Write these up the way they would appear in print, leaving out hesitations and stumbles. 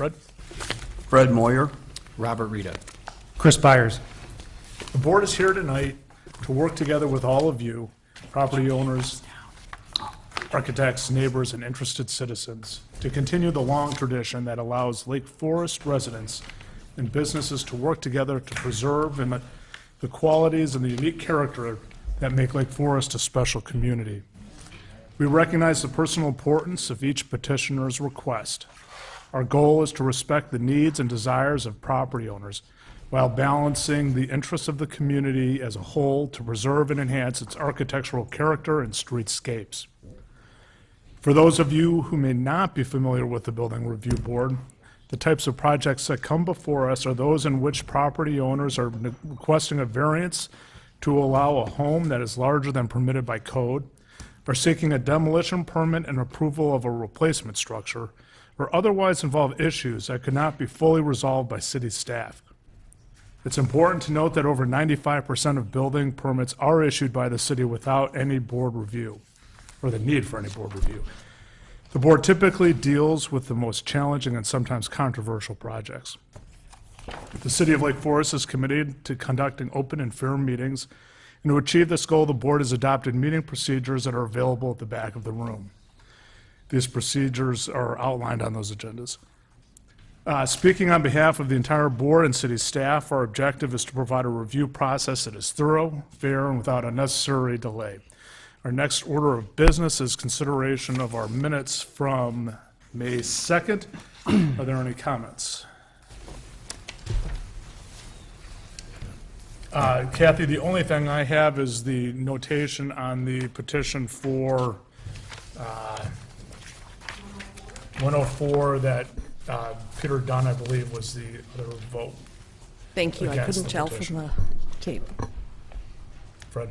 Fred? Fred Moyer. Robert Rita. Chris Byers. The board is here tonight to work together with all of you, property owners, architects, neighbors, and interested citizens, to continue the long tradition that allows Lake Forest residents and businesses to work together to preserve the qualities and the unique character that make Lake Forest a special community. We recognize the personal importance of each petitioner's request. Our goal is to respect the needs and desires of property owners while balancing the interests of the community as a whole to preserve and enhance its architectural character and streetscapes. For those of you who may not be familiar with the Building Review Board, the types of projects that come before us are those in which property owners are requesting a variance to allow a home that is larger than permitted by code, are seeking a demolition permit and approval of a replacement structure, or otherwise involve issues that could not be fully resolved by city staff. It's important to note that over 95% of building permits are issued by the city without any board review, or the need for any board review. The board typically deals with the most challenging and sometimes controversial projects. The City of Lake Forest is committed to conducting open and fair meetings, and to achieve this goal, the board has adopted meeting procedures that are available at the back of the room. These procedures are outlined on those agendas. Speaking on behalf of the entire board and city staff, our objective is to provide a review process that is thorough, fair, and without unnecessary delay. Our next order of business is consideration of our minutes from May 2nd. Are there any comments? Kathy, the only thing I have is the notation on the petition for 104 that Peter Dunn, I believe, was the other vote. Thank you. I Against couldn't the tell petition. from the tape. Fred?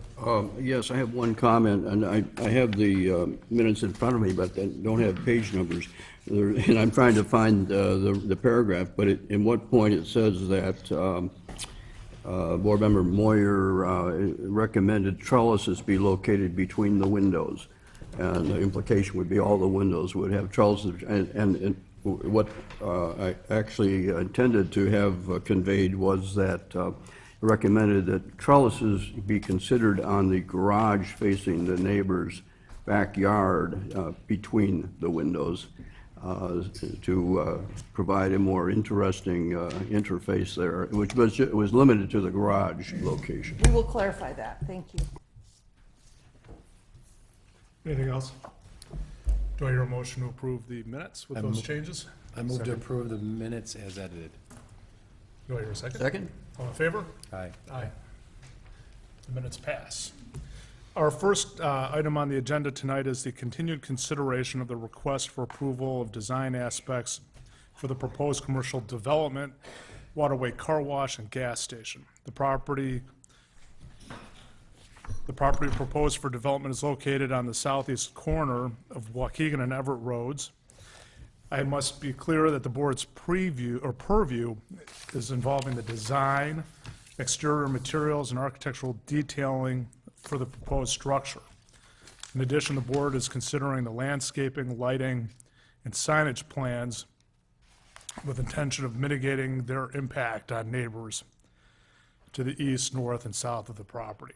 Yes, I have one comment, and I have the minutes in front of me, but they don't have page numbers. And I'm trying to find the paragraph, but in what point it says that Board Member Moyer recommended trellises be located between the windows. And the implication would be all the windows would have trellises. And what I actually intended to have conveyed was that recommended that trellises be considered on the garage facing the neighbor's backyard between the windows to provide a more interesting interface there, which was limited to the garage location. We will clarify that. Thank you. Anything else? Do I hear a motion to approve the minutes with those changes? I move to Second. approve the minutes as edited. Do I hear a second? Second? All in favor? Aye. Aye. The minutes pass. Our first item on the agenda tonight is the continued consideration of the request for approval of design aspects for the proposed commercial development, Waterway Car Wash and Gas Station. The property proposed for development is located on the southeast corner of Waukegan and Everett Roads. I must be clear that the board's purview is involving the design, exterior materials, and architectural detailing for the proposed structure. In addition, the board is considering the landscaping, lighting, and signage plans with intention of mitigating their impact on neighbors to the east, north, and south of the property.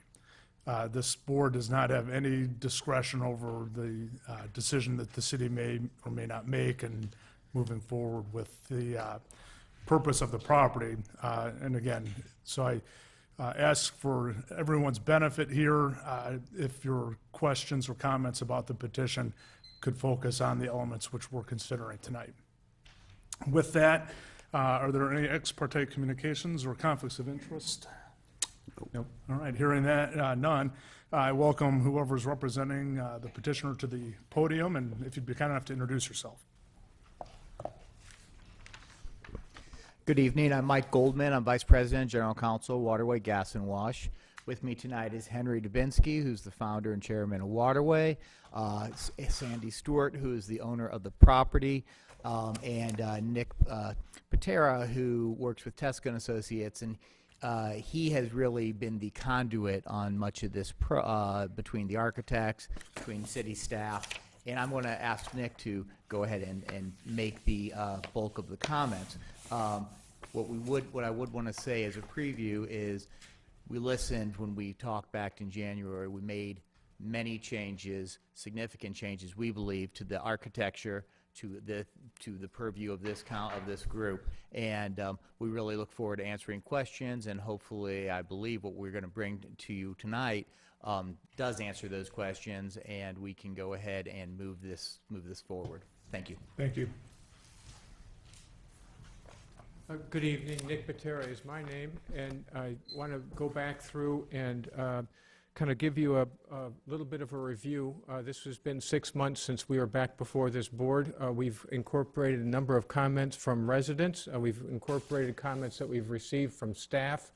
This board does not have any discretion over the decision that the city may or may not make in moving forward with the purpose of the property. And again, so I ask for everyone's benefit here, if your questions or comments about the petition could focus on the elements which we're considering tonight. With that, are there any ex parte communications or conflicts of interest? Nope. All right, hearing that, none, I welcome whoever's representing the petitioner to the podium, and if you'd be kind enough to introduce yourself. Good evening. I'm Mike Goldman. I'm Vice President, General Counsel, Waterway Gas and Wash. With me tonight is Henry Dubinsky, who's the founder and chairman of Waterway, Sandy Stewart, who is the owner of the property, and Nick Patera, who works with Tesco and Associates, and he has really been the conduit on much of this between the architects, between city staff, And I'm going to ask Nick to go ahead and make the bulk of the comments. What I would want to say as a preview is we listened when we talked back in January. We made many changes, significant changes, we believe, to the architecture, to the purview of this group, and we really look forward to answering questions. And hopefully, I believe what we're going to bring to you tonight does answer those questions, and we can go ahead and move this forward. Thank you. Thank you. Good evening. Nick Patera is my name, and I want to go back through and kind of give you a little bit of a review. This has been 6 months since we were back before this board. We've incorporated a number of comments from residents. We've incorporated comments that we've received from staff,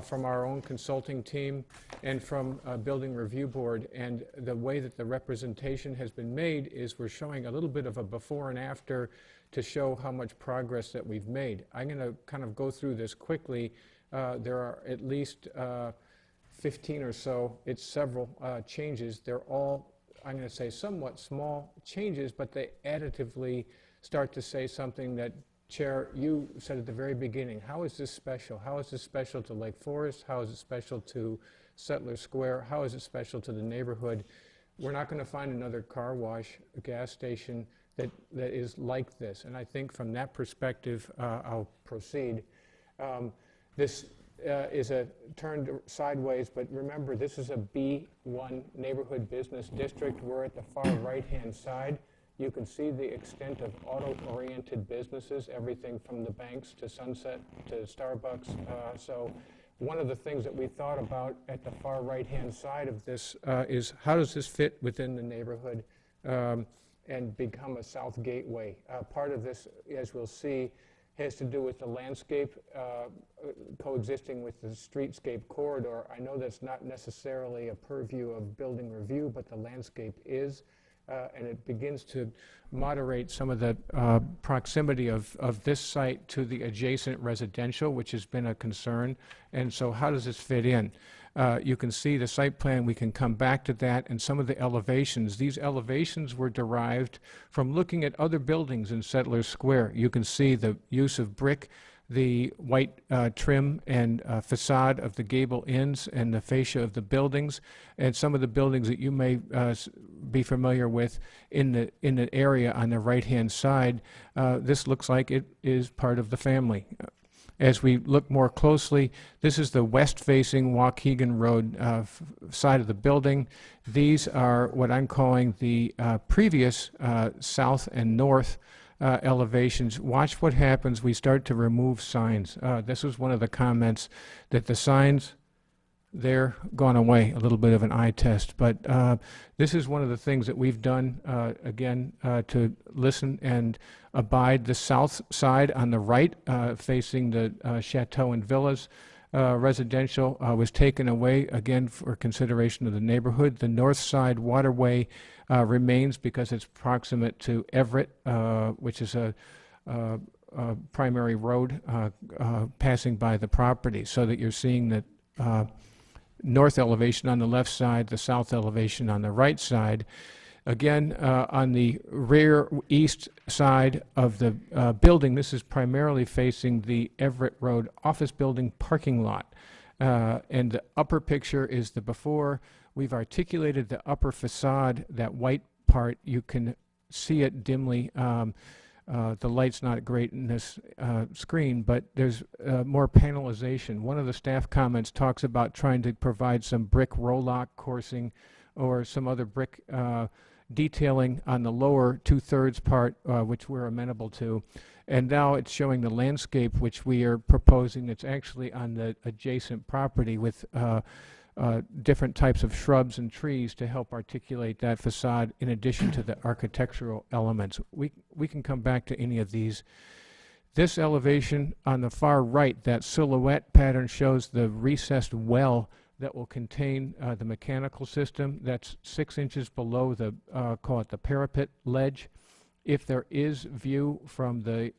from our own consulting team, and from Building Review Board. And the way that the representation has been made is we're showing a little bit of a before and after to show how much progress that we've made. I'm going to kind of go through this quickly. There are at least 15 or so, it's several changes. They're all, I'm going to say, somewhat small changes, but they additively start to say something that, Chair, you said at the very beginning. How is this special? How is this special to Lake Forest? How is it special to Settler Square? How is it special to the neighborhood? We're not going to find another car wash, a gas station that is like this. And I think from that perspective, I'll proceed. This is turned sideways, but remember, this is a B1 neighborhood business district. We're at the far right-hand side. You can see the extent of auto-oriented businesses, everything from the banks to Sunset to Starbucks. So one of the things that we thought about at the far right-hand side of this is how does this fit within the neighborhood and become a south gateway. Part of this, as we'll see, has to do with the landscape coexisting with the streetscape corridor. I know that's not necessarily a purview of Building Review, but the landscape is, and it begins to moderate some of the proximity of this site to the adjacent residential, which has been a concern. And so how does this fit in? You can see the site plan. We can come back to that, and some of the elevations. These elevations were derived from looking at other buildings in Settlers Square. You can see the use of brick, the white trim and facade of the gable ends and the fascia of the buildings, and some of the buildings that you may be familiar with in the area on the right-hand side. This looks like it is part of the family. As we look more closely, this is the west-facing Waukegan Road side of the building. These are what I'm calling the previous south and north elevations. Watch what happens. We start to remove signs. This was one of the comments that the signs, they're gone away, a little bit of an eye test. But this is one of the things that we've done, again, to listen and abide. The south side on the right, facing the Chateau and Villas residential, was taken away, again, for consideration of the neighborhood. The north side waterway remains because it's proximate to Everett, which is a primary road passing by the property, so that you're seeing that north elevation on the left side, the south elevation on the right side. Again, on the rear east side of the building, this is primarily facing the Everett Road office building parking lot. And the upper picture is the before. We've articulated the upper facade, that white part. You can see it dimly. The light's not great in this screen, but there's more panelization. One of the staff comments talks about trying to provide some brick roll-lock coursing or some other brick detailing on the lower two-thirds part, which we're amenable to. And now it's showing the landscape, which we are proposing. It's actually on the adjacent property with different types of shrubs and trees to help articulate that facade in addition to the architectural elements. We can come back to any of these. This elevation on the far right, that silhouette pattern, shows the recessed well that will contain the mechanical system. That's 6 inches below the, call it the parapet ledge. If there is view from the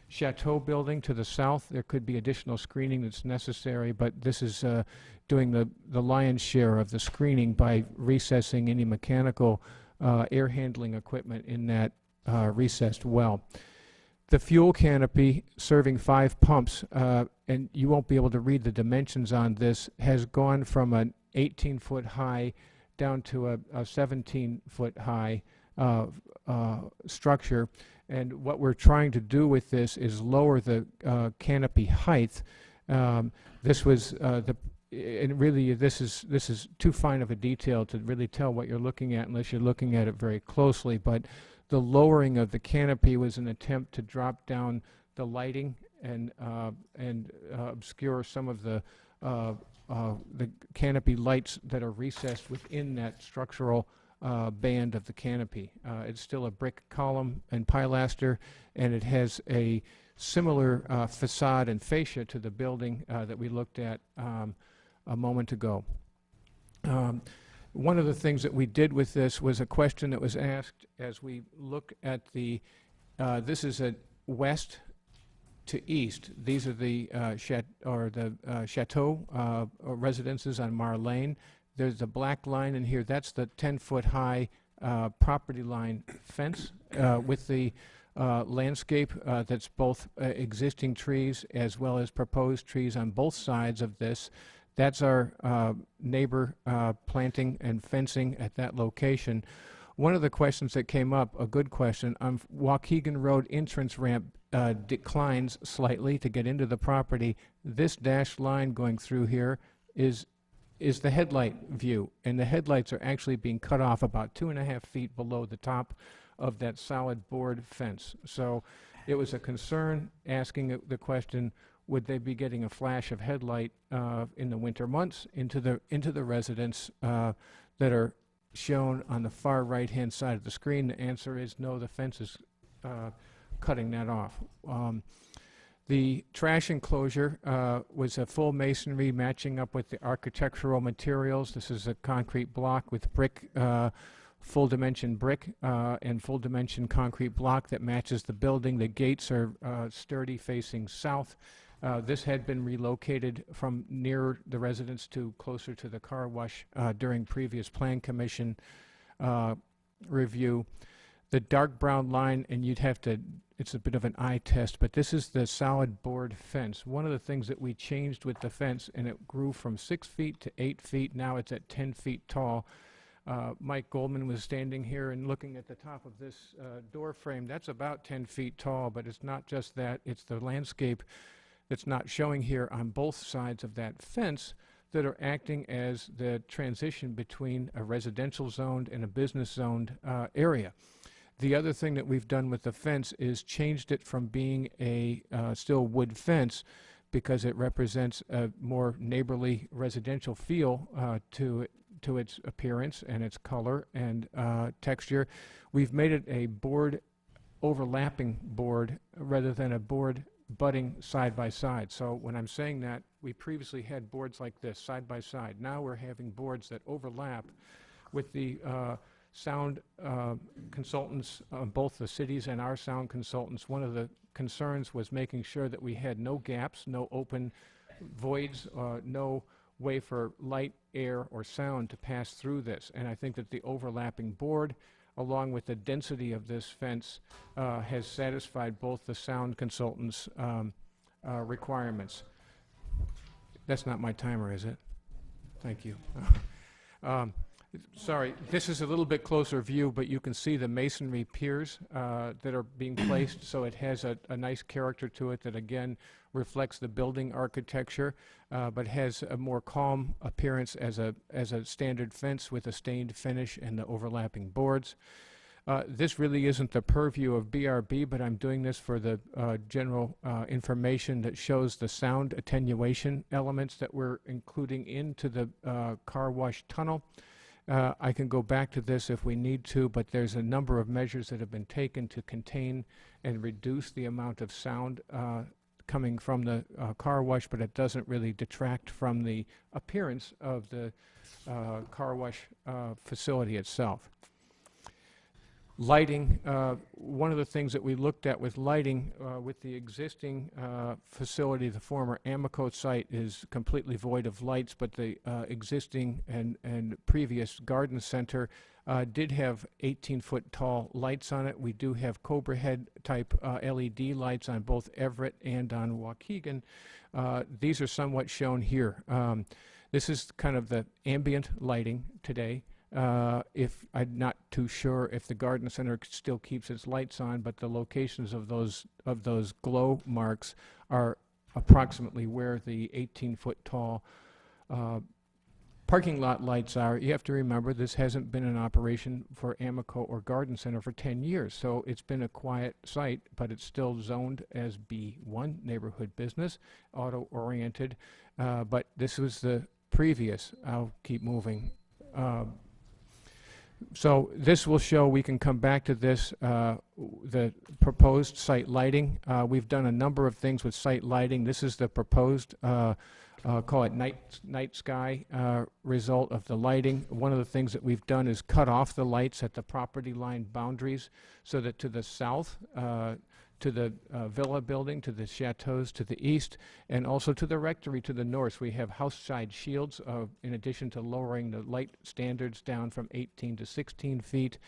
Chateau building to the south, there could be additional screening that's necessary, but this is doing the lion's share of the screening by recessing any mechanical air handling equipment in that recessed well. The fuel canopy serving 5 pumps, and you won't be able to read the dimensions on this, has gone from an 18-foot high down to a 17-foot high structure. And what we're trying to do with this is lower the canopy height. This was and really this is too fine of a detail to really tell what you're looking at unless you're looking at it very closely. But the lowering of the canopy was an attempt to drop down the lighting and obscure some of the canopy lights that are recessed within that structural band of the canopy. It's still a brick column and pilaster, and it has a similar facade and fascia to the building that we looked at a moment ago. One of the things that we did with this was a question that was asked as we look at the, this is a west to east. These are the chateau residences on Mar Lane. There's a black line in here. That's the 10-foot high property line fence with the landscape that's both existing trees as well as proposed trees on both sides of this. That's our neighbor planting and fencing at that location. One of the questions that came up, a good question, on Waukegan Road entrance ramp declines slightly to get into the property. This dashed line going through here is the headlight view, and the headlights are actually being cut off about 2.5 feet below the top of that solid board fence. So it was a concern asking the question, would they be getting a flash of headlight in the winter months into the residents that are shown on the far right-hand side of the screen? The answer is no, the fence is cutting that off. The trash enclosure was a full masonry matching up with the architectural materials. This is a concrete block with brick, full dimension brick and full dimension concrete block that matches the building. The gates are sturdy facing south. This had been relocated from near the residence to closer to the car wash during previous plan commission review. The dark brown line, and you'd have to, it's a bit of an eye test, but this is the solid board fence. One of the things that we changed with the fence, and it grew from 6 feet to 8 feet, now it's at 10 feet tall. Mike Goldman was standing here and looking at the top of this door frame. That's about 10 feet tall, but it's not just that, it's the landscape that's not showing here on both sides of that fence that are acting as the transition between a residential zoned and a business zoned area. The other thing that we've done with the fence is changed it from being a still wood fence, because it represents a more neighborly residential feel to its appearance and its color and texture. We've made it a board overlapping board rather than a board butting side by side. So when I'm saying that, we previously had boards like this side by side. Now we're having boards that overlap with the sound consultants, both the cities and our sound consultants. One of the concerns was making sure that we had no gaps, no open voids, no way for light, air, or sound to pass through this. And I think that the overlapping board, along with the density of this fence, has satisfied both the sound consultants' requirements. That's not my timer, is it? Thank you. Sorry, this is a little bit closer view, but you can see the masonry piers that are being placed, so it has a nice character to it that again reflects the building architecture, but has a more calm appearance as a standard fence with a stained finish and the overlapping boards. This really isn't the purview of BRB, but I'm doing this for the general information that shows the sound attenuation elements that we're including into the car wash tunnel. I can go back to this if we need to, but there's a number of measures that have been taken to contain and reduce the amount of sound coming from the car wash, but it doesn't really detract from the appearance of the car wash facility itself. Lighting, one of the things that we looked at with lighting, with the existing facility, the former Amoco site is completely void of lights, but the existing and previous garden center did have 18-foot tall lights on it. We do have Cobra Head type LED lights on both Everett and on Waukegan. These are somewhat shown here. This is kind of the ambient lighting today. If I'm not too sure if the garden center still keeps its lights on, but the locations of those glow marks are approximately where the 18-foot tall parking lot lights are. You have to remember this hasn't been in operation for Amoco or Garden Center for 10 years, so it's been a quiet site, but it's still zoned as B1 neighborhood business, auto-oriented. But this was the previous. I'll keep moving. So this will show, we can come back to this, the proposed site lighting. We've done a number of things with site lighting. This is the proposed, call it night sky result of the lighting. One of the things that we've done is cut off the lights at the property line boundaries so that to the south, to the villa building, to the chateaus to the east, and also to the rectory to the north. We have house side shields in addition to lowering the light standards down from 18 to 16 feet.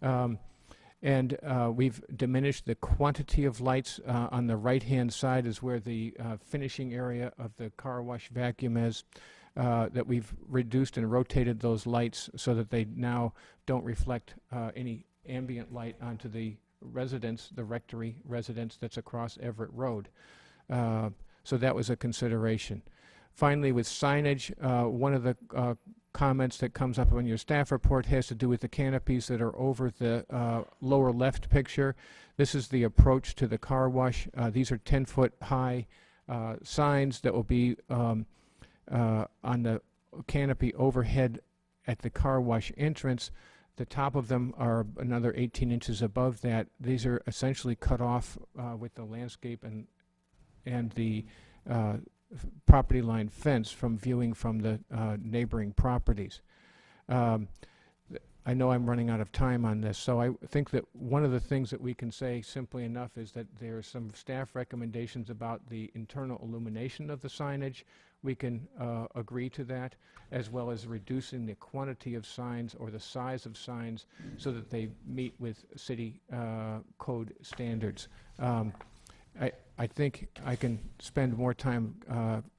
And we've diminished the quantity of lights. On the right-hand side is where the finishing area of the car wash vacuum is, that we've reduced and rotated those lights so that they now don't reflect any ambient light onto the residence, the rectory residence that's across Everett Road. So that was a consideration. Finally, with signage, one of the comments that comes up on your staff report has to do with the canopies that are over the lower left picture. This is the approach to the car wash. These are 10-foot high signs that will be on the canopy overhead at the car wash entrance. The top of them are another 18 inches above that. These are essentially cut off with the landscape and the property line fence from viewing from the neighboring properties. I know I'm running out of time on this, so I think that one of the things that we can say simply enough is that there are some staff recommendations about the internal illumination of the signage. We can agree to that, as well as reducing the quantity of signs or the size of signs so that they meet with city code standards. I think I can spend more time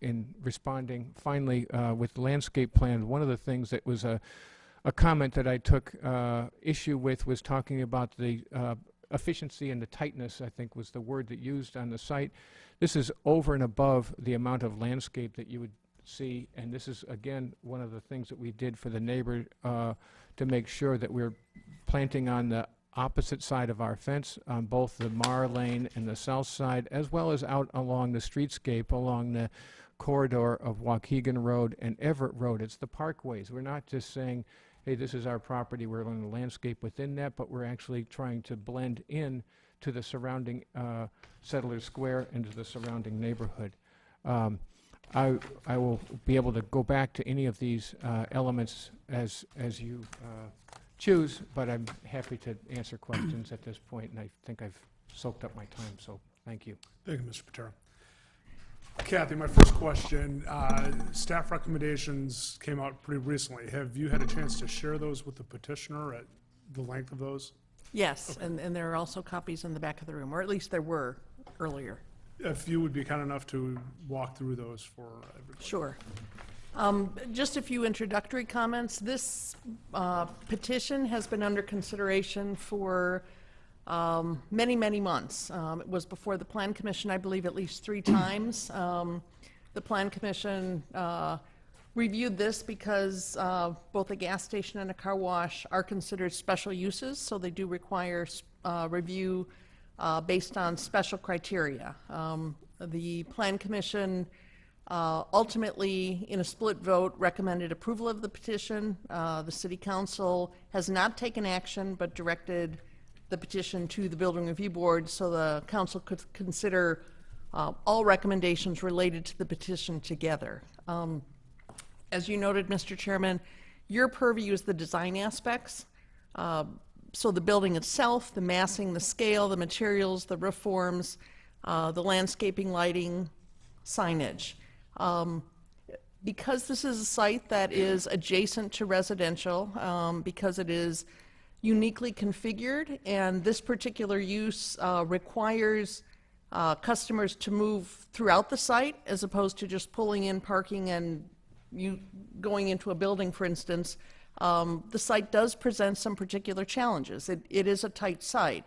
in responding. Finally, with the landscape plan, one of the things that was a comment that I took issue with was talking about the efficiency and the tightness, I think was the word that used on the site. This is over and above the amount of landscape that you would see, and this is, again, one of the things that we did for the neighbor to make sure that we're planting on the opposite side of our fence on both the Mar Lane and the south side, as well as out along the streetscape along the corridor of Waukegan Road and Everett Road. It's the parkways. We're not just saying, hey, this is our property, we're going to landscape within that, but we're actually trying to blend in to the surrounding Settlers Square and to the surrounding neighborhood. I will be able to go back to any of these elements as you choose, but I'm happy to answer questions at this point, and I think I've soaked up my time, so thank you. Thank you, Mr. Patera. Kathy, my first question, staff recommendations came out pretty recently. Have you had a chance to share those with the petitioner at the length of those? Yes, and there are also copies in the back of the room, or at least there were earlier. If you would be kind enough to walk through those for everybody. Sure. Just a few introductory comments. This petition has been under consideration for many, many months. It was before the Plan Commission, I believe, at least 3 times. The Plan Commission reviewed this because both a gas station and a car wash are considered special uses, so they do require review based on special criteria. The Plan Commission ultimately, in a split vote, recommended approval of the petition. The City Council has not taken action, but directed the petition to the Building Review Board so the Council could consider all recommendations related to the petition together. As you noted, Mr. Chairman, your purview is the design aspects. So the building itself, the massing, the scale, the materials, the roof forms, the landscaping, lighting, signage. Because this is a site that is adjacent to residential, because it is uniquely configured, and this particular use requires customers to move throughout the site as opposed to just pulling in, parking, and you going into a building, for instance. The site does present some particular challenges. It is a tight site.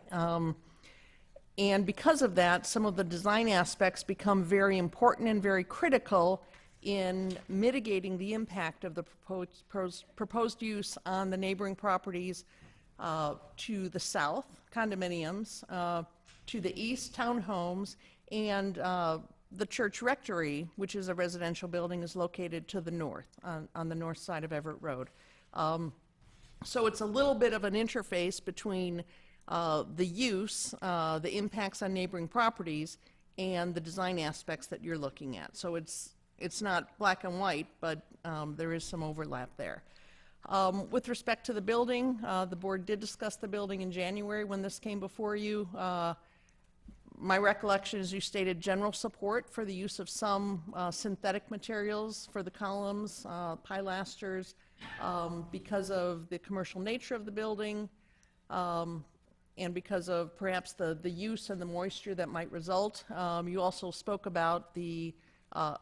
And because of that, some of the design aspects become very important and very critical in mitigating the impact of the proposed use on the neighboring properties to the south, condominiums, to the east, townhomes, and the church rectory, which is a residential building, is located to the north, on the north side of Everett Road. So it's a little bit of an interface between the use, the impacts on neighboring properties, and the design aspects that you're looking at. So it's not black and white, but there is some overlap there. With respect to the building, the board did discuss the building in January when this came before you. My recollection is you stated general support for the use of some synthetic materials for the columns, pilasters, because of the commercial nature of the building, and because of perhaps the use and the moisture that might result. You also spoke about the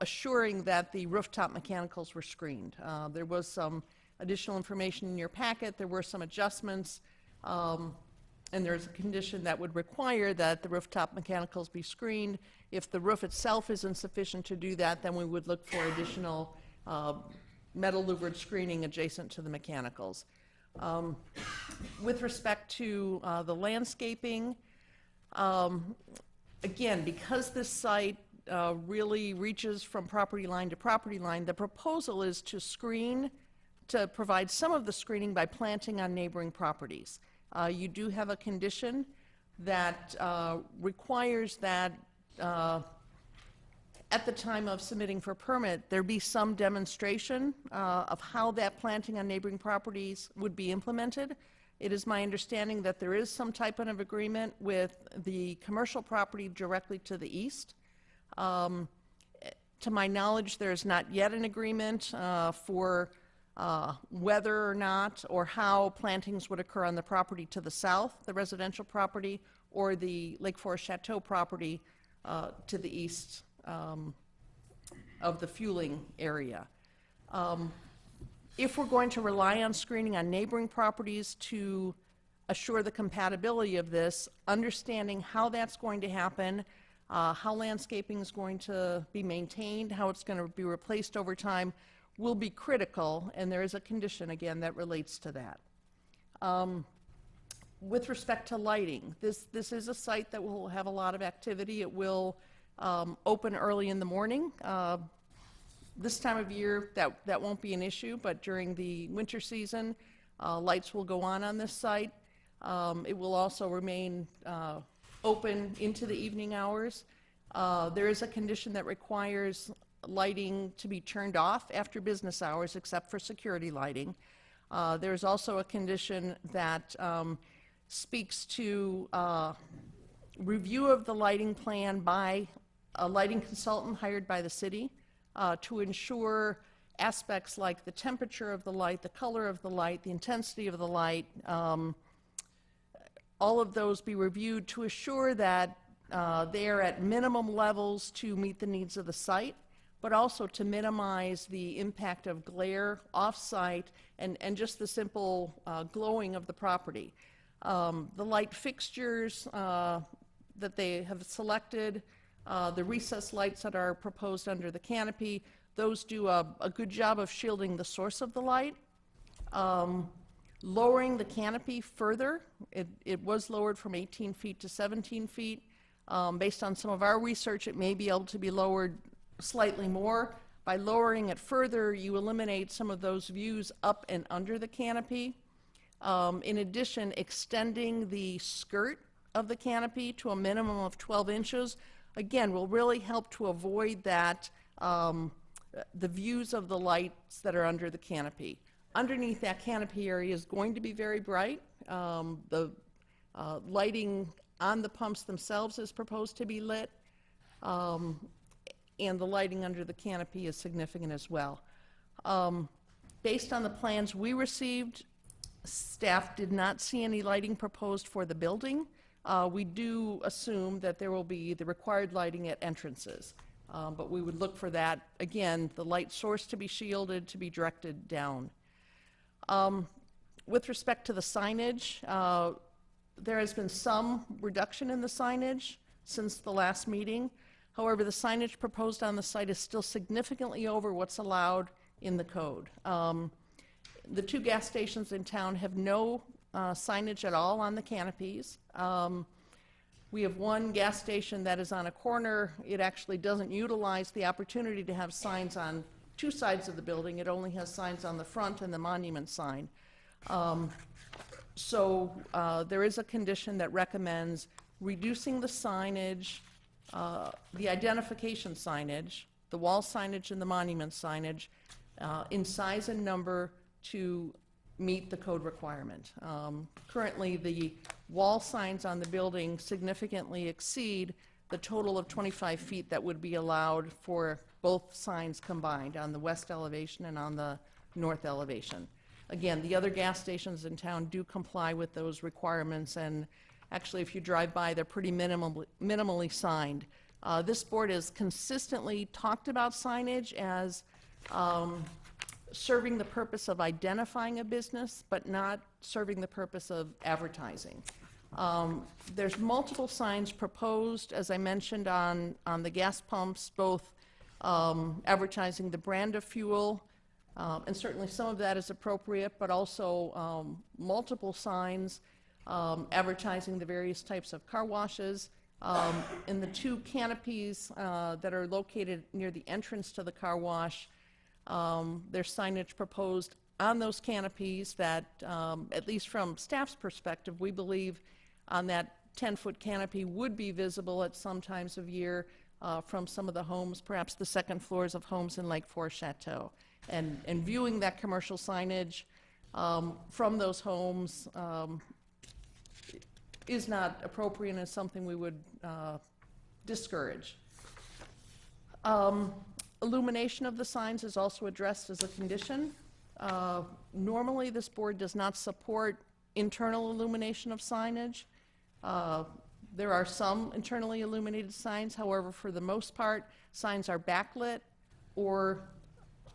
assuring that the rooftop mechanicals were screened. There was some additional information in your packet. There were some adjustments, and there's a condition that would require that the rooftop mechanicals be screened. If the roof itself is insufficient to do that, then we would look for additional metal louvered screening adjacent to the mechanicals. With respect to the landscaping, again, because this site really reaches from property line to property line, the proposal is to provide some of the screening by planting on neighboring properties. You do have a condition that requires that at the time of submitting for permit, there be some demonstration of how that planting on neighboring properties would be implemented. It is my understanding that there is some type of agreement with the commercial property directly to the east. To my knowledge, there is not yet an agreement for whether or not or how plantings would occur on the property to the south, the residential property, or the Lake Forest Chateau property to the east of the fueling area. If we're going to rely on screening on neighboring properties to assure the compatibility of this, understanding how that's going to happen, how landscaping is going to be maintained, how it's going to be replaced over time, will be critical, and there is a condition, again, that relates to that. With respect to lighting, this is a site that will have a lot of activity. It will open early in the morning. This time of year, that won't be an issue, but during the winter season, lights will go on this site. It will also remain open into the evening hours. There is a condition that requires lighting to be turned off after business hours, except for security lighting. There's also a condition that speaks to review of the lighting plan by a lighting consultant hired by the city to ensure aspects like the temperature of the light, the color of the light, the intensity of the light, all of those be reviewed to assure that they are at minimum levels to meet the needs of the site, but also to minimize the impact of glare off-site and just the simple glowing of the property. The light fixtures that they have selected, the recessed lights that are proposed under the canopy, those do a good job of shielding the source of the light. Lowering the canopy further, it was lowered from 18 feet to 17 feet. Based on some of our research, it may be able to be lowered slightly more. By lowering it further, you eliminate some of those views up and under the canopy. In addition, extending the skirt of the canopy to a minimum of 12 inches, again, will really help to avoid that, the views of the lights that are under the canopy. underneath that canopy area is going to be very bright. The lighting on the pumps themselves is proposed to be lit, and the lighting under the canopy is significant as well. Based on the plans we received, staff did not see any lighting proposed for the building. We do assume that there will be the required lighting at entrances, but we would look for that, again, the light source to be shielded, to be directed down. With respect to the signage, there has been some reduction in the signage since the last meeting. However, the signage proposed on the site is still significantly over what's allowed in the code. The two gas stations in town have no signage at all on the canopies. We have one gas station that is on a corner. It actually doesn't utilize the opportunity to have signs on two sides of the building. It only has signs on the front and the monument sign. So there is a condition that recommends reducing the signage, the identification signage, the wall signage and the monument signage in size and number to meet the code requirement. Currently, the wall signs on the building significantly exceed the total of 25 feet that would be allowed for both signs combined on the west elevation and on the north elevation. Again, the other gas stations in town do comply with those requirements, and actually, if you drive by, they're pretty minimally signed. This board has consistently talked about signage as serving the purpose of identifying a business, but not serving the purpose of advertising. There's multiple signs proposed, as I mentioned, on the gas pumps, both advertising the brand of fuel, and certainly some of that is appropriate, but also multiple signs advertising the various types of car washes. In the two canopies that are located near the entrance to the car wash, there's signage proposed on those canopies that, at least from staff's perspective, we believe on that 10-foot canopy would be visible at some times of year from some of the homes, perhaps the second floors of homes in Lake Forest Chateau. And viewing that commercial signage from those homes is not appropriate and is something we would discourage. Illumination of the signs is also addressed as a condition. Normally, this board does not support internal illumination of signage. There are some internally illuminated signs. However, for the most part, signs are backlit or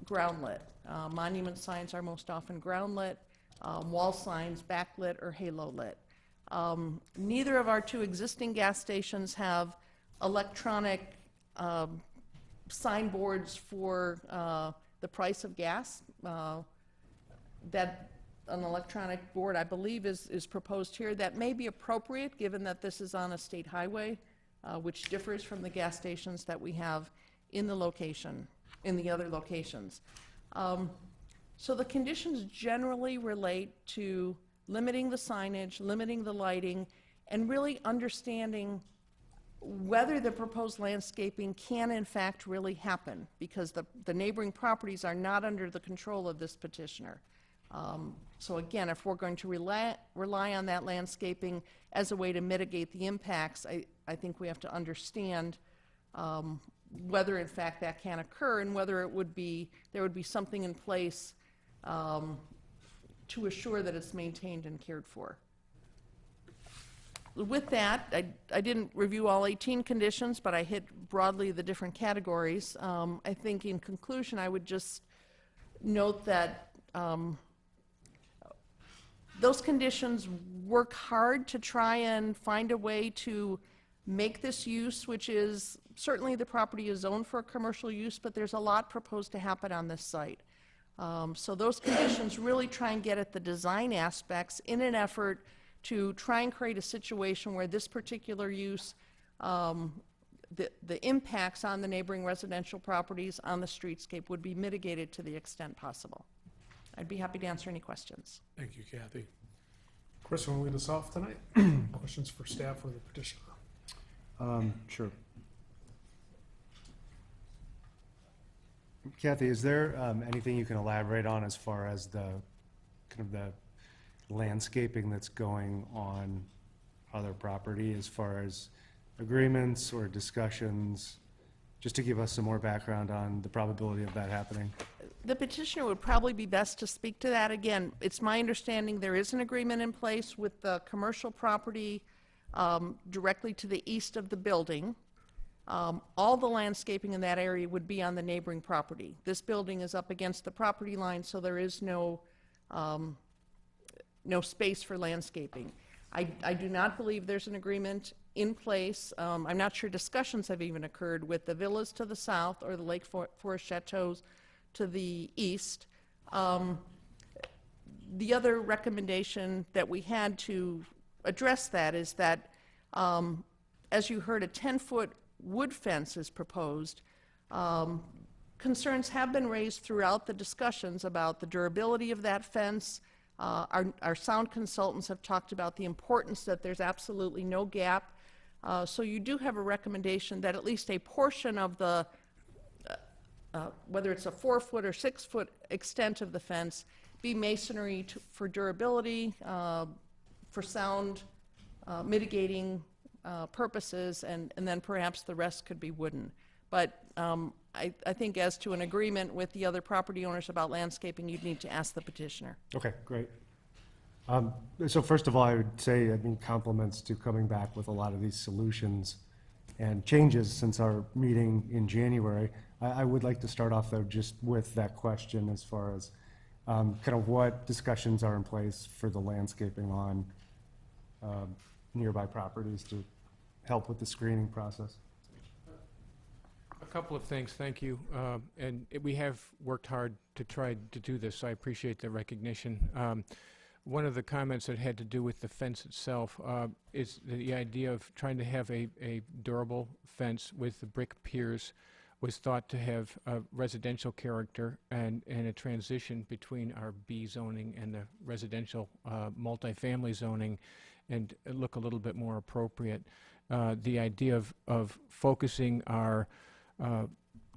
ground lit. Monument signs are most often ground lit. Wall signs backlit or halo lit. Neither of our two existing gas stations have electronic signboards for the price of gas. That an electronic board, I believe, is proposed here. That may be appropriate, given that this is on a state highway, which differs from the gas stations that we have in the location, in the other locations. So the conditions generally relate to limiting the signage, limiting the lighting, and really understanding whether the proposed landscaping can in fact really happen, because the neighboring properties are not under the control of this petitioner. So again, if we're going to rely on that landscaping as a way to mitigate the impacts, I think we have to understand whether in fact that can occur and whether there would be something in place to assure that it's maintained and cared for. With that, I didn't review all 18 conditions, but I hit broadly the different categories. I think in conclusion, I would just note that those conditions work hard to try and find a way to make this use, which is certainly the property is zoned for a commercial use, but there's a lot proposed to happen on this site. So those conditions really try and get at the design aspects in an effort to try and create a situation where this particular use, the impacts on the neighboring residential properties on the streetscape would be mitigated to the extent possible. I'd be happy to answer any questions. Thank you, Kathy. Chris, want to lead us off tonight? Questions for staff or the petitioner? Sure. Kathy, is there anything you can elaborate on as far as the kind of the landscaping that's going on other property, as far as agreements or discussions, just to give us some more background on the probability of that happening? The petitioner would probably be best to speak to that. Again, it's my understanding there is an agreement in place with the commercial property directly to the east of the building. All the landscaping in that area would be on the neighboring property. This building is up against the property line, so there is no space for landscaping. I do not believe there's an agreement in place. I'm not sure discussions have even occurred with the villas to the south or the Lake Forest Chateaus to the east. The other recommendation that we had to address that is that, as you heard, a 10-foot wood fence is proposed. Concerns have been raised throughout the discussions about the durability of that fence. Our sound consultants have talked about the importance that there's absolutely no gap. So you do have a recommendation that at least a portion of the, whether it's a 4-foot or 6-foot extent of the fence, be masonry for durability, for sound mitigating purposes, and then perhaps the rest could be wooden. But I think as to an agreement with the other property owners about landscaping, you'd need to ask the petitioner. Okay, great. So first of all, I would say, I mean, compliments to coming back with a lot of these solutions and changes since our meeting in January. I would like to start off, though, just with that question as far as kind of what discussions are in place for the landscaping on nearby properties to help with the screening process. A couple of things, thank you. We have worked hard to try to do this, so I appreciate the recognition. One of the comments that had to do with the fence itself is the idea of trying to have a durable fence with the brick piers was thought to have a residential character and a transition between our B zoning and the residential multifamily zoning and look a little bit more appropriate. The idea of focusing our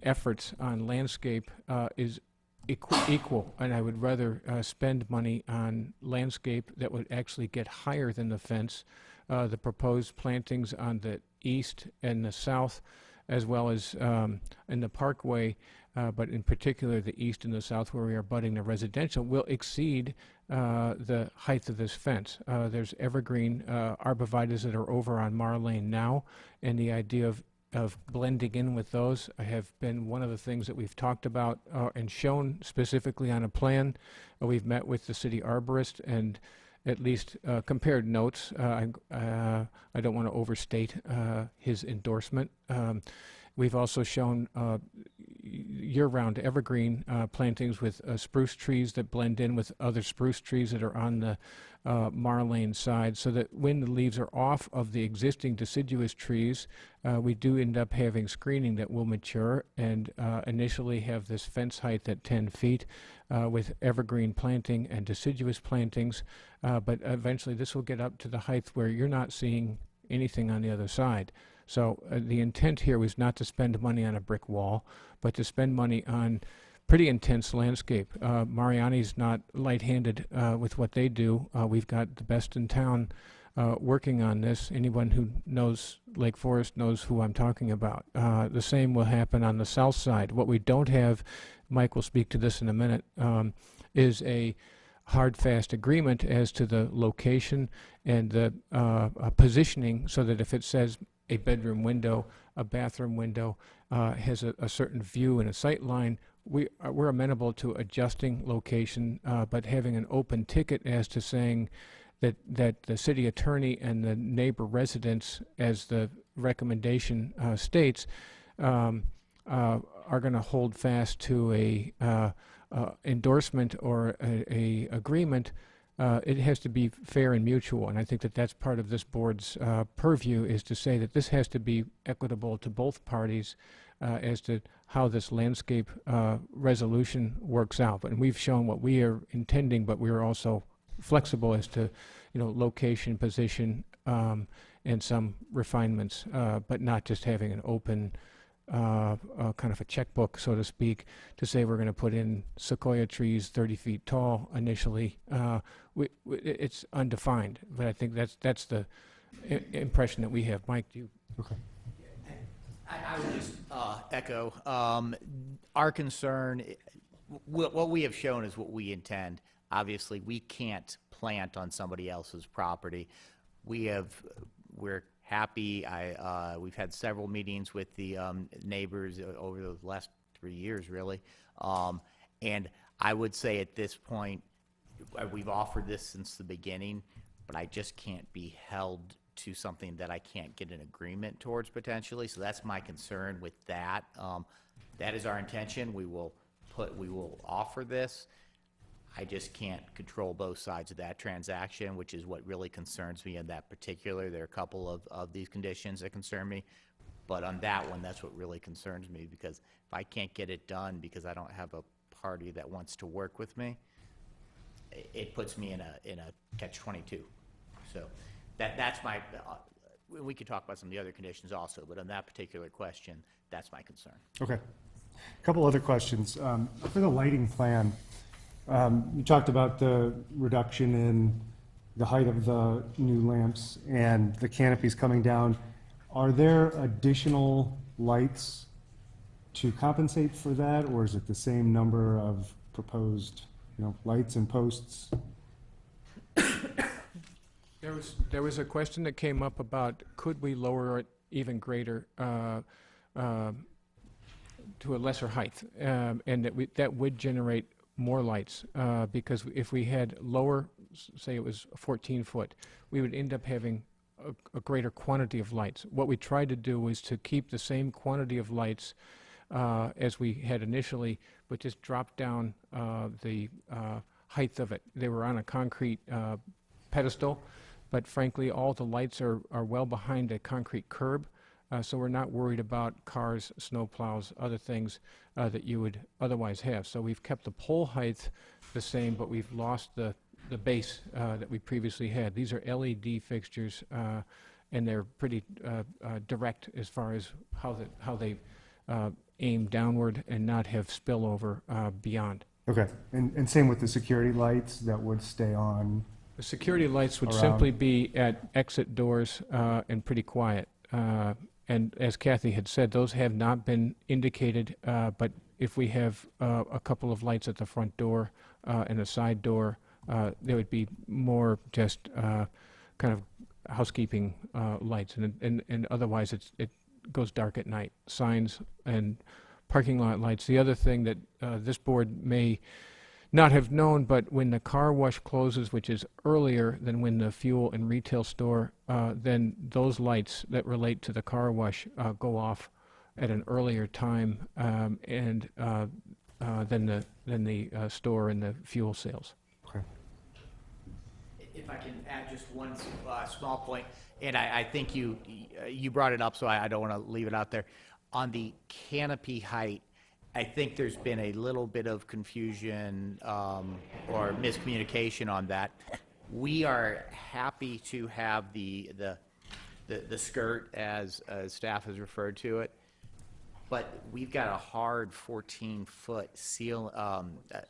efforts on landscape is equal, and I would rather spend money on landscape that would actually get higher than the fence. The proposed plantings on the east and the south, as well as in the parkway, but in particular the east and the south where we are budding the residential, will exceed the height of this fence. There's evergreen arborvitaes that are over on Mar Lane now, and the idea of blending in with those have been one of the things that we've talked about and shown specifically on a plan. We've met with the city arborist and at least compared notes. I don't want to overstate his endorsement. We've also shown year-round evergreen plantings with spruce trees that blend in with other spruce trees that are on the Mar Lane side, so that when the leaves are off of the existing deciduous trees, we do end up having screening that will mature and initially have this fence height at 10 feet with evergreen planting and deciduous plantings, but eventually this will get up to the height where you're not seeing anything on the other side. So the intent here was not to spend money on a brick wall, but to spend money on pretty intense landscape. Mariani's not light-handed with what they do. We've got the best in town working on this. Anyone who knows Lake Forest knows who I'm talking about. The same will happen on the south side. What we don't have, Mike will speak to this in a minute, is a hard, fast agreement as to the location and the positioning, so that if it says a bedroom window, a bathroom window, has a certain view and a sight line, we're amenable to adjusting location, but having an open ticket as to saying that the city attorney and the neighbor residents, as the recommendation states, are going to hold fast to a endorsement or a agreement. It has to be fair and mutual, and I think that that's part of this board's purview, is to say that this has to be equitable to both parties as to how this landscape resolution works out. And we've shown what we are intending, but we are also flexible as to, location, position, and some refinements, but not just having an open kind of a checkbook, so to speak, to say we're going to put in sequoia trees 30 feet tall initially. It's undefined, but I think that's the impression that we have. Mike, do you? I would just echo our concern. What we have shown is what we intend. Obviously, we can't plant on somebody else's property. We're happy. We've had several meetings with the neighbors over the last 3 years, really. And I would say at this point, we've offered this since the beginning, but I just can't be held to something that I can't get an agreement towards potentially. So that's my concern with that. That is our intention. We will offer this. I just can't control both sides of that transaction, which is what really concerns me in that particular. There are a couple of these conditions that concern me, but on that one, that's what really concerns me, because if I can't get it done because I don't have a party that wants to work with me, it puts me in a catch-22. So that's my, we could talk about some of the other conditions also, but on that particular question, that's my concern. Okay. A couple other questions. For the lighting plan, you talked about the reduction in the height of the new lamps and the canopies coming down. Are there additional lights to compensate for that, or is it the same number of proposed, lights and posts? There was a question that came up about could we lower it even greater to a lesser height, and that would generate more lights, because if we had lower, say it was 14 foot, we would end up having a greater quantity of lights. What we tried to do was to keep the same quantity of lights as we had initially, but just drop down the height of it. They were on a concrete pedestal, but frankly, all the lights are well behind a concrete curb. So we're not worried about cars, snow plows, other things that you would otherwise have. So we've kept the pole height the same, but we've lost the base that we previously had. These are LED fixtures, and they're pretty direct as far as how they aim downward and not have spillover beyond. Okay, and same with the security lights that would stay on? The security lights would Around. simply be at exit doors and pretty quiet. And as Kathy had said, those have not been indicated, but if we have a couple of lights at the front door and a side door, there would be more just kind of housekeeping lights, and otherwise it goes dark at night. Signs and parking lot lights. The other thing that this board may not have known, but when the car wash closes, which is earlier than when the fuel and retail store, then those lights that relate to the car wash go off at an earlier time than the store and the fuel sales. Okay. If I can add just one small point, and I think you brought it up, so I don't want to leave it out there. On the canopy height, I think there's been a little bit of confusion or miscommunication on that. We are happy to have the skirt, as staff has referred to it, but we've got a hard 14-foot seal,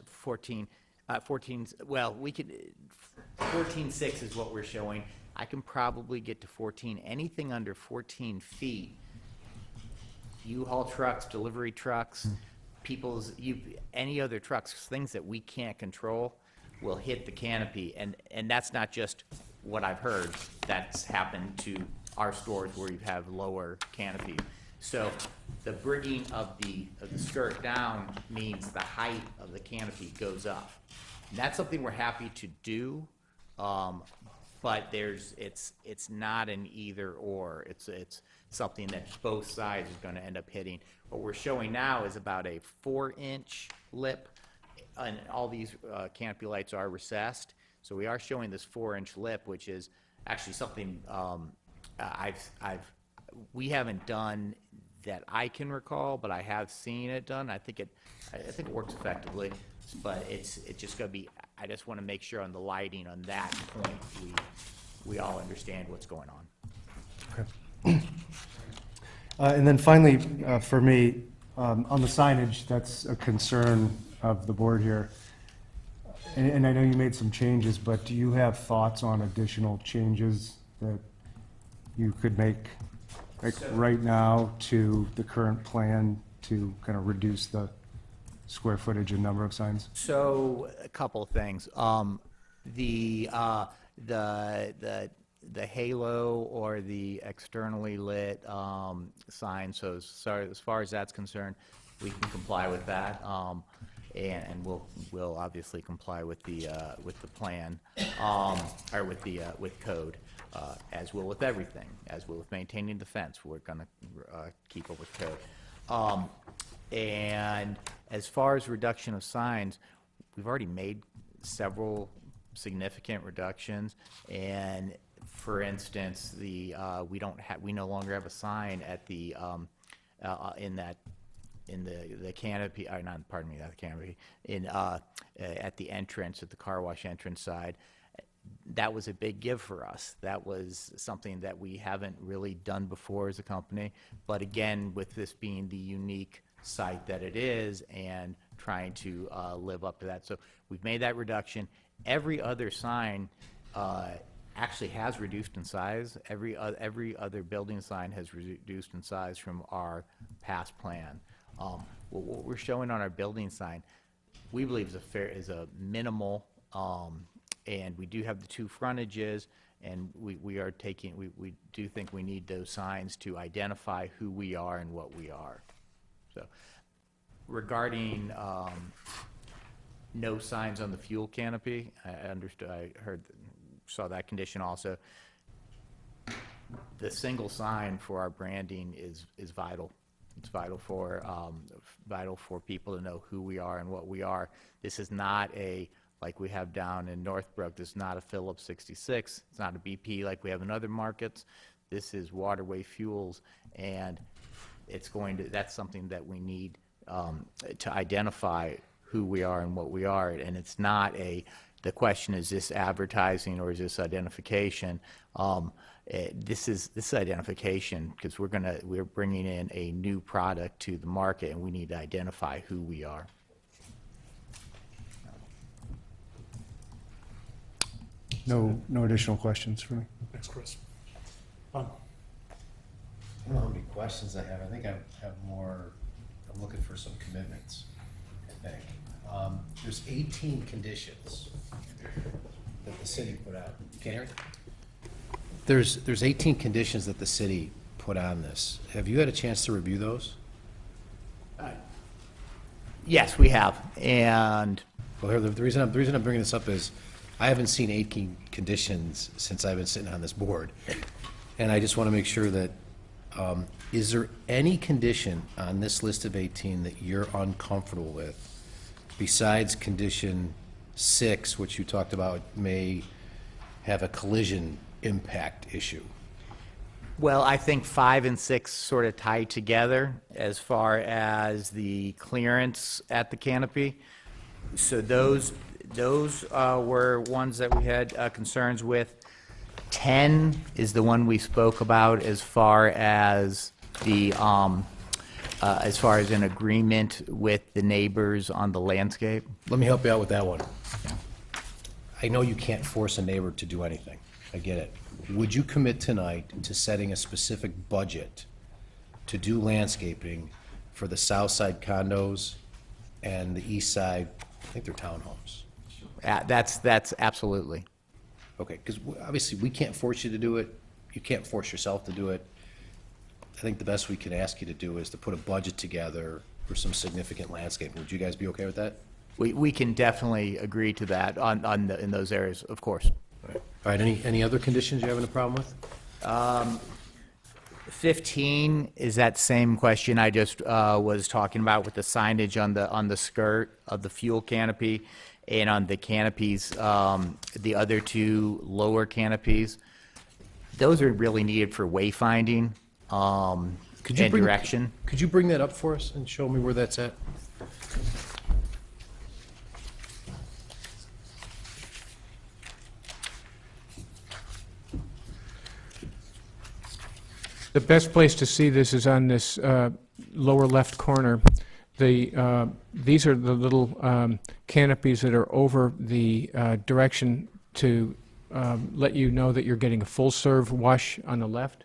14, well, we could, 14.6 is what we're showing. I can probably get to 14. Anything under 14 feet, U-Haul trucks, delivery trucks, any other trucks, things that we can't control will hit the canopy, and that's not just what I've heard. That's happened to our stores where you have lower canopy. So the bringing of the skirt down means the height of the canopy goes up. And that's something we're happy to do, but it's not an either or. It's something that both sides is going to end up hitting. What we're showing now is about a 4-inch lip, and all these canopy lights are recessed. So we are showing this 4-inch lip, which is actually something we haven't done that I can recall, but I have seen it done. I think it works effectively, but it's just going to be. I just want to make sure on the lighting on that point we all understand what's going on. Okay. And then finally, for me, on the signage, that's a concern of the board here. And I know you made some changes, but do you have thoughts on additional changes that you could make, like right now, to the current plan to kind of reduce the square footage and number of signs? So, a couple of things. The halo or the externally lit sign, so as far as that's concerned, we can comply with that. And we'll obviously comply with the plan, or with code, as we'll with everything, as we'll with maintaining the fence. We're gonna keep up with code. And as far as reduction of signs, we've already made several significant reductions. And for instance, we no longer have a sign at the in the canopy, or not, pardon me, not the canopy, at the entrance, at the car wash entrance side. That was a big give for us. That was something that we haven't really done before as a company. But again, with this being the unique site that it is and trying to live up to that. So we've made that reduction. Every other sign actually has reduced in size. Every other building sign has reduced in size from our past plan. What we're showing on our building sign, we believe is a minimal, and we do have the two frontages, and we do think we need those signs to identify who we are and what we are. So regarding no signs on the fuel canopy, I saw that condition also. The single sign for our branding is vital. It's vital for people to know who we are and what we are. This is not like we have down in Northbrook. This is not a Phillips 66. It's not a BP like we have in other markets. This is Waterway Fuels, and that's something that we need to identify who we are and what we are. And it's not the question, is this advertising or is this identification? This is identification, because we're bringing in a new product to the market, and we need to identify who we are. No additional questions for me. Thanks, Chris. I don't know how many questions I have. I think I have more. I'm looking for some commitments, I think. There's 18 conditions that the city put out. You can't hear it? There's 18 conditions that the city put on this. Have you had a chance to review those? Yes, we have. And Well, the reason I'm bringing this up is I haven't seen 18 conditions since I've been sitting on this board. And I just want to make sure that, is there any condition on this list of 18 that you're uncomfortable with besides condition 6, which you talked about may have a collision impact issue? well, I think 5 and 6 sort of tie together as far as the clearance at the canopy. So those were ones that we had concerns with. 10 is the one we spoke about as far as the as far as an agreement with the neighbors on the landscape. Let me help you out with that one. I know you can't force a neighbor to do anything. I get it. Would you commit tonight to setting a specific budget to do landscaping for the south side condos and the east side, I think they're townhomes? That's absolutely. Okay, because obviously we can't force you to do it. You can't force yourself to do it. I think the best we can ask you to do is to put a budget together for some significant landscaping. Would you guys be okay with that? We can definitely agree to that in those areas, of course. All right, any other conditions you're having a problem with? 15 is that same question I just was talking about with the signage on the skirt of the fuel canopy and on the canopies, the other two lower canopies. Those are really needed for wayfinding and direction. Could you bring that up for us and show me where that's at? The best place to see this is on this lower left corner. These are the little canopies that are over the direction to let you know that you're getting a full-serve wash on the left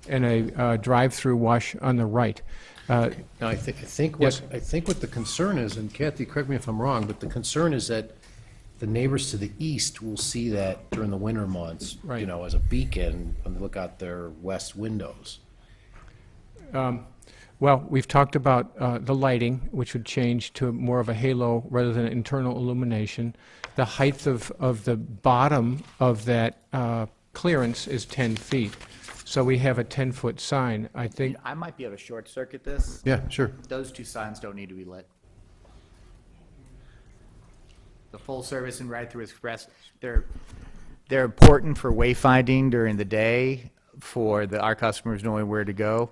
and a drive-through wash on the right. Now, I think Yes. what the concern is, and Kathy, correct me if I'm wrong, but the concern is that the neighbors to the east will see that during the winter months, you Right. know, as a beacon when they look out their west windows. Well, we've talked about the lighting, which would change to more of a halo rather than internal illumination. The height of the bottom of that clearance is 10 feet. So we have a 10-foot sign. I think, I might be able to short circuit this. Yeah, sure. Those two signs don't need to be lit. The full service and ride-through express, they're important for wayfinding during the day, for our customers knowing where to go.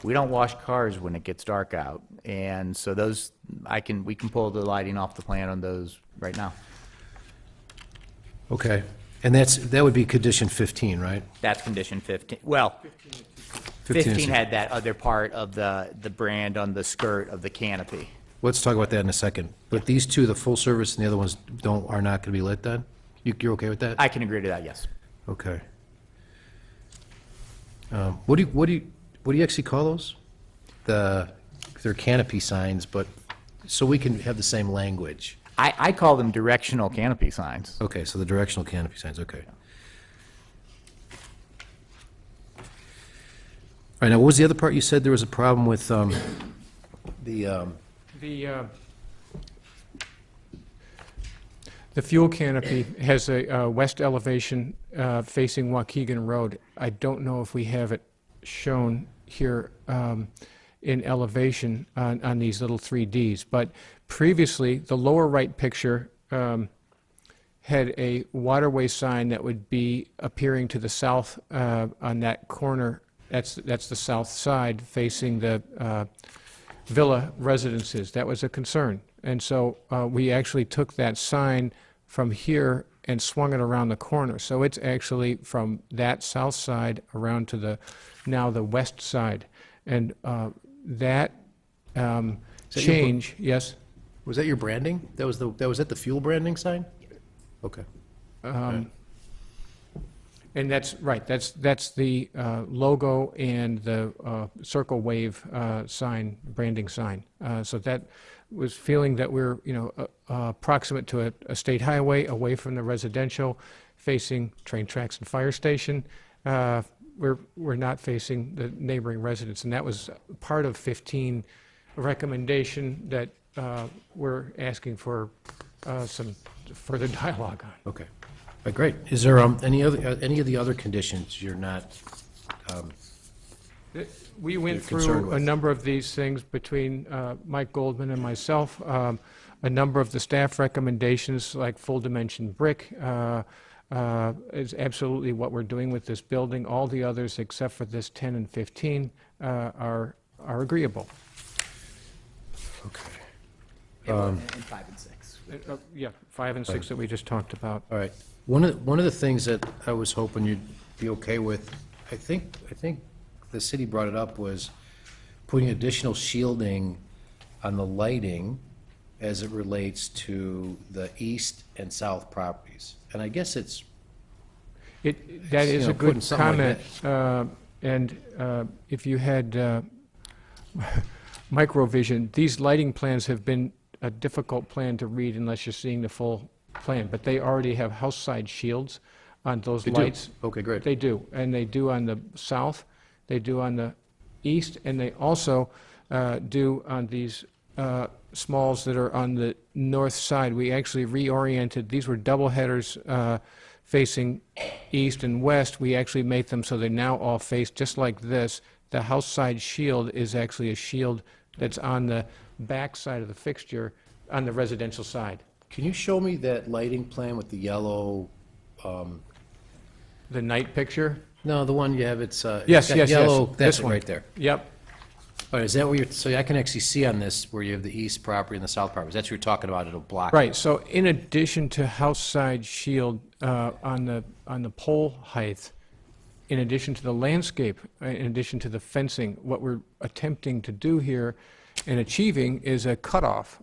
We don't wash cars when it gets dark out, and so those, we can pull the lighting off the plan on those right now. Okay. And that would be condition 15, right? That's condition 15. Well, 15 is- 15 had that other part of the brand on the skirt of the canopy. Let's talk about that in a second. But these two, the full service and the other ones are not going to be lit then? You're okay with that? I can agree to that, yes. Okay. What do you actually call those? They're canopy signs, but, so we can have the same language. I call them directional canopy signs. Okay, so the directional canopy signs, okay. All right, now what was the other part? You said there was a problem with the fuel canopy has a west elevation facing Waukegan Road. I don't know if we have it shown here in elevation on these little 3Ds, but previously, the lower right picture had a waterway sign that would be appearing to the south on that corner. That's the south side facing the villa residences. That was a concern. And so we actually took that sign from here and swung it around the corner. So it's actually from that south side around to now the west side. And that change, yes? Was that your branding? That was the fuel branding sign? Okay. And that's right, that's the logo and the circle wave sign, branding sign. So that was feeling that we're, proximate to a state highway, away from the residential, facing train tracks and fire station. We're not facing the neighboring residents, and that was part of 15, a recommendation that we're asking for some further dialogue on. Okay. All right, great. Is there any of the other conditions you're not, We went you're concerned through a with? number of these things between Mike Goldman and myself. A number of the staff recommendations, like full dimension brick, is absolutely what we're doing with this building. All the others, except for this 10 and 15, are agreeable. okay. And 5 and 6. Yeah, 5 and 6 that we just talked about. All right. One of the things that I was hoping you'd be okay with, I think the city brought it up, was putting additional shielding on the lighting as it relates to the east and south properties. And I guess it's, That is a putting good something like comment. And if you had microvision, these lighting plans have been a difficult plan to read unless you're seeing the full plan, but they already have house side shields on those They do? lights. Okay, great. They do, and they do on the south, they do on the east, and they also do on these smalls that are on the north side. We actually reoriented, these were double headers facing east and west. We actually made them so they now all face just like this. The house side shield is actually a shield that's on the back side of the fixture on the residential side. can you show me that lighting plan with the yellow, The night picture? no, the one you have, it's Yes, got yes, yes. yellow, This that's it one. right there. Yep. All right, is that where you're, so I can actually see on this where you have the east property and the south property. That's what you're talking about, it'll block. it. Right, so in addition to house side shield on the pole height, in addition to the landscape, in addition to the fencing, what we're attempting to do here and achieving is a cutoff,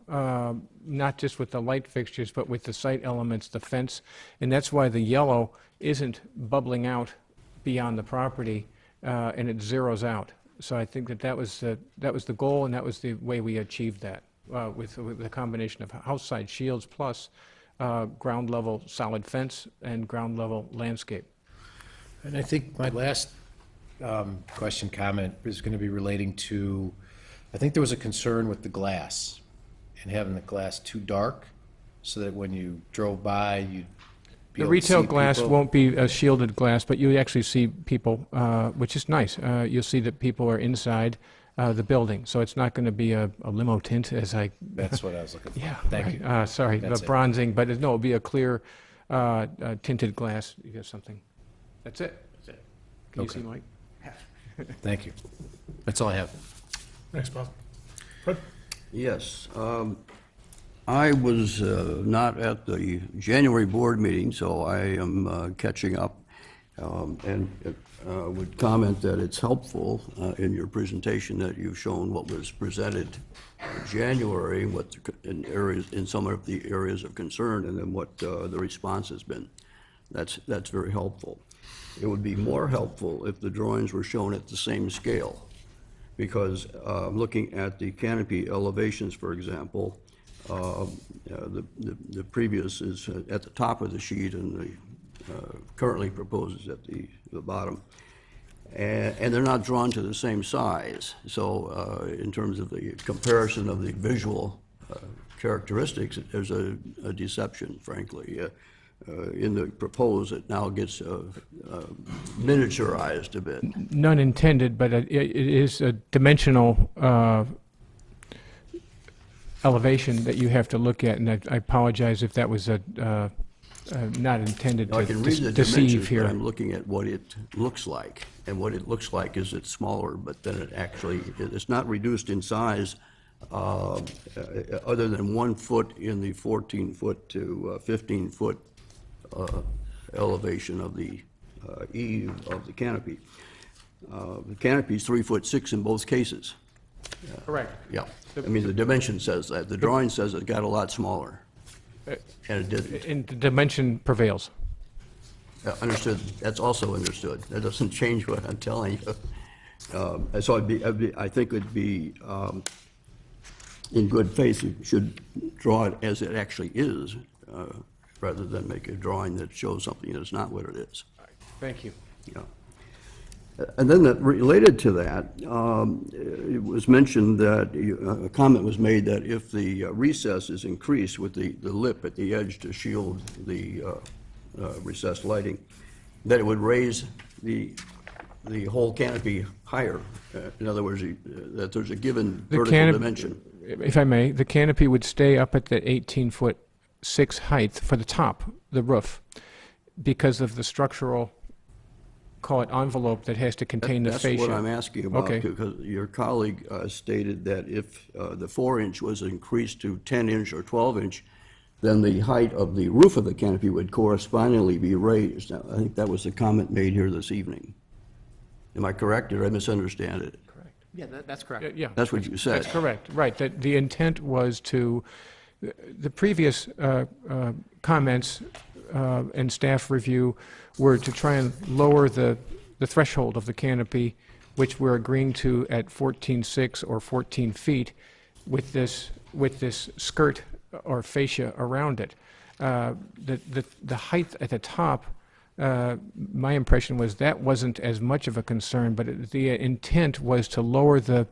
not just with the light fixtures, but with the site elements, the fence. And that's why the yellow isn't bubbling out beyond the property, and it zeroes out. So I think that was the goal, and that was the way we achieved that, with the combination of house side shields plus ground level solid fence and ground level landscape. And I think my last question, comment is going to be relating to, I think there was a concern with the glass and having the glass too dark so that when you drove by, you'd be The able to see retail glass people. won't be a shielded glass, but you actually see people, which is nice. You'll see that people are inside the building, so it's not going to be a limo tint as I, That's what I was looking for. yeah. Thank right. you. Sorry, That's the it. bronzing, but no, it'll be a clear tinted glass. You get something. That's it. Can you Okay. see, Mike? Thank you. That's all I have. Thanks, Bob. Fred? Yes, I was not at the January board meeting, so I am catching up, and would comment that it's helpful in your presentation that you've shown what was presented in January, in some of the areas of concern, and then what the response has been. That's very helpful. It would be more helpful if the drawings were shown at the same scale, because looking at the canopy elevations, for example, the previous is at the top of the sheet and the currently proposed is at the bottom. And they're not drawn to the same size. So in terms of the comparison of the visual characteristics, there's a deception, frankly. In the proposed, it now gets miniaturized a bit. None intended, but it is a dimensional elevation that you have to look at, and I apologize if that was not intended Now, I to can read the deceive dimensions, here. but I'm looking at what it looks like. And what it looks like is it's smaller, but then it's not reduced in size other than 1 foot in the 14-foot to 15-foot elevation of the eave of the canopy. The canopy is 3'6" in both cases. Correct. Yeah, I mean, the dimension says that. The drawing says it got a lot smaller, and it didn't. And the dimension prevails. Understood, that's also understood. That doesn't change what I'm telling you. So I think it'd be, in good faith, you should draw it as it actually is, rather than make a drawing that shows something that's not what it is. Thank you. Yeah. And then related to that, it was mentioned that, a comment was made that if the recess is increased with the lip at the edge to shield the recessed lighting, that it would raise the whole canopy higher. In other words, that there's a given The vertical canop- dimension. If I may, the canopy would stay up at the 18'6" height for the top, the roof, because of the structural, call it envelope, that has to contain the fascia. That's what I'm asking about, Okay. because your colleague stated that if the 4-inch was increased to 10-inch or 12-inch, then the height of the roof of the canopy would correspondingly be raised. Now, I think that was the comment made here this evening. Am I correct, or did I misunderstand it? Yeah, that's correct. Yeah. That's what you said. That's correct, right. That the intent was to, the previous comments and staff review were to try and lower the threshold of the canopy, which we're agreeing to at 14'6" or 14 feet with this skirt or fascia around it. The height at the top, my impression was that wasn't as much of a concern, but the intent was to lower the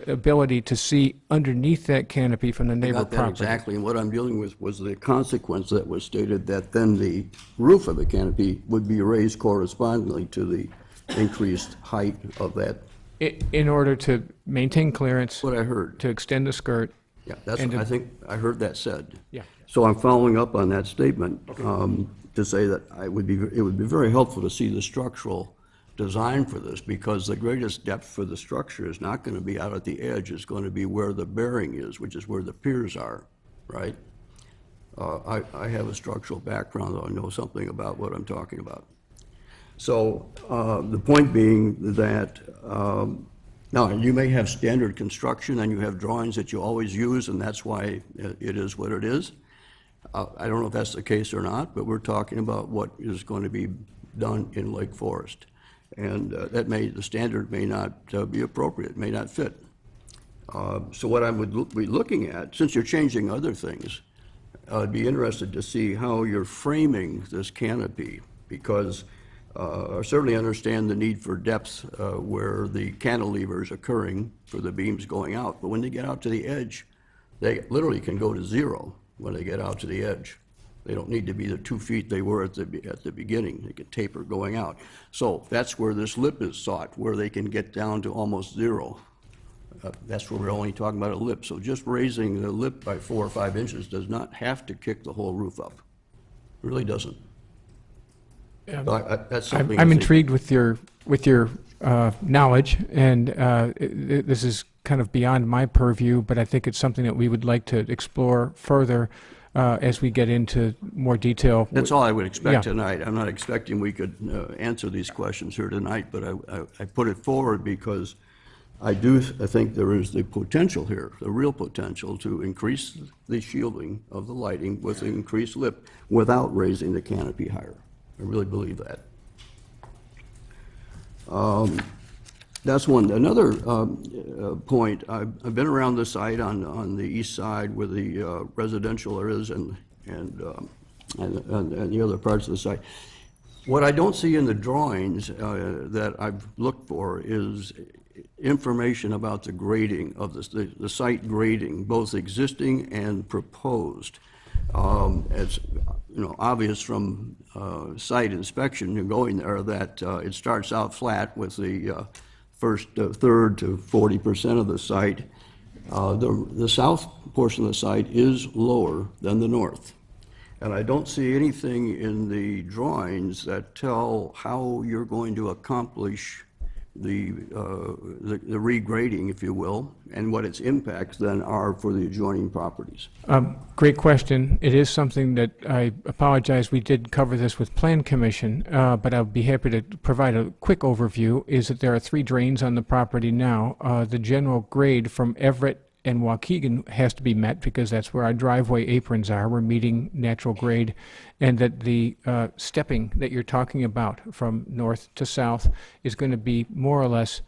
ability to see underneath that canopy from the neighbor Got that property. exactly, and what I'm dealing with was the consequence that was stated, that then the roof of the canopy would be raised correspondingly to the increased height of that. In order to maintain clearance, That's what I heard. to extend the skirt. Yeah, that's, and to- I think, I heard that said. Yeah. So I'm following up on that statement, to say that it would be very helpful to see the structural design for this, because the greatest depth for the structure is not going to be out at the edge, it's going to be where the bearing is, which is where the piers are, right? I have a structural background, so I know something about what I'm talking about. So the point being that, now, you may have standard construction and you have drawings that you always use, and that's why it is what it is. I don't know if that's the case or not, but we're talking about what is going to be done in Lake Forest. And the standard may not be appropriate, may not fit. So what I would be looking at, since you're changing other things, I'd be interested to see how you're framing this canopy, because I certainly understand the need for depth where the cantilever is occurring for the beams going out. But when they get out to the edge, they literally can go to zero when they get out to the edge. They don't need to be the 2 feet they were at the beginning. They can taper going out. So that's where this lip is sought, where they can get down to almost zero. That's where we're only talking about a lip. So just raising the lip by 4 or 5 inches does not have to kick the whole roof up. It really doesn't. That's something. I'm intrigued with your knowledge, and this is kind of beyond my purview, but I think it's something that we would like to explore further as we get into more detail. That's all I would expect Yeah. tonight. I'm not expecting we could answer these questions here tonight, but I put it forward because I think there is the potential here, the real potential to increase the shielding of the lighting with an increased lip without raising the canopy higher. I really believe that. That's one. Another point, I've been around the site on the east side where the residential is and the other parts of the site. What I don't see in the drawings that I've looked for is information about the grading of the site grading, both existing and proposed. It's obvious from site inspection and going there that it starts out flat with the first third to 40% of the site. The south portion of the site is lower than the north. And I don't see anything in the drawings that tell how you're going to accomplish the regrading, if you will, and what its impacts then are for the adjoining properties. Great question. It is something that I apologize, we did cover this with Plan Commission, but I'll be happy to provide a quick overview, is that there are 3 drains on the property now. The general grade from Everett and Waukegan has to be met because that's where our driveway aprons are. We're meeting natural grade. And that the stepping that you're talking about from north to south is going to be more or less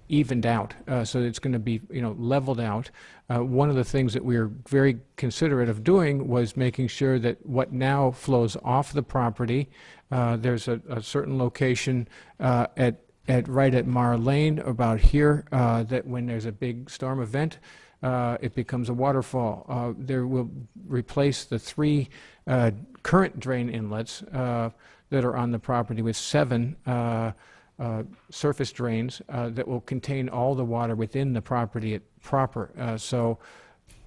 evened out. So it's going to be, leveled out. One of the things that we were very considerate of doing was making sure that what now flows off the property, there's a certain location right at Mar Lane, about here, that when there's a big storm event, it becomes a waterfall. There will replace the 3 current drain inlets that are on the property with 7 surface drains that will contain all the water within the property proper. So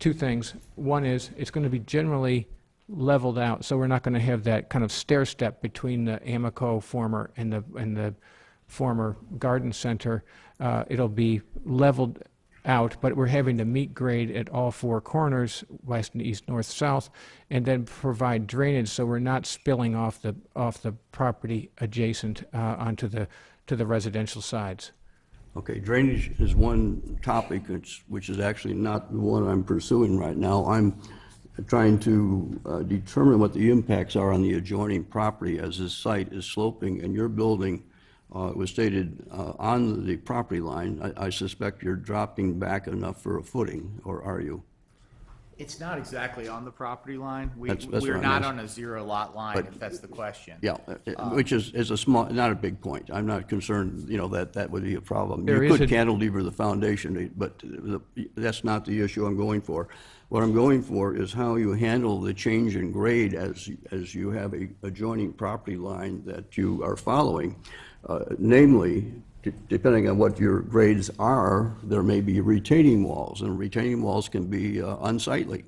2 things. One is it's going to be generally leveled out, so we're not going to have that kind of stair step between the Amico former and the former garden center. It'll be leveled out, but we're having to meet grade at all 4 corners, west and east, north, south, and then provide drainage so we're not spilling off the property adjacent onto the residential sides. Okay, drainage is one topic which is actually not the one I'm pursuing right now. I'm trying to determine what the impacts are on the adjoining property as this site is sloping, and your building was stated on the property line. I suspect you're dropping back enough for a footing, or are you? It's not exactly on the property line. That's We're what I'm not asking. on a 0 lot line, But- if that's the question. Yeah, which is a small, not a big point. I'm not concerned, that would be a problem. There You is could a- cantilever the foundation, but that's not the issue I'm going for. What I'm going for is how you handle the change in grade as you have a adjoining property line that you are following. Namely, depending on what your grades are, there may be retaining walls, and retaining walls can be unsightly.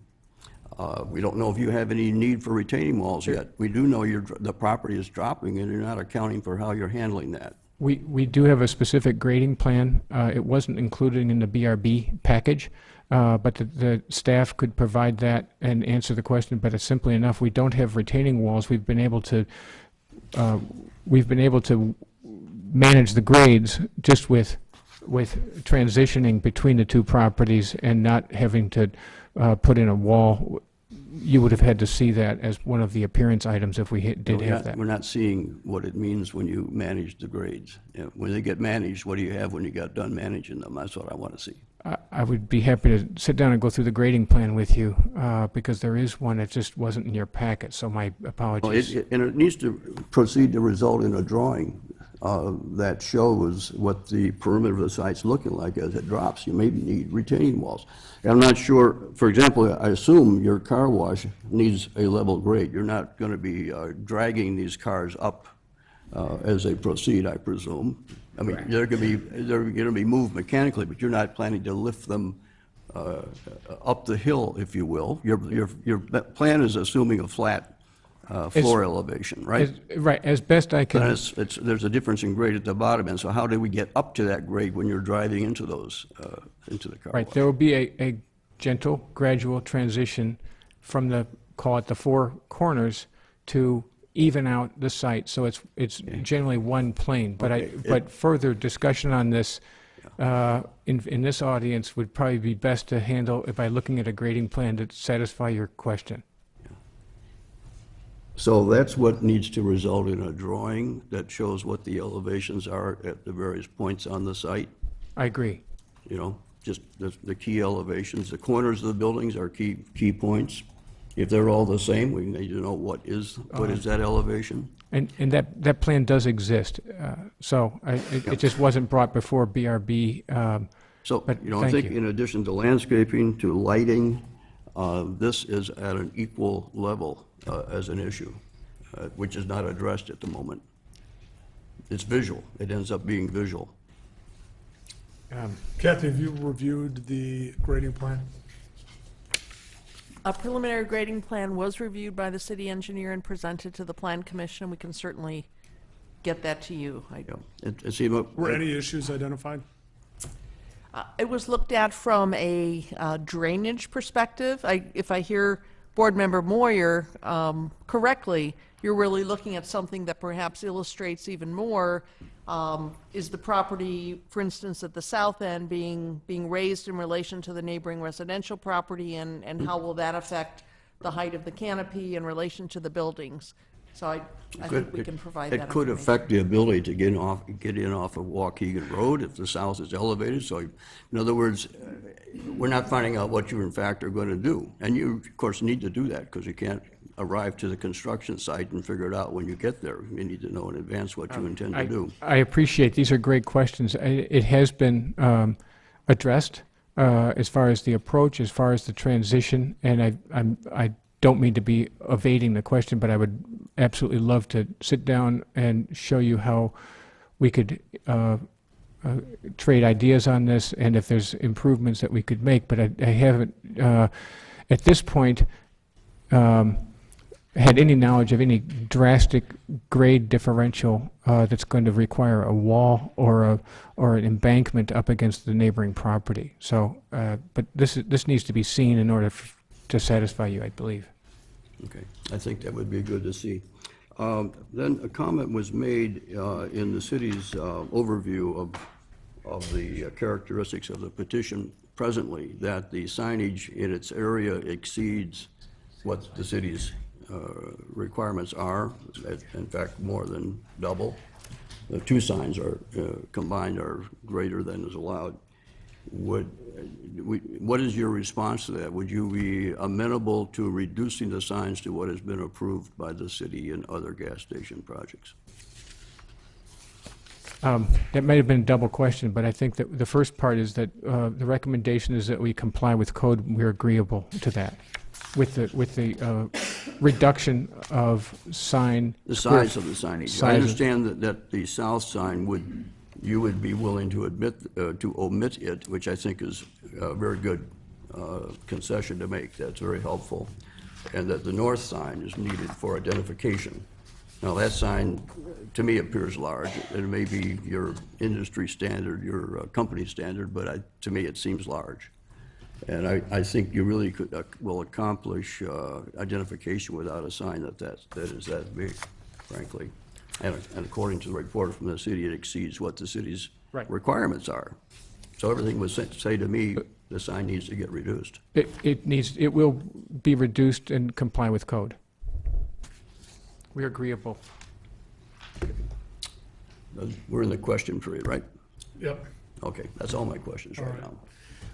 We don't know if you have any need for retaining walls yet. We do know the property is dropping, and you're not accounting for how you're handling that. We do have a specific grading plan. It wasn't included in the BRB package, but the staff could provide that and answer the question, but it's simply enough. We don't have retaining walls. We've been able to we've been able to manage the grades just with transitioning between the two properties and not having to put in a wall. You would have had to see that as one of the appearance items if we did have that. We're not seeing what it means when you manage the grades. When they get managed, what do you have when you got done managing them? That's what I want to see. I would be happy to sit down and go through the grading plan with you, because there is one that just wasn't in your packet, so my Well, apologies. and it needs to proceed to result in a drawing that shows what the perimeter of the site's looking like as it drops. You may need retaining walls. And I'm not sure, for example, I assume your car wash needs a level grade. You're not going to be dragging these cars up as they proceed, I presume. I mean, they're going to be moved mechanically, but you're not planning to lift them up the hill, if you will. Your plan is assuming a flat floor elevation, right? Right, as best I can. Then there's a difference in grade at the bottom end, so how do we get up to that grade when you're driving into those, into the car Right, wash? there will be a gentle, gradual transition from the, call it the four corners, to even out the site, so it's generally one plane. But but further discussion on this in this audience would probably be best to handle by looking at a grading plan to satisfy your question. So that's what needs to result in a drawing that shows what the elevations are at the various points on the site, I agree. you know? Just the key elevations. The corners of the buildings are key points. If they're all the same, we need to know what is that elevation. And that plan does exist, so it just wasn't brought before BRB. So, But you know, I thank think you. in addition to landscaping, to lighting, this is at an equal level as an issue, which is not addressed at the moment. It's visual. It ends up being visual. Kathy, have you reviewed the grading plan? A preliminary grading plan was reviewed by the city engineer and presented to the Plan Commission, and we can certainly get that to you. Were any issues identified? It was looked at from a drainage perspective. If I hear Board Member Moyer correctly, you're really looking at something that perhaps illustrates even more. Is the property, for instance, at the south end being raised in relation to the neighboring residential property, and how will that affect the height of the canopy in relation to the buildings? So I think we can provide that It could information. affect the ability to get in off of Waukegan Road if the south is elevated. So, in other words, we're not finding out what you in fact are going to do. And you, of course, need to do that because you can't arrive to the construction site and figure it out when you get there. You need to know in advance what you intend to do. I appreciate, these are great questions. It has been addressed as far as the approach, as far as the transition, and I don't mean to be evading the question, but I would absolutely love to sit down and show you how we could trade ideas on this and if there's improvements that we could make. But I haven't, at this point, had any knowledge of any drastic grade differential that's going to require a wall or an embankment up against the neighboring property. So, but this needs to be seen in order to satisfy you, I believe. Okay, I think that would be good to see. Then a comment was made in the city's overview of the characteristics of the petition presently, that the signage in its area exceeds what the city's requirements are, in fact, more than double. The two signs are combined are greater than is allowed. What is your response to that? Would you be amenable to reducing the signs to what has been approved by the city in other gas station projects? That may have been a double question, but I think that the first part is that the recommendation is that we comply with code. We're agreeable to that, with the reduction of sign. The size of the signage. I Size of- understand that the south sign you would be willing to to omit it, which I think is a very good concession to make. That's very helpful. And that the north sign is needed for identification. Now, that sign, to me, appears large. It may be your industry standard, your company standard, but to me, it seems large. And I think you really will accomplish identification without a sign that is that big, frankly. And according to the report from the city, it exceeds what the city's Right. requirements are. So everything would say to me, the sign needs to get reduced. It will be reduced and comply with code. We're agreeable. We're in the question period, right? Yep. Okay, that's all my questions right right.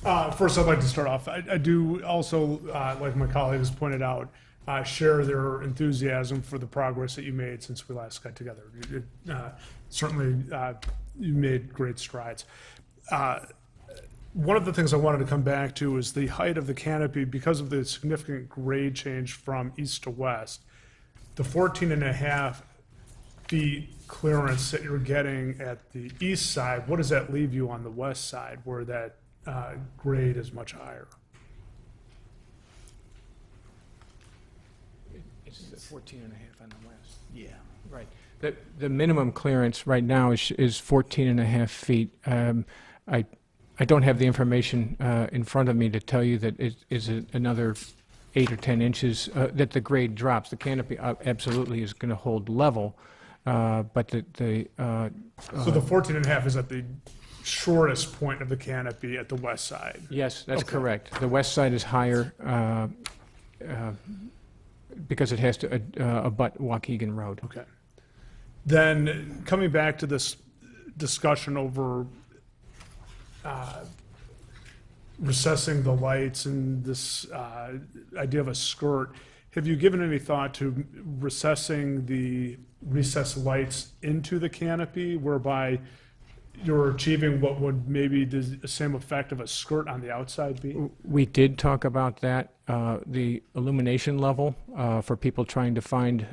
now. First, I'd like to start off. I do also, like my colleagues pointed out, share their enthusiasm for the progress that you made since we last got together. Certainly, you made great strides. One of the things I wanted to come back to is the height of the canopy. Because of the significant grade change from east to west, the 14.5 feet clearance that you're getting at the east side, what does that leave you on the west side where that grade is much higher? It's 14 and a half on the west. Yeah. Right. The minimum clearance right now is 14 and a half feet. I don't have the information in front of me to tell you that it is another 8 or 10 inches, that the grade drops. The canopy absolutely is going to hold level, but So the 14 and a half is at the shortest point of the canopy at the west side. yes, that's Okay. correct. The west side is higher because it has to abut Waukegan Road. Okay. Then coming back to this discussion over recessing the lights and this idea of a skirt, have you given any thought to recessing the recessed lights into the canopy whereby you're achieving what would maybe the same effect of a skirt on the outside be? We did talk about that. The illumination level for people trying to find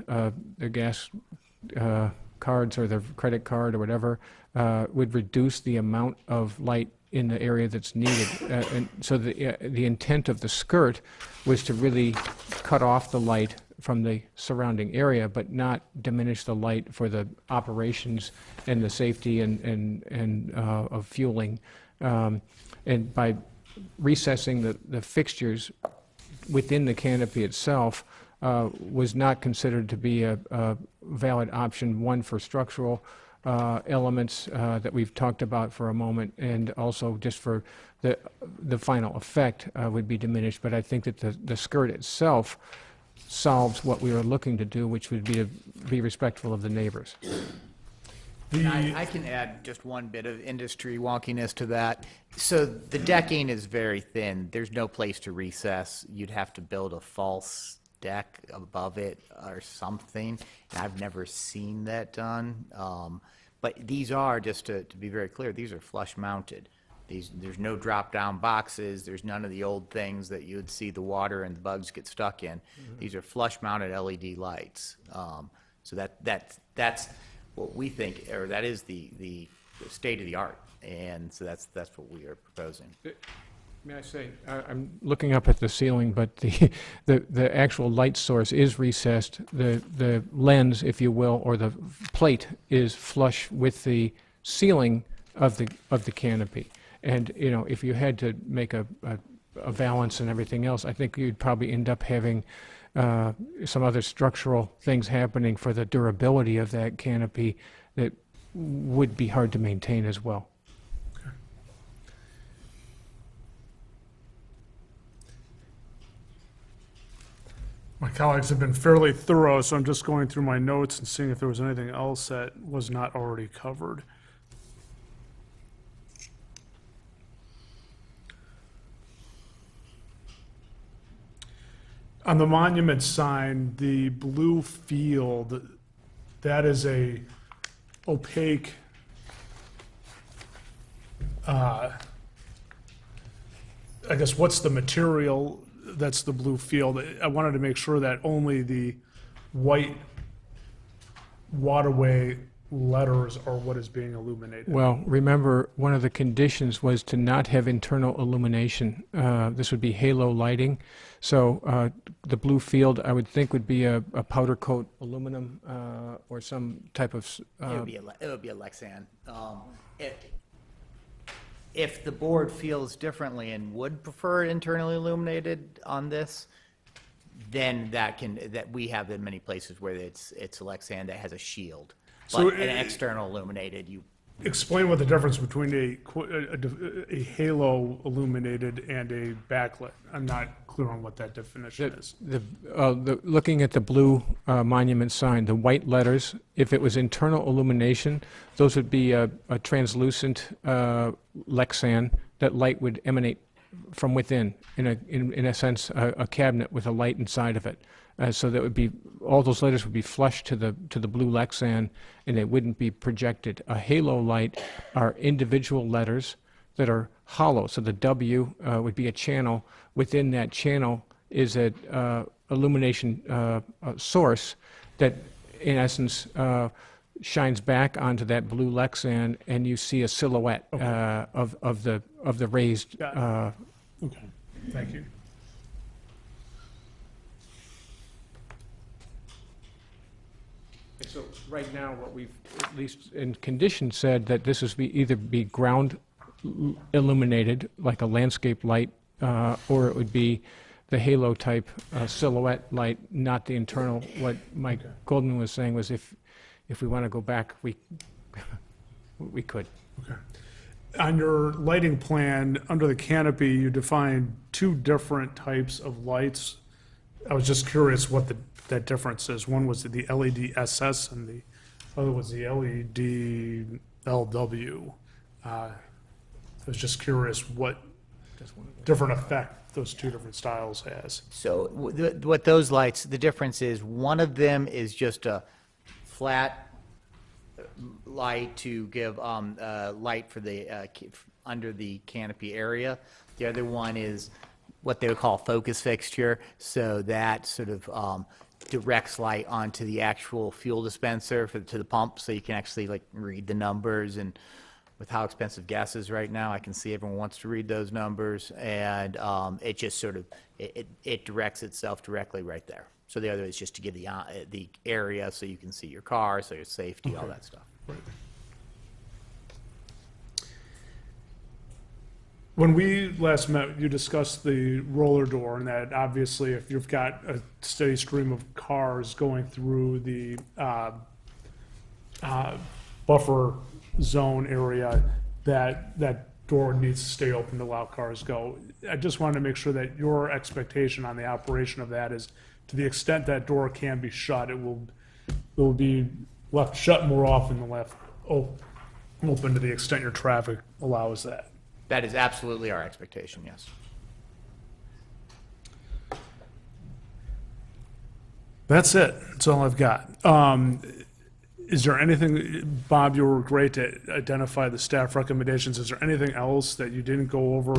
their gas cards or their credit card or whatever would reduce the amount of light in the area that's needed. And so the intent of the skirt was to really cut off the light from the surrounding area, but not diminish the light for the operations and the safety and of fueling. And by recessing the fixtures within the canopy itself was not considered to be a valid option, one for structural elements that we've talked about for a moment, and also just for the final effect would be diminished. But I think that the skirt itself solves what we were looking to do, which would be to be respectful of the neighbors. And I can add just one bit of industry wonkiness to that. So the decking is very thin. There's no place to recess. You'd have to build a false deck above it or something. And I've never seen that done. But these are, just to be very clear, these are flush mounted. There's no drop-down boxes. There's none of the old things that you would see the water and the bugs get stuck in. These are flush-mounted LED lights. So that's what we think, or that is the state of the art. And so that's what we are proposing. May I say, I'm looking up at the ceiling, but the actual light source is recessed. The lens, if you will, or the plate is flush with the ceiling of the canopy. And, you know, if you had to make a valance and everything else, I think you'd probably end up having some other structural things happening for the durability of that canopy that would be hard to maintain as well. My colleagues have been fairly thorough, so I'm just going through my notes and seeing if there was anything else that was not already covered. On the monument sign, the blue field, that is a opaque, I guess, what's the material that's the blue field? I wanted to make sure that only the white waterway letters are what is being illuminated. Well, remember, one of the conditions was to not have internal illumination. This would be halo lighting. So the blue field, I would think, would be a powder coat aluminum or some type of... It would be a Lexan. If the board feels differently and would prefer internally illuminated on this, then that we have in many places where it's a Lexan that has a shield. So But an external illuminated, you, Explain what the difference between a halo illuminated and a backlit. I'm not clear on what that definition is. Looking at the blue monument sign, the white letters, if it was internal illumination, those would be a translucent Lexan. That light would emanate from within, in a sense, a cabinet with a light inside of it. So that would be, all those letters would be flushed to the blue Lexan, and it wouldn't be projected. A halo light are individual letters that are hollow. So the W would be a channel. Within that channel is a illumination source that, in essence, shines back onto that blue Lexan, and you see a silhouette of the raised. Okay, thank you. So right now, what we've, at least in condition, said that this is either be ground illuminated, like a landscape light, or it would be the halo type silhouette light, not the internal. What Mike Goldman was saying was if we want to go back, we could. Okay. On your lighting plan, under the canopy, you defined two different types of lights. I was just curious what that difference is. One was the LED SS and the other was the LED LW. I was just curious what different effect those two different styles has. so what those lights, the difference is, one of them is just a flat light to give light for the under the canopy area. The other one is what they would call focus fixture, so that sort of directs light onto the actual fuel dispenser to the pump, so you can actually like read the numbers. And with how expensive gas is right now, I can see everyone wants to read those numbers, and it just sort of it directs itself directly right there. So the other is just to give the area so you can see your car, so your safety, all that stuff. When we last met, you discussed the roller door, and that obviously if you've got a steady stream of cars going through the buffer zone area, that door needs to stay open to allow cars go. I just wanted to make sure that your expectation on the operation of that is, to the extent that door can be shut, it will be left shut more often than left open to the extent your traffic allows that. That is absolutely our expectation, yes. That's it. That's all I've got. Is there anything, Bob, you were great to identify the staff recommendations. Is there anything else that you didn't go over?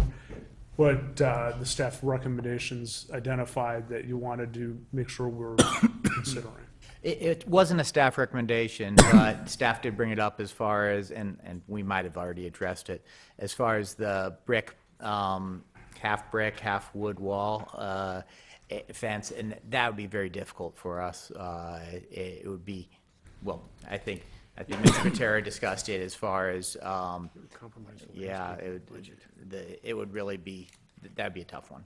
What the staff recommendations identified that you wanted to make sure we're considering? It wasn't a staff recommendation, but staff did bring it up as far as, and we might have already addressed it, as far as the brick, half brick, half wood wall fence, and that would be very difficult for us. It would be, well, I think Mr. Matera discussed it as far as, yeah, it would really be, that'd be a tough one.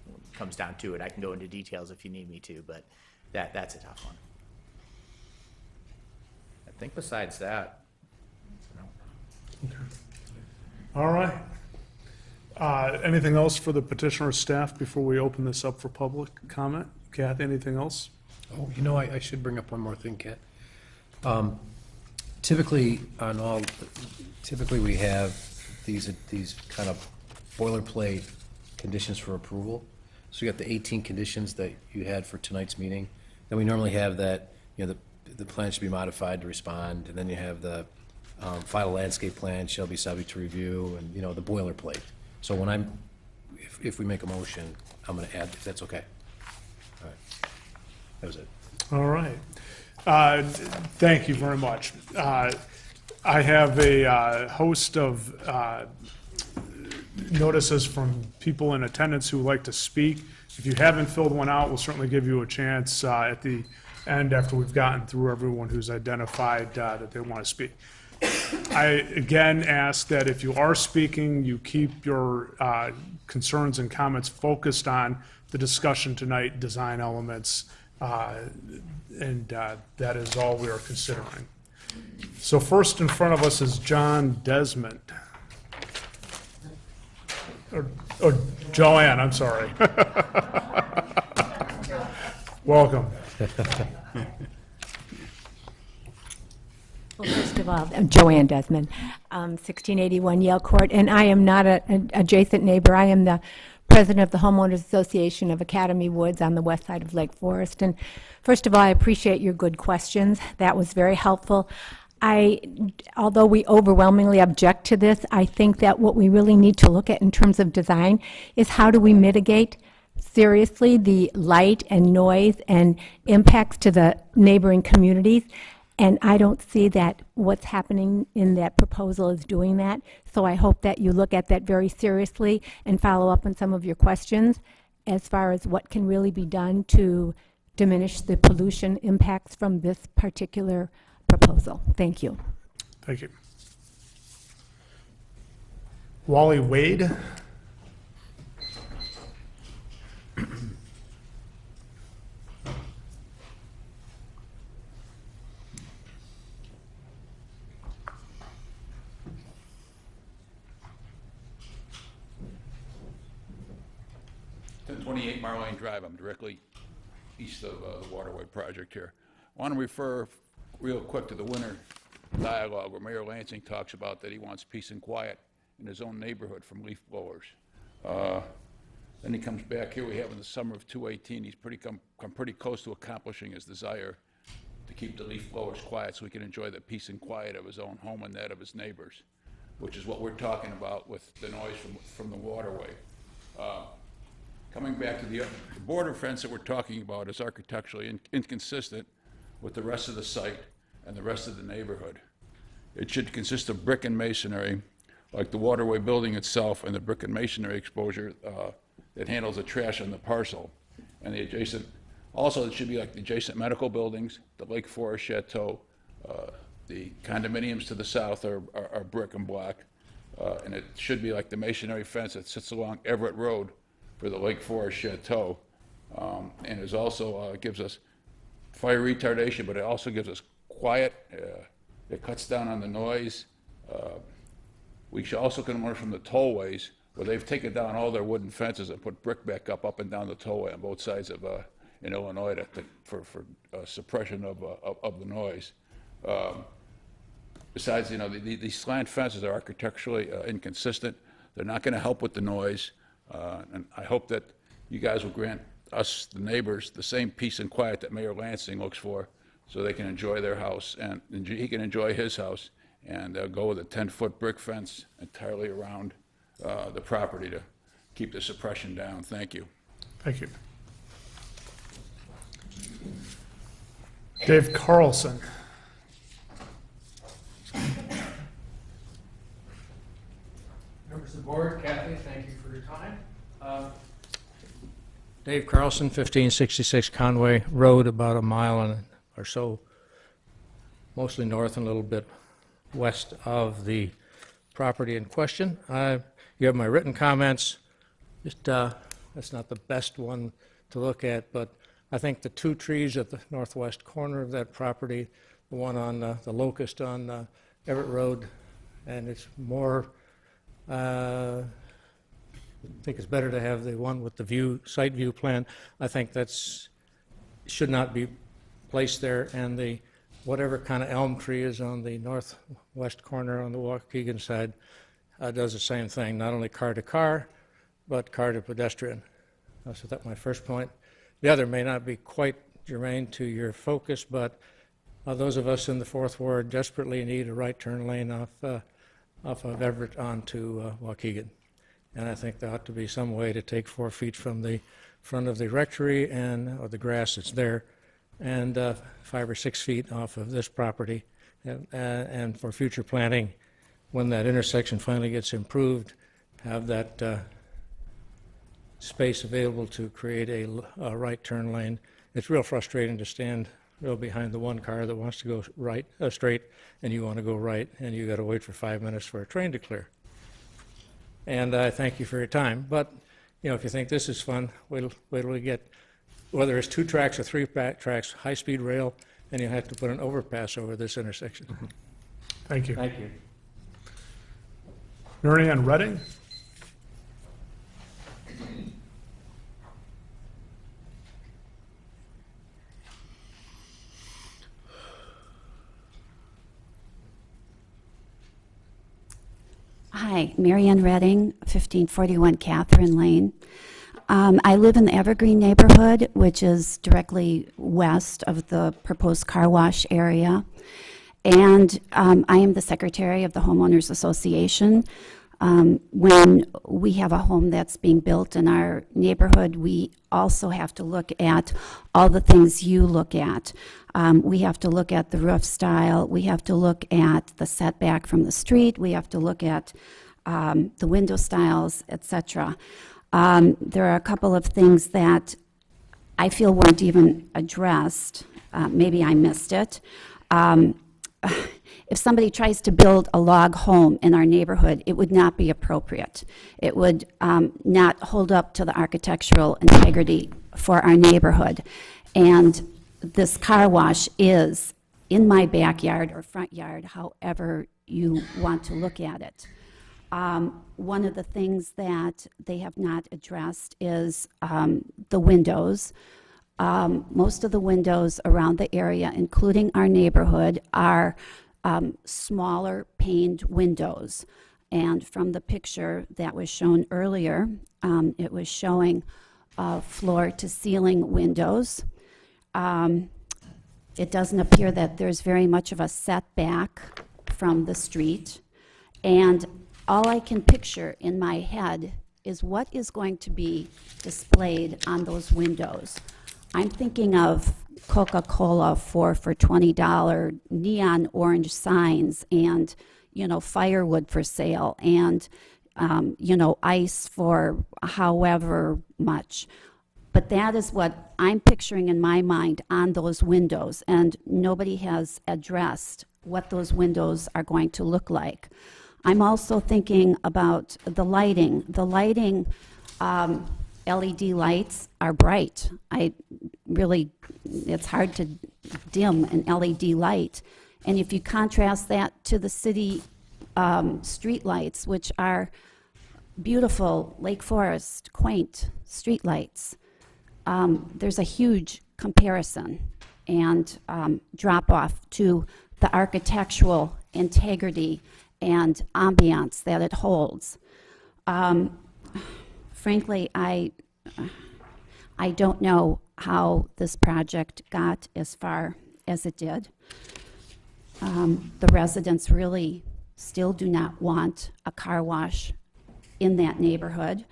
When it comes down to it, I can go into details if you need me to, but that's a tough one. I think besides that, All right. Anything else for the petitioner's staff before we open this up for public comment? Kathy, anything else? Oh, you know, I should bring up one more thing, Kat. Typically, we have these kind of boilerplate conditions for approval. So you got the 18 conditions that you had for tonight's meeting. Then we normally have that, you know, the plan should be modified to respond, and then you have the final landscape plan shall be subject to review, and, you know, the boilerplate. So when if we make a motion, I'm going to add, if that's okay. All right. That was it. All right. Thank you very much. I have a host of notices from people in attendance who would like to speak. If you haven't filled one out, we'll certainly give you a chance at the end after we've gotten through everyone who's identified that they want to speak. I again ask that if you are speaking, you keep your concerns and comments focused on the discussion tonight, design elements, and that is all we are considering. So first in front of us is John Desmond. Or Joanne, I'm sorry. Welcome. Well, first of all, I'm Joanne Desmond, 1681 Yale Court, and I am not an adjacent neighbor. I am the president of the Homeowners Association of Academy Woods on the west side of Lake Forest. And first of all, I appreciate your good questions. That was very helpful. Although we overwhelmingly object to this, I think that what we really need to look at in terms of design is how do we mitigate seriously the light and noise and impacts to the neighboring communities. And I don't see that what's happening in that proposal is doing that. So I hope that you look at that very seriously and follow up on some of your questions as far as what can really be done to diminish the pollution impacts from this particular proposal. Thank you. Thank you. Wally Wade. Ten 28 Marlane Drive. I'm directly east of the Waterway project here. I want to refer real quick to the winter dialogue where Mayor Lansing talks about that he wants peace and quiet in his own neighborhood from leaf blowers. Then he comes back here. We have in the summer of 2018, he's come pretty close to accomplishing his desire to keep the leaf blowers quiet so he can enjoy the peace and quiet of his own home and that of his neighbors, which is what we're talking about with the noise from the waterway. Coming back to the border fence that we're talking about is architecturally inconsistent with the rest of the site and the rest of the neighborhood. It should consist of brick and masonry, like the waterway building itself and the brick and masonry exposure that handles the trash on the parcel. And the adjacent, also it should be like the adjacent medical buildings, the Lake Forest Chateau, the condominiums to the south are brick and black, and it should be like the masonry fence that sits along Everett Road for the Lake Forest Chateau, and is also gives us fire retardation, but it also gives us quiet. It cuts down on the noise. We should also can learn from the tollways, where they've taken down all their wooden fences and put brick back up and down the tollway on both sides of in Illinois for suppression of the noise. Besides, you know, these slant fences are architecturally inconsistent. They're not going to help with the noise, and I hope that you guys will grant us, the neighbors, the same peace and quiet that Mayor Lansing looks for, so they can enjoy their house and he can enjoy his house, and go with a 10-foot brick fence entirely around the property to keep the suppression down. Thank you. Thank you. Dave Carlson. Members of the board, Kathy, thank you for your time. Dave Carlson, 1566 Conway Road, about a mile or so, mostly north and a little bit west of the property in question. You have my written comments. Just that's not the best one to look at, but I think the two trees at the northwest corner of that property, the one on the locust on Everett Road, and it's more, I think it's better to have the one with the site view plan. I think that's should not be placed there, and the whatever kind of elm tree is on the northwest corner on the Waukegan side does the same thing, not only car to car, but car to pedestrian. So that's my first point. The other may not be quite germane to your focus, but those of us in the Fourth Ward desperately need a right turn lane off of Everett onto Waukegan. And I think there ought to be some way to take 4 feet from the front of the rectory or the grass that's there, and 5 or 6 feet off of this property. And for future planning, when that intersection finally gets improved, have that space available to create a right turn lane. It's real frustrating to stand real behind the one car that wants to go right straight, and you want to go right, and you got to wait for 5 minutes for a train to clear. And I thank you for your time. But you know, if you think this is fun, wait till we get, whether it's 2 tracks or 3 tracks, high-speed rail, and you have to put an overpass over this intersection. Thank you. Thank you. Mary Ann Redding? Hi, Marianne Redding, 1541 Catherine Lane. I live in the Evergreen neighborhood, which is directly west of the proposed car wash area. And I am the secretary of the Homeowners Association. When we have a home that's being built in our neighborhood, we also have to look at all the things you look at. We have to look at the roof style. We have to look at the setback from the street. We have to look at the window styles, etc. There are a couple of things that I feel weren't even addressed. Maybe I missed it. If somebody tries to build a log home in our neighborhood, it would not be appropriate. It would not hold up to the architectural integrity for our neighborhood. And this car wash is in my backyard or front yard, however you want to look at it. One of the things that they have not addressed is the windows. Most of the windows around the area, including our neighborhood, are smaller paned windows. And from the picture that was shown earlier, it was showing floor-to-ceiling windows. It doesn't appear that there's very much of a setback from the street. And all I can picture in my head is what is going to be displayed on those windows. I'm thinking of Coca-Cola for $20 neon orange signs and, firewood for sale and, ice for however much. But that is what I'm picturing in my mind on those windows, and nobody has addressed what those windows are going to look like. I'm also thinking about the lighting. The lighting, LED lights are bright. It's hard to dim an LED light. And if you contrast that to the city street lights, which are beautiful Lake Forest, quaint street lights, there's a huge comparison and drop off to the architectural integrity and ambiance that it holds. Frankly, I don't know how this project got as far as it did. The residents really still do not want a car wash in that neighborhood.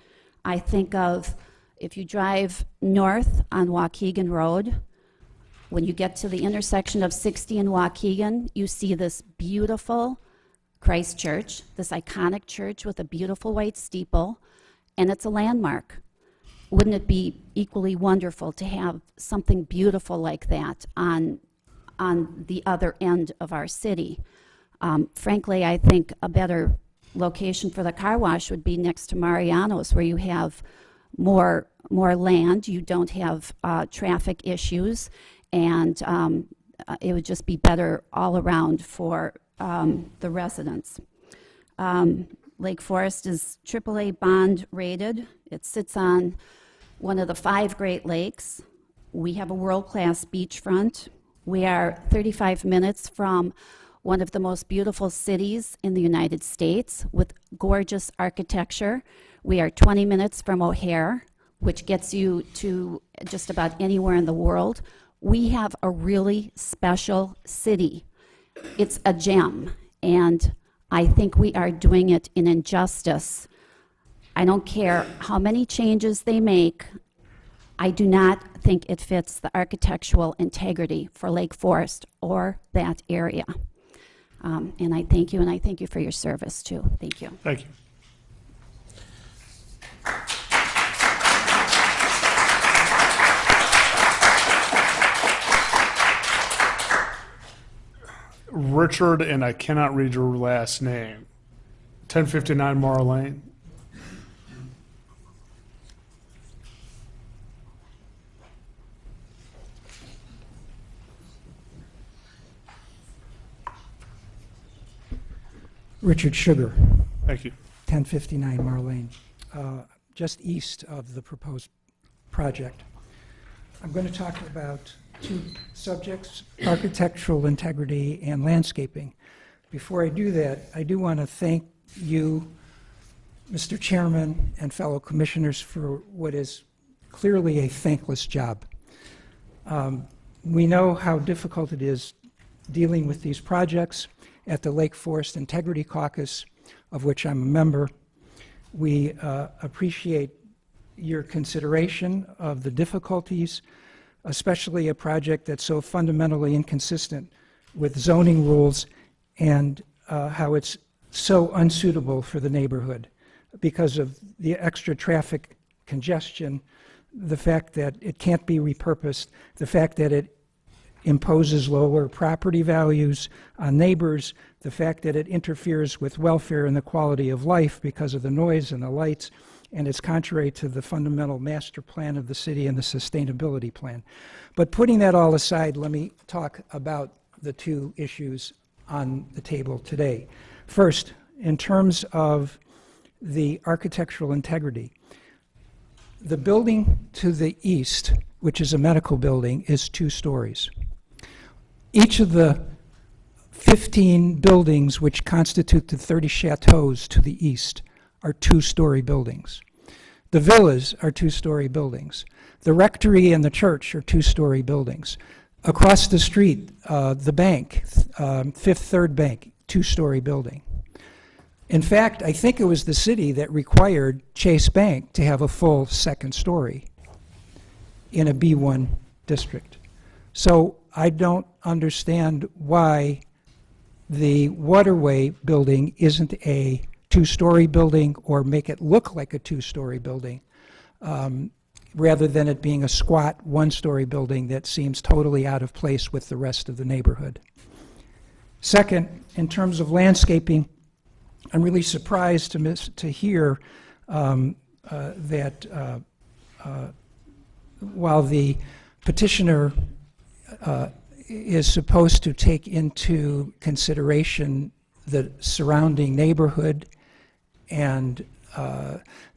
I think of if you drive north on Waukegan Road, when you get to the intersection of 60 and Waukegan, you see this beautiful Christ Church, this iconic church with a beautiful white steeple, and it's a landmark. Wouldn't it be equally wonderful to have something beautiful like that on the other end of our city? Frankly, I think a better location for the car wash would be next to Mariano's, where you have more land, you don't have traffic issues, and it would just be better all around for the residents. Lake Forest is AAA bond rated. It sits on one of the 5 Great Lakes. We have a world-class beachfront. We are 35 minutes from one of the most beautiful cities in the United States with gorgeous architecture. We are 20 minutes from O'Hare, which gets you to just about anywhere in the world. We have a really special city. It's a gem, and I think we are doing it in injustice. I don't care how many changes they make. I do not think it fits the architectural integrity for Lake Forest or that area. And I thank you, and I thank you for your service, too. Thank you. Thank you. Richard, and I cannot read your last name. 1059 Mara Lane. Richard Sugar, Thank you. 1059 Marlene, just east of the proposed project. I'm going to talk about two subjects, architectural integrity and landscaping. Before I do that, I do want to thank you, Mr. Chairman, and fellow commissioners for what is clearly a thankless job. We know how difficult it is dealing with these projects. At the Lake Forest Integrity Caucus, of which I'm a member, we appreciate your consideration of the difficulties, especially a project that's so fundamentally inconsistent with zoning rules and how it's so unsuitable for the neighborhood because of the extra traffic congestion, the fact that it can't be repurposed, the fact that it imposes lower property values on neighbors, the fact that it interferes with welfare and the quality of life because of the noise and the lights, and it's contrary to the fundamental master plan of the city and the sustainability plan. But putting that all aside, let me talk about the two issues on the table today. First, in terms of the architectural integrity, the building to the east, which is a medical building, is 2 stories. Each of the 15 buildings which constitute the 30 chateaus to the east are 2-story buildings. The villas are 2-story buildings. The rectory and the church are 2-story buildings. Across the street, the bank, Fifth Third Bank, 2-story building. In fact, I think it was the city that required Chase Bank to have a full 2nd story in a B1 district. So I don't understand why the Waterway building isn't a 2-story building or make it look like a 2-story building, rather than it being a squat 1-story building that seems totally out of place with the rest of the neighborhood. Second, in terms of landscaping, I'm really surprised to hear that while the petitioner is supposed to take into consideration the surrounding neighborhood and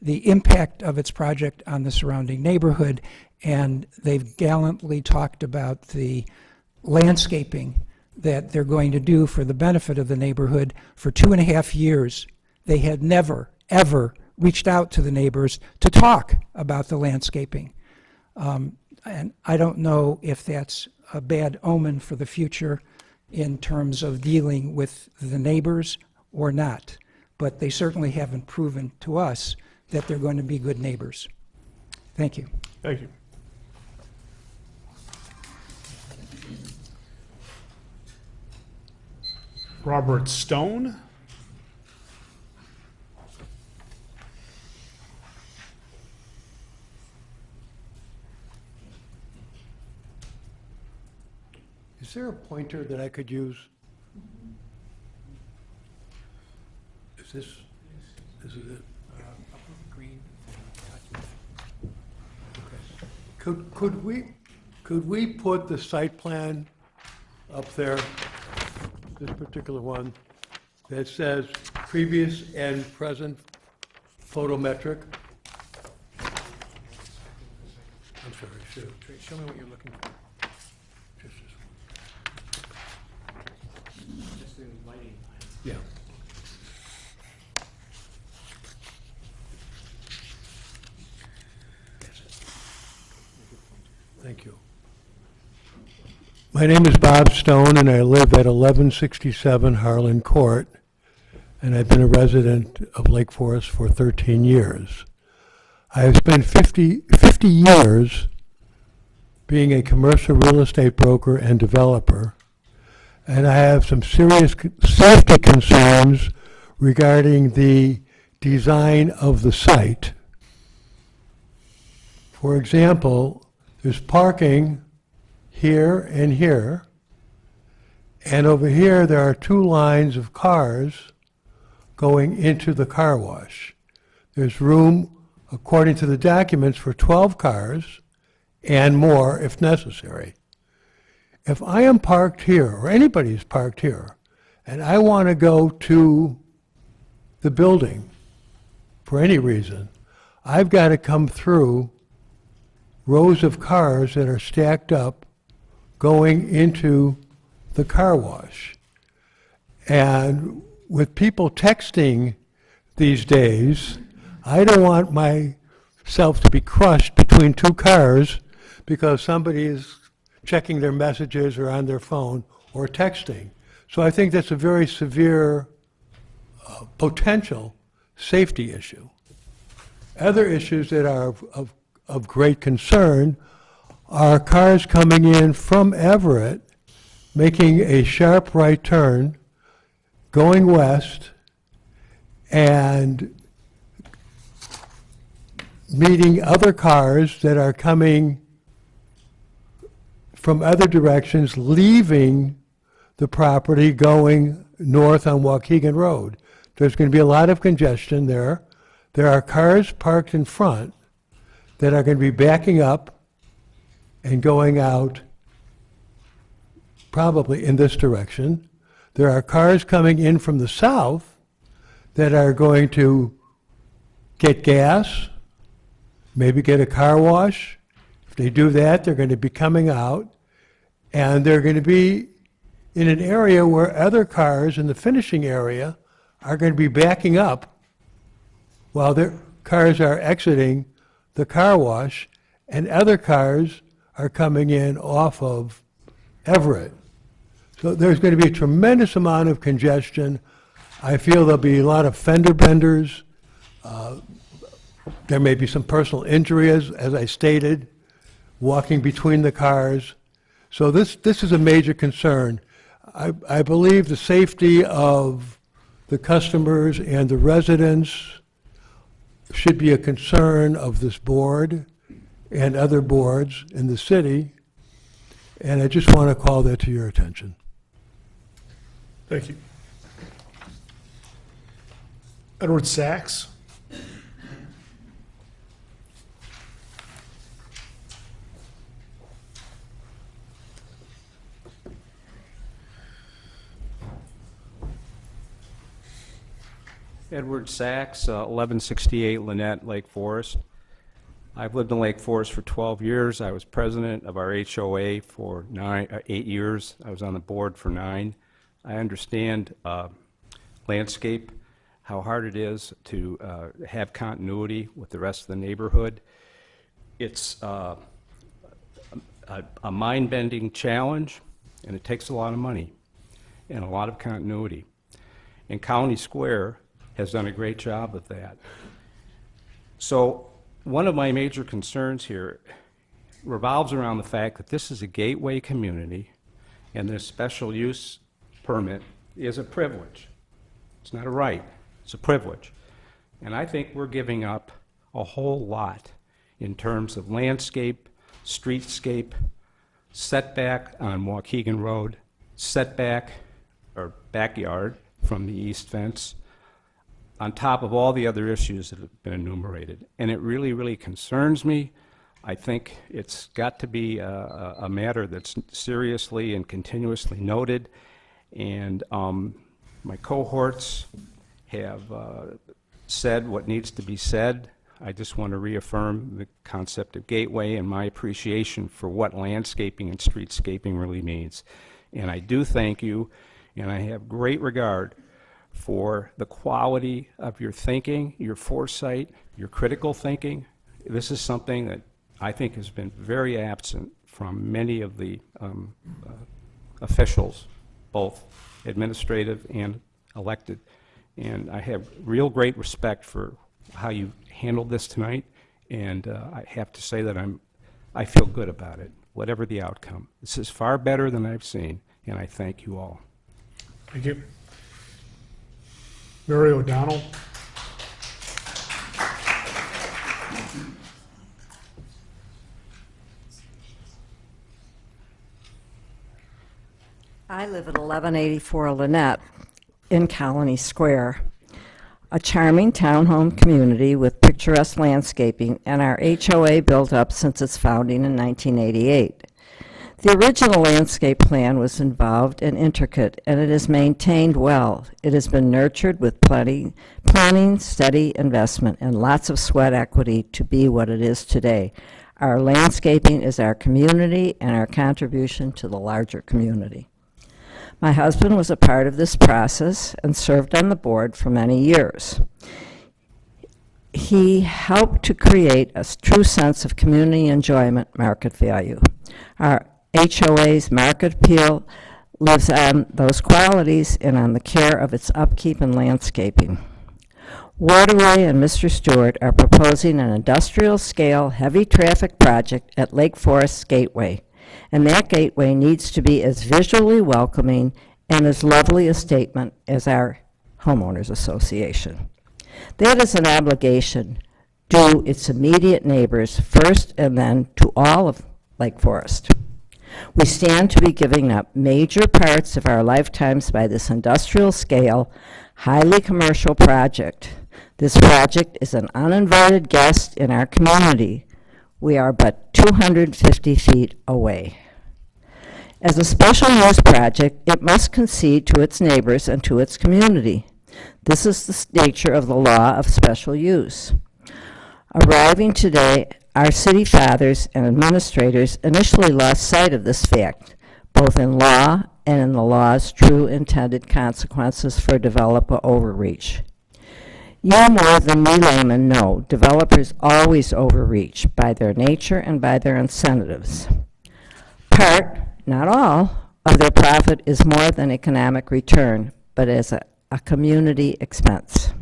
the impact of its project on the surrounding neighborhood, and they've gallantly talked about the landscaping that they're going to do for the benefit of the neighborhood. For 2.5 years, they had never, ever reached out to the neighbors to talk about the landscaping. And I don't know if that's a bad omen for the future in terms of dealing with the neighbors or not. But they certainly haven't proven to us that they're going to be good neighbors. Thank you. Thank you. Robert Stone. Is there a pointer that I could use? Is this it? Green. Could we put the site plan up there, this particular one, that says previous and present photometric? I'm sorry, Sue. Show me what you're looking for. Just this Just the lighting. one. Yeah. Thank you. My name is Bob Stone, and I live at 1167 Harlan Court, and I've been a resident of Lake Forest for 13 years. I have spent 50 years being a commercial real estate broker and developer, and I have some serious safety concerns regarding the design of the site. For example, there's parking here and here, and over here there are 2 lines of cars going into the car wash. There's room, according to the documents, for 12 cars and more if necessary. If I am parked here, or anybody's parked here, and I want to go to the building for any reason, I've got to come through rows of cars that are stacked up going into the car wash. And with people texting these days, I don't want myself to be crushed between two cars because somebody is checking their messages or on their phone or texting. So I think that's a very severe potential safety issue. Other issues that are of great concern are cars coming in from Everett, making a sharp right turn, going west, and meeting other cars that are coming from other directions, leaving the property going north on Waukegan Road. There's going to be a lot of congestion there. There are cars parked in front that are going to be backing up and going out probably in this direction. There are cars coming in from the south that are going to get gas, maybe get a car wash. If they do that, they're going to be coming out, and they're going to be in an area where other cars in the finishing area are going to be backing up while their cars are exiting the car wash, and other cars are coming in off of Everett. So there's going to be a tremendous amount of congestion. I feel there'll be a lot of fender benders. There may be some personal injury, as I stated, walking between the cars. So this is a major concern. I believe the safety of the customers and the residents should be a concern of this board and other boards in the city, and I just want to call that to your attention. Thank you. Edward Sachs. Edward Sachs, 1168 Lynette, Lake Forest. I've lived in Lake Forest for 12 years. I was president of our HOA for 8 years. I was on the board for 9. I understand landscape, how hard it is to have continuity with the rest of the neighborhood. It's a mind-bending challenge, and it takes a lot of money and a lot of continuity. And County Square has done a great job of that. So one of my major concerns here revolves around the fact that this is a gateway community, and this special use permit is a privilege. It's not a right, it's a privilege. And I think we're giving up a whole lot in terms of landscape, streetscape, setback on Waukegan Road, setback or backyard from the east fence, on top of all the other issues that have been enumerated. And it really, really concerns me. I think it's got to be a matter that's seriously and continuously noted. And my cohorts have said what needs to be said. I just want to reaffirm the concept of gateway and my appreciation for what landscaping and streetscaping really means. And I do thank you, and I have great regard for the quality of your thinking, your foresight, your critical thinking. This is something that I think has been very absent from many of the officials, both administrative and elected. And I have real great respect for how you handled this tonight, and I have to say that I feel good about it, whatever the outcome. This is far better than I've seen, and I thank you all. Thank you. Mary O'Donnell. I live at 1184 Lynette in Colony Square, a charming townhome community with picturesque landscaping and our HOA built up since its founding in 1988. The original landscape plan was involved and intricate, and it is maintained well. It has been nurtured with planning, steady investment, and lots of sweat equity to be what it is today. Our landscaping is our community and our contribution to the larger community. My husband was a part of this process and served on the board for many years. He helped to create a true sense of community enjoyment, market value. Our HOA's market appeal lives on those qualities and on the care of its upkeep and landscaping. Waterway and Mr. Stewart are proposing an industrial-scale, heavy-traffic project at Lake Forest Gateway, and that gateway needs to be as visually welcoming and as lovely a statement as our homeowners association. That is an obligation to its immediate neighbors first and then to all of Lake Forest. We stand to be giving up major parts of our lifetimes by this industrial scale, highly commercial project. This project is an uninvited guest in our community. We are but 250 feet away. As a special use project, it must concede to its neighbors and to its community. This is the nature of the law of special use. Arriving today, our city fathers and administrators initially lost sight of this fact, both in law and in the law's true intended consequences for developer overreach. You more than me laymen know developers always overreach by their nature and by their incentives. Part, not all, of their profit is more than economic return, but as a community expense.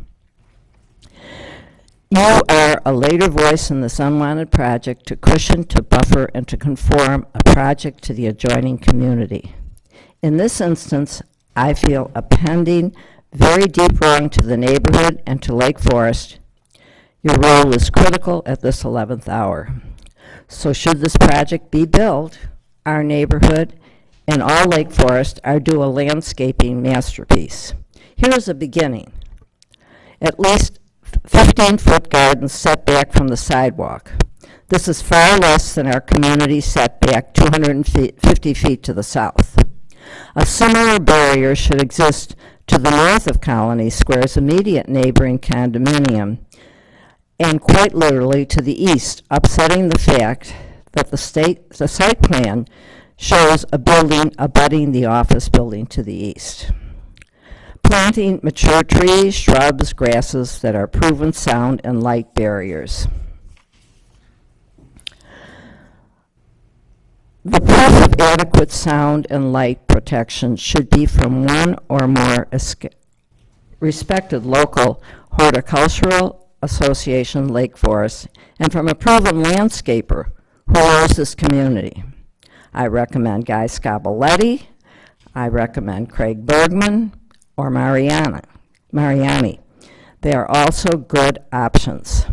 You are a later voice in this unwanted project to cushion, to buffer, and to conform a project to the adjoining community. In this instance, I feel a pending, very deep wrong to the neighborhood and to Lake Forest. Your role is critical at this 11th hour. So should this project be built, our neighborhood and all Lake Forest are due a landscaping masterpiece. Here is a beginning. At least 15-foot gardens set back from the sidewalk. This is far less than our community setback 250 feet to the south. A similar barrier should exist to the north of Colony Square's immediate neighboring condominium, and quite literally to the east, upsetting the fact that the site plan shows a building abutting the office building to the east. Planting mature trees, shrubs, grasses that are proven sound and light barriers. The proof of adequate sound and light protection should be from one or more respected local horticultural association, Lake Forest, and from a proven landscaper who knows this community. I recommend Guy Scaboletti, I recommend Craig Bergman, or Mariani. They are also good options.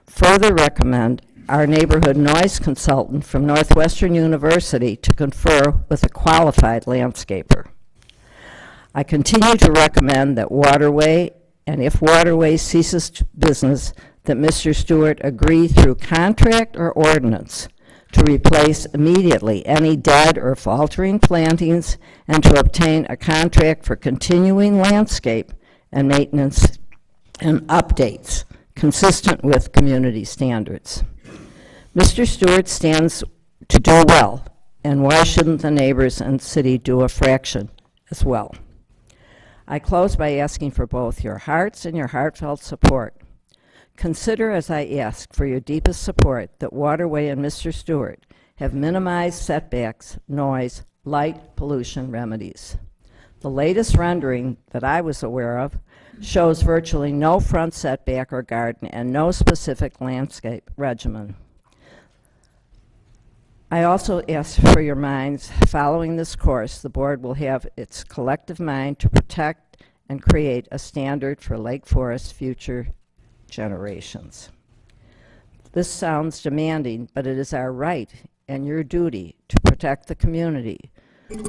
Further recommend our neighborhood noise consultant from Northwestern University to confer with a qualified landscaper. I continue to recommend that Waterway, and if Waterway ceases business, that Mr. Stewart agree through contract or ordinance to replace immediately any dead or faltering plantings and to obtain a contract for continuing landscape and maintenance and updates consistent with community standards. Mr. Stewart stands to do well, and why shouldn't the neighbors and city do a fraction as well? I close by asking for both your hearts and your heartfelt support. Consider, as I ask, for your deepest support that Waterway and Mr. Stewart have minimized setbacks, noise, light pollution remedies. The latest rendering that I was aware of shows virtually no front setback or garden and no specific landscape regimen. I also ask for your minds. Following this course, the board will have its collective mind to protect and create a standard for Lake Forest future generations. This sounds demanding, but it is our right and your duty to protect the community.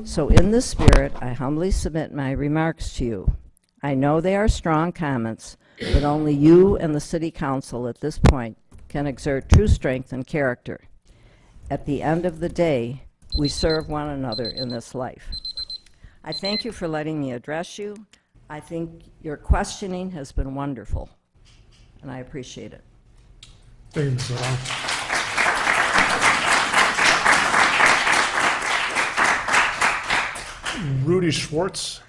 So in this spirit, I humbly submit my remarks to you. I know they are strong comments, but only you and the City Council at this point can exert true strength and character. At the end of the day, We serve one another in this life. I thank you for letting me address you. I think your questioning has been wonderful, and I appreciate it. Thank you, Mr. O'Donnell. Rudy Schwartz.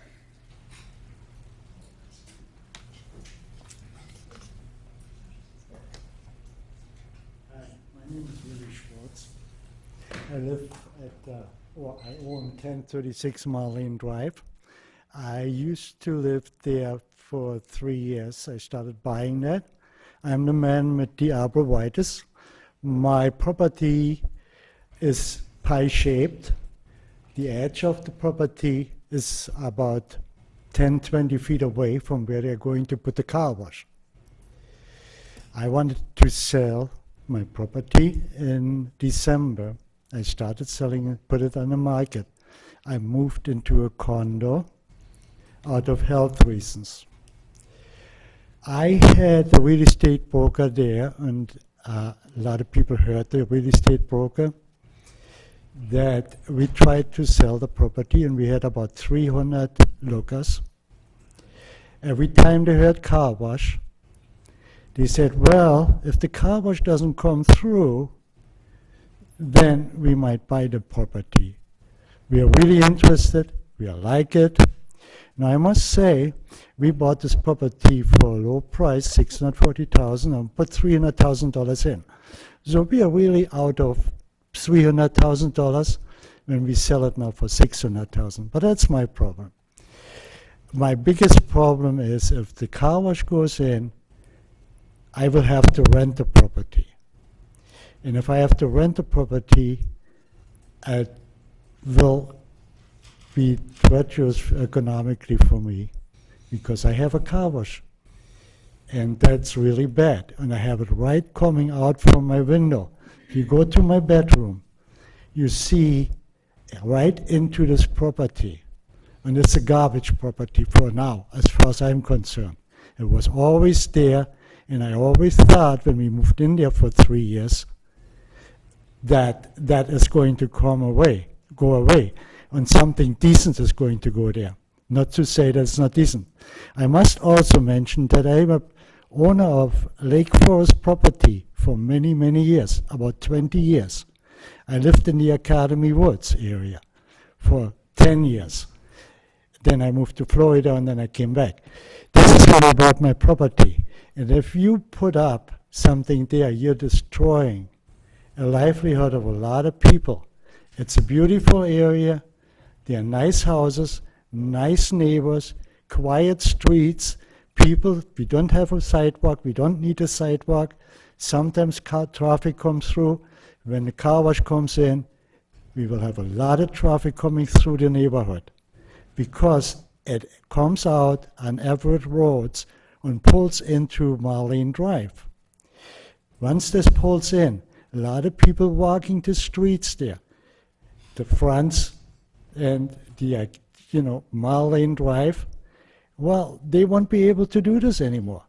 My name is Rudy Schwartz. I live at, I own 1036 Marlene Drive. I used to live there for 3 years. I started buying that. I'm the man with the arborvitae. My property is pie-shaped. The edge of the property is about 10-20 feet away from where they're going to put the car wash. I wanted to sell my property in December. I started selling it, put it on the market. I moved into a condo out of health reasons. I had a real estate broker there, and a lot of people heard the real estate broker, that we tried to sell the property, and we had about 300 lookers. Every time they heard car wash, they said, well, if the car wash doesn't come through, then we might buy the property. We are really interested, we like it. Now I must say, we bought this property for a low price, $640,000, and put $300,000 in. So we are really out of $300,000 when we sell it now for $600,000. But that's my problem. My biggest problem is if the car wash goes in, I will have to rent the property. And if I have to rent the property, it will be treacherous economically for me because I have a car wash. And that's really bad. And I have it right coming out from my window. If you go to my bedroom, you see right into this property. And it's a garbage property for now, as far as I'm concerned. It was always there, and I always thought when we moved in there for 3 years that that is going to go away, and something decent is going to go there. Not to say that it's not decent. I must also mention that I'm a owner of Lake Forest property for many, many years, about 20 years. I lived in the Academy Woods area for 10 years. Then I moved to Florida, and then I came back. This is how I bought my property. And if you put up something there, you're destroying a livelihood of a lot of people. It's a beautiful area. There are nice houses, nice neighbors, quiet streets. People, we don't have a sidewalk. We don't need a sidewalk. Sometimes traffic comes through. When the car wash comes in, we will have a lot of traffic coming through the neighborhood because it comes out on Everett Roads and pulls into Marlene Drive. Once this pulls in, a lot of people walking the streets there, the fronts and the, Marlene Drive, well, they won't be able to do this anymore.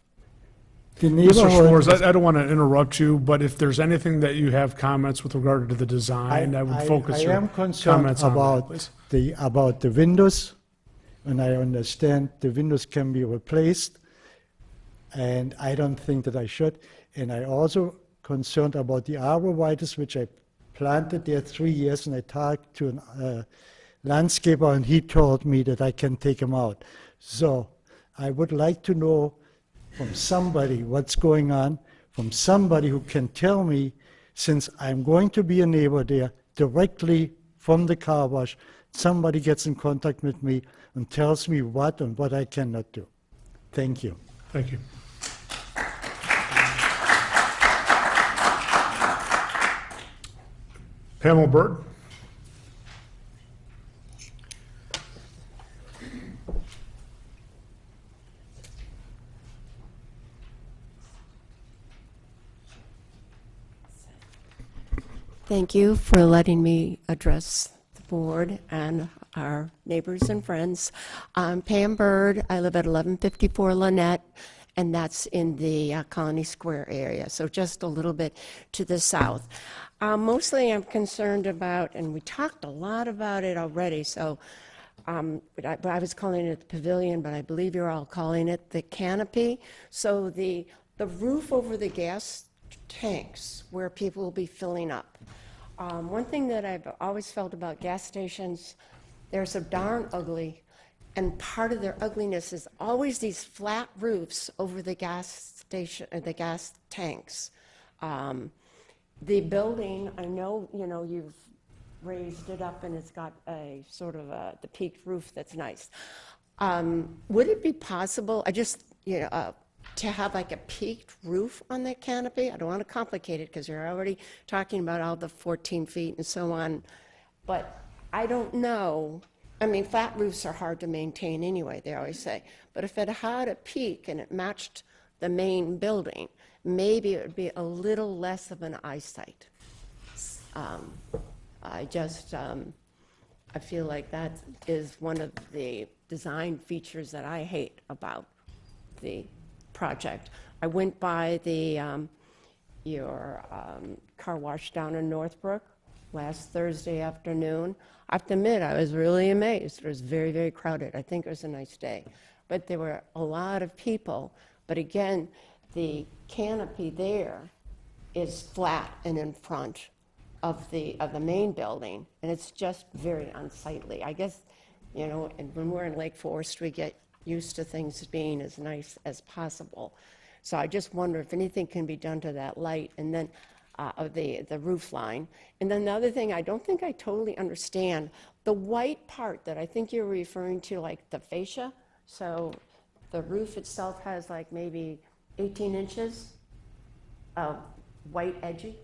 The Mr. neighborhood. Schwartz, I don't want to interrupt you, but if there's anything that you have comments with regard to the design, I would focus I your am concerned comments on that, about please. about the windows, and I understand the windows can be replaced, and I don't think that I should. And I also concerned about the arborvitae, which I planted there 3 years, and I talked to a landscaper, and he told me that I can take them out. So I would like to know from somebody what's going on, from somebody who can tell me, since I'm going to be a neighbor there, directly from the car wash, somebody gets in contact with me and tells me what and what I cannot do. Thank you. Thank you. Pamela Bird. Thank you for letting me address the board and our neighbors and friends. I'm Pam Bird. I live at 1154 Lynette, and that's in the Colony Square area, so just a little bit to the south. Mostly I'm concerned about, and we talked a lot about it already, so but I was calling it the pavilion, but I believe you're all calling it the canopy. So the roof over the gas tanks where people will be filling up. One thing that I've always felt about gas stations, they're so darn ugly, and part of their ugliness is always these flat roofs over the gas station, the gas tanks. The building, I know, you've raised it up and it's got a sort of the peaked roof that's nice. Would it be possible, to have like a peaked roof on that canopy? I don't want to complicate it because you're already talking about all the 14 feet and so on, but I don't know. I mean, flat roofs are hard to maintain anyway, they always say, but if it had a peak and it matched the main building, maybe it would be a little less of an eyesight. I feel like that is one of the design features that I hate about the project. I went by your car wash down in Northbrook last Thursday afternoon. I have to admit, I was really amazed. It was very, very crowded. I think it was a nice day. But there were a lot of people. But again, the canopy there is flat and in front of the main building, and it's just very unsightly. I guess, and when we're in Lake Forest, we get used to things being as nice as possible. So I just wonder if anything can be done to that light, and then of the roof line. And then the other thing, I don't think I totally understand the white part that I think you're referring to, like the fascia. So the roof itself has like maybe 18 inches of white edging.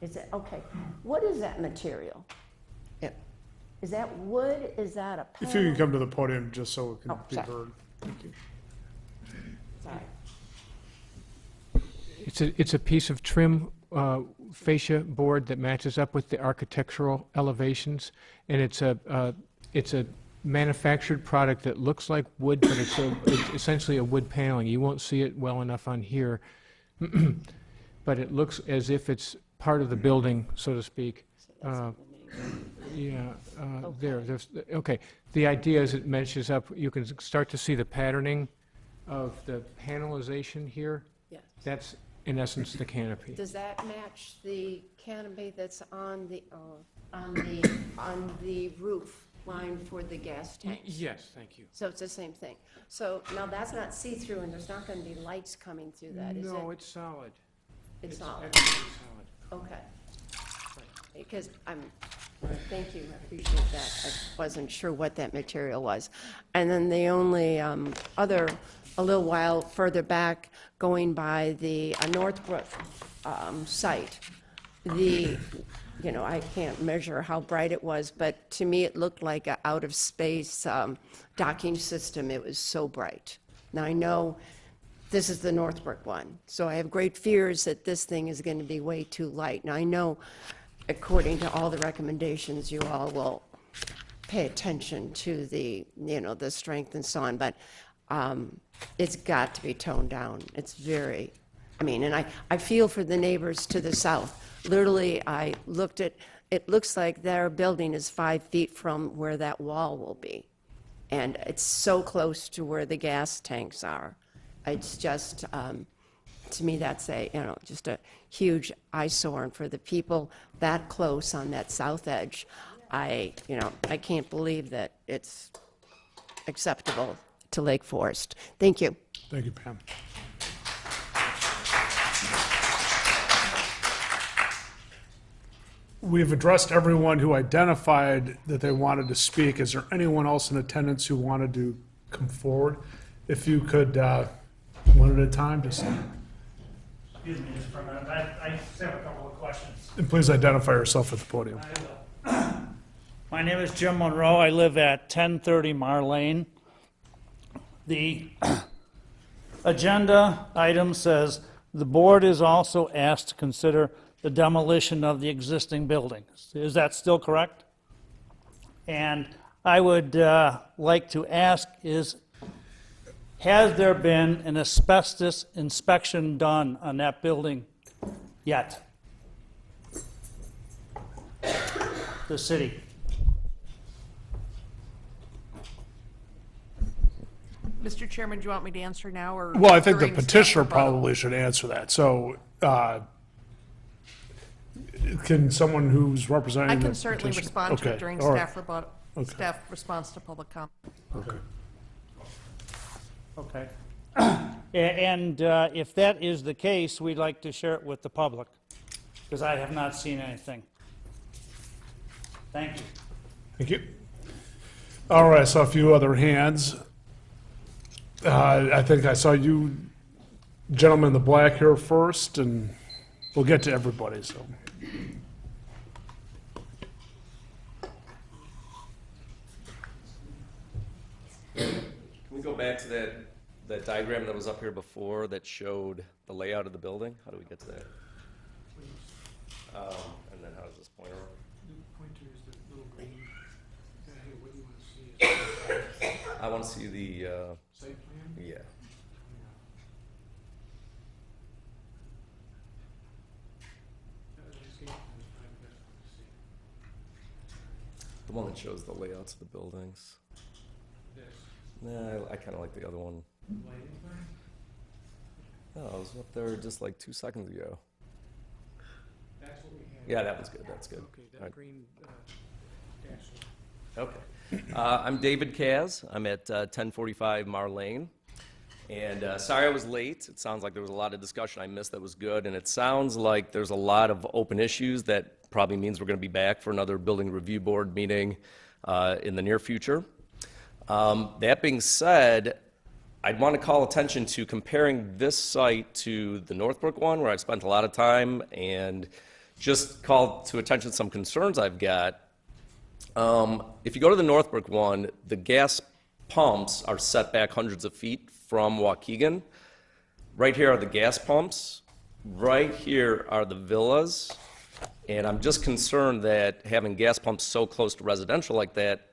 Is it, okay, what is that material? Is that wood, is that a panel? If you can come to the podium just so it can be sorry. heard. Thank you. Sorry. It's a piece of trim fascia board that matches up with the architectural elevations, and it's a manufactured product that looks like wood, but it's essentially a wood paneling. You won't see it well enough on here, but it looks as if it's part of the building, so to speak. Okay. The idea is it matches up. You can start to see the patterning of the panelization here. Yes. That's in essence the canopy. Does that match the canopy that's on the roof line for the gas tanks? Yes, thank you. So it's the same thing. So now that's not see-through, and there's not going to be lights coming through that, is it? No, it's solid. It's solid. Absolutely solid. Okay. Because thank you, I appreciate that. I wasn't sure what that material was. And then the only other, a little while further back, going by the Northbrook site, I can't measure how bright it was, but to me it looked like an out-of-space docking system. It was so bright. Now I know this is the Northbrook one, so I have great fears that this thing is going to be way too light. Now I know, according to all the recommendations, you all will pay attention to the strength and so on, but it's got to be toned down. It's very, and I feel for the neighbors to the south. Literally, I looked at, it looks like their building is 5 feet from where that wall will be. And it's so close to where the gas tanks are. It's just, to me, that's just a huge eyesore. And for the people that close on that south edge, I can't believe that it's acceptable to Lake Forest. Thank you. Thank you, Pam. We've addressed everyone who identified that they wanted to speak. Is there anyone else in attendance who wanted to come forward? If you could, one at a time, just. Excuse me just for a minute. I just have a couple of questions. And please identify yourself at the podium. I will. My name is Jim Monroe. I live at 1030 Mar Lane. The agenda item says the board is also asked to consider the demolition of the existing buildings. Is that still correct? And I would like to ask, is has there been an asbestos inspection done on that building yet? The city. Mr. Chairman, do you want me to answer now or? Well, I think the during staff petitioner rebuttal? probably should answer that. So, can someone who's representing I the can certainly petition- respond to Okay, it during all right. staff rebuttal, Okay. staff response to public comment. Okay. Okay. And if that is the case, we'd like to share it with the public, because I have not seen anything. Thank you. Thank you. All right, I saw a few other hands. I think I saw you gentleman in the black here first, and we'll get to everybody, so. Can we go back to that diagram that was up here before that showed the layout of the building? How do we get to that? And then how does this pointer work? I want to see the, Site plan? yeah. The one that shows the layouts of the buildings. Nah, I kind of like the other one. No, I was up there just like 2 seconds ago. That's what we have. Yeah, that was good, that's good. Okay, All that right. green dash line. Okay. I'm David Kaz. I'm at 1045 Marlane. And sorry I was late. It sounds like there was a lot of discussion I missed that was good. And it sounds like there's a lot of open issues that probably means we're going to be back for another building review board meeting in the near future. That being said, I'd want to call attention to comparing this site to the Northbrook one, where I've spent a lot of time, and just call to attention some concerns I've got. If you go to the Northbrook one, the gas pumps are set back hundreds of feet from Waukegan. Right here are the gas pumps. Right here are the villas. And I'm just concerned that having gas pumps so close to residential like that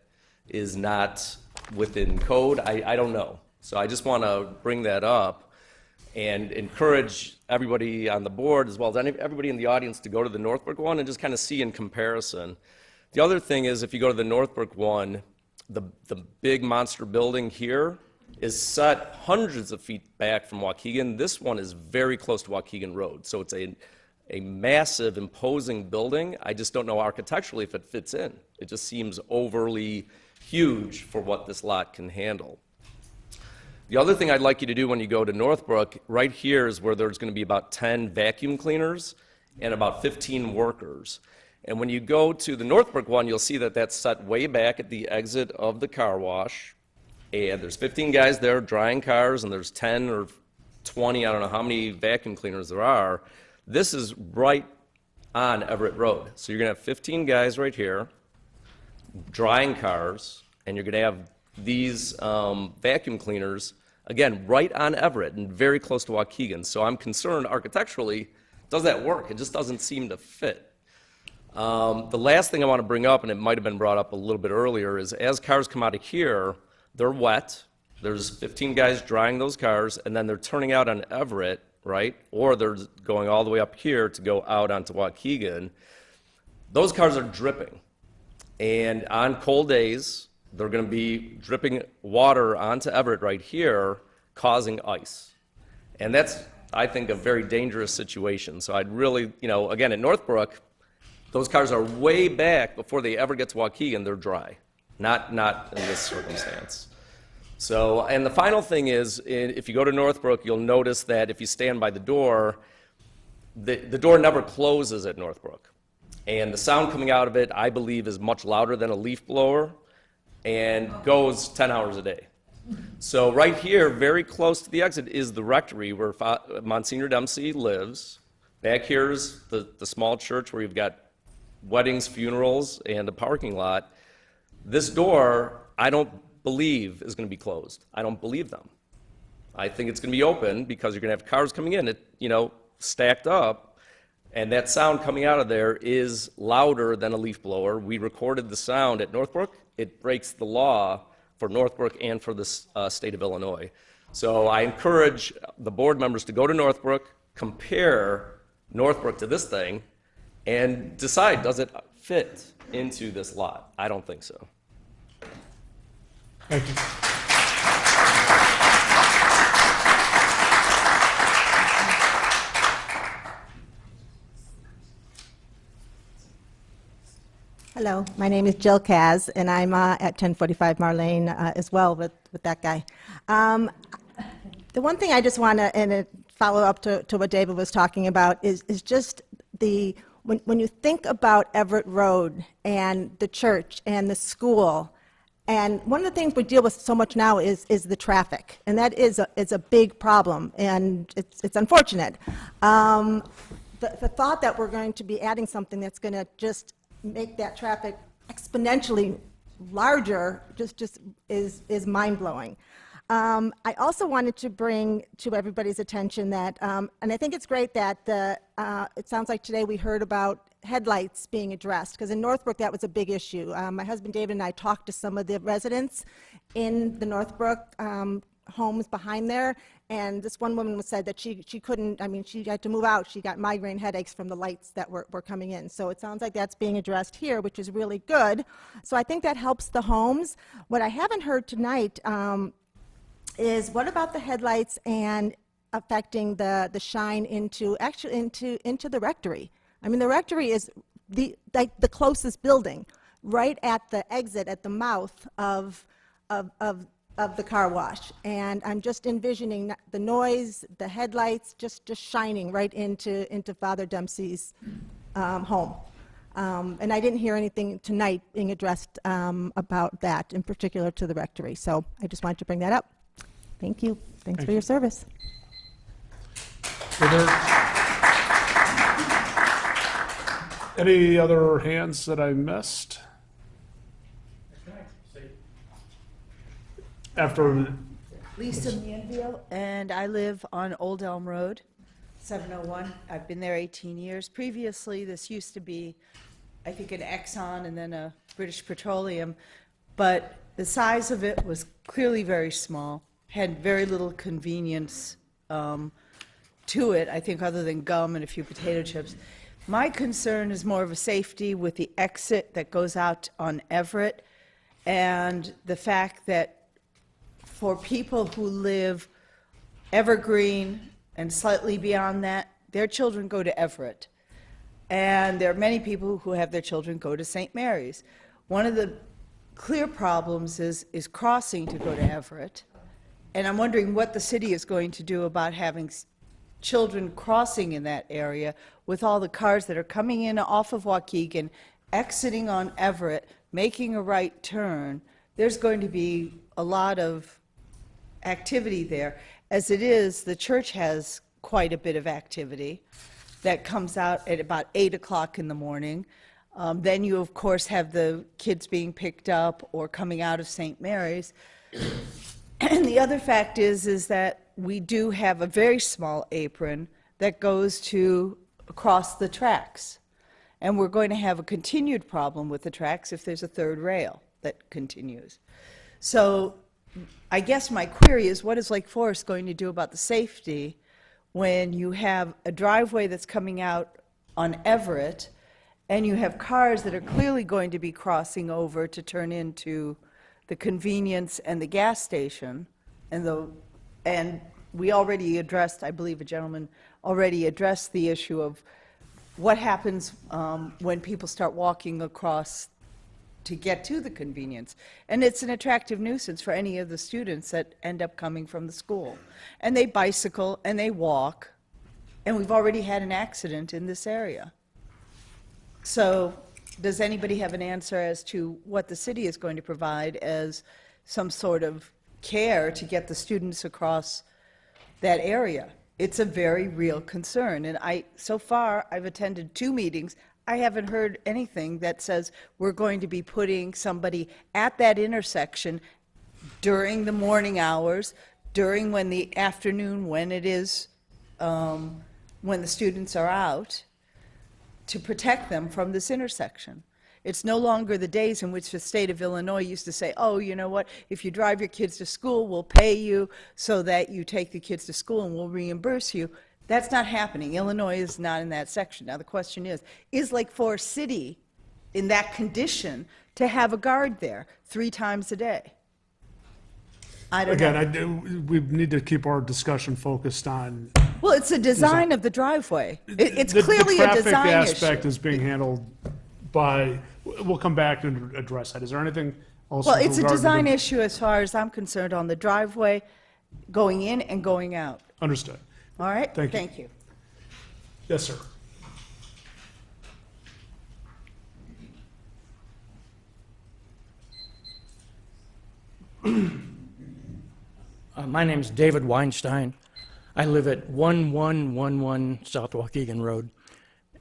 is not within code. I don't know. So I just want to bring that up and encourage everybody on the board, as well as everybody in the audience, to go to the Northbrook one and just kind of see in comparison. The other thing is, if you go to the Northbrook one, the big monster building here is set hundreds of feet back from Waukegan. This one is very close to Waukegan Road, so it's a massive, imposing building. I just don't know architecturally if it fits in. It just seems overly huge for what this lot can handle. The other thing I'd like you to do when you go to Northbrook, right here is where there's going to be about 10 vacuum cleaners and about 15 workers. And when you go to the Northbrook one, you'll see that that's set way back at the exit of the car wash. And there's 15 guys there drying cars, and there's 10 or 20, I don't know how many vacuum cleaners there are. This is right on Everett Road. So you're going to have 15 guys right here drying cars, and you're going to have these vacuum cleaners, again, right on Everett and very close to Waukegan. So I'm concerned architecturally, does that work? It just doesn't seem to fit. The last thing I want to bring up, and it might have been brought up a little bit earlier, is as cars come out of here, they're wet. There's 15 guys drying those cars, and then they're turning out on Everett, right? Or they're going all the way up here to go out onto Waukegan. Those cars are dripping. And on cold days, they're going to be dripping water onto Everett right here, causing ice. And that's, I think, a very dangerous situation. So I'd really, again, at Northbrook, those cars are way back before they ever get to Waukegan. They're dry, not in this circumstance. So, and the final thing is, if you go to Northbrook, you'll notice that if you stand by the door never closes at Northbrook. And the sound coming out of it, I believe, is much louder than a leaf blower and goes 10 hours a day. So right here, very close to the exit, is the rectory where Monsignor Dempsey lives. Back here's the small church where you've got weddings, funerals, and a parking lot. This door, I don't believe, is going to be closed. I don't believe them. I think it's going to be open because you're going to have cars coming in, stacked up, and that sound coming out of there is louder than a leaf blower. We recorded the sound at Northbrook. It breaks the law for Northbrook and for the state of Illinois. So I encourage the board members to go to Northbrook, compare Northbrook to this thing, and decide, does it fit into this lot? I don't think so. Thank you. Hello, my name is Jill Kaz, and I'm at 1045 Marlene as well with that guy. The one thing I just want to, and follow up to what David was talking about, is just when you think about Everett Road and the church and the school, and one of the things we deal with so much now is the traffic, and that is a big problem, and it's unfortunate. The thought that we're going to be adding something that's going to just make that traffic exponentially larger just is mind-blowing. I also wanted to bring to everybody's attention that, and I think it's great that it sounds like today we heard about headlights being addressed, because in Northbrook that was a big issue. My husband David and I talked to some of the residents in the Northbrook homes behind there, and this one woman said that she couldn't, I mean, she had to move out. She got migraine headaches from the lights that were coming in. So it sounds like that's being addressed here, which is really good. So I think that helps the homes. What I haven't heard tonight is what about the headlights and affecting the shine into the rectory? I mean, the rectory is the closest building, right at the exit, at the mouth of the car wash, and I'm just envisioning the noise, the headlights, just shining right into Father Dempsey's home. And I didn't hear anything tonight being addressed about that, in particular to the rectory. So I just wanted to bring that up. Thank you. Thanks for your service. Are there any other hands that I missed? After Lisa Manville, and I live on Old Elm Road, 701. I've been there 18 years. Previously, this used to be, I think, an Exxon and then a British Petroleum, but the size of it was clearly very small, had very little convenience to it, I think, other than gum and a few potato chips. My concern is more of a safety with the exit that goes out on Everett, and the fact that for people who live Evergreen and slightly beyond that, their children go to Everett. And there are many people who have their children go to St. Mary's. One of the clear problems is crossing to go to Everett. And I'm wondering what the city is going to do about having children crossing in that area with all the cars that are coming in off of Waukegan, exiting on Everett, making a right turn. There's going to be a lot of activity there. As it is, the church has quite a bit of activity that comes out at about 8 o'clock in the morning. Then you, of course, have the kids being picked up or coming out of St. Mary's. And the other fact is that we do have a very small apron that goes to across the tracks. And we're going to have a continued problem with the tracks if there's a third rail that continues. So I guess my query is, what is Lake Forest going to do about the safety when you have a driveway that's coming out on Everett and you have cars that are clearly going to be crossing over to turn into the convenience and the gas station, and we already addressed, I believe a gentleman already addressed the issue of what happens when people start walking across to get to the convenience. And it's an attractive nuisance for any of the students that end up coming from the school. And they bicycle and they walk, and we've already had an accident in this area. So does anybody have an answer as to what the city is going to provide as some sort of care to get the students across that area? It's a very real concern. And so far, I've attended 2 meetings. I haven't heard anything that says we're going to be putting somebody at that intersection during the morning hours, during the afternoon when it is, when the students are out, to protect them from this intersection. It's no longer the days in which the state of Illinois used to say, oh, you know what, if you drive your kids to school, we'll pay you so that you take the kids to school and we'll reimburse you. That's not happening. Illinois is not in that section. Now, the question is Lake Forest City in that condition to have a guard there 3 times a day? I don't know. Again, we need to keep our discussion focused on. Well, it's the design of the driveway. It's The clearly a design traffic aspect issue. is being handled by, we'll come back and address that. Is there anything else? Well, with it's a regard to design the- issue as far as I'm concerned on the driveway going in and going out. Understood. All right? Thank you. Thank you. Yes, sir. My name's David Weinstein. I live at 1111 South Waukegan Road.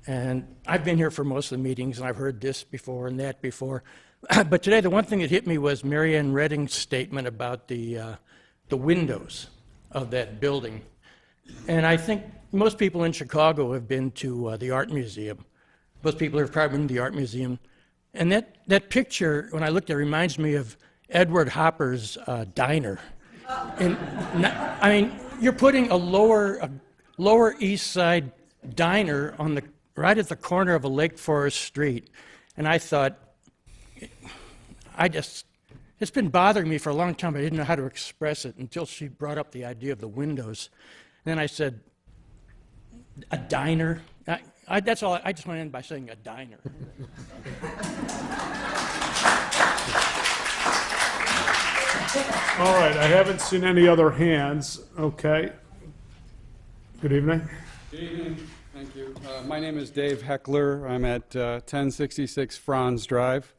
And I've been here for most of the meetings, and I've heard this before and that before. But today, the one thing that hit me was Mary Ann Redding's statement about the windows of that building. And I think most people in Chicago have been to the Art Museum. Most people have probably been to the Art Museum. And that picture, when I looked at it, reminds me of Edward Hopper's diner. And I mean, you're putting a lower East Side diner on the right at the corner of a Lake Forest street, and I thought, it's been bothering me for a long time. I didn't know how to express it until she brought up the idea of the windows. And then I said, a diner. That's all. I just want to end by saying a diner. All right, I haven't seen any other hands. Okay. Good evening. Good evening. Thank you. My name is Dave Heckler. I'm at 1066 Franz Drive.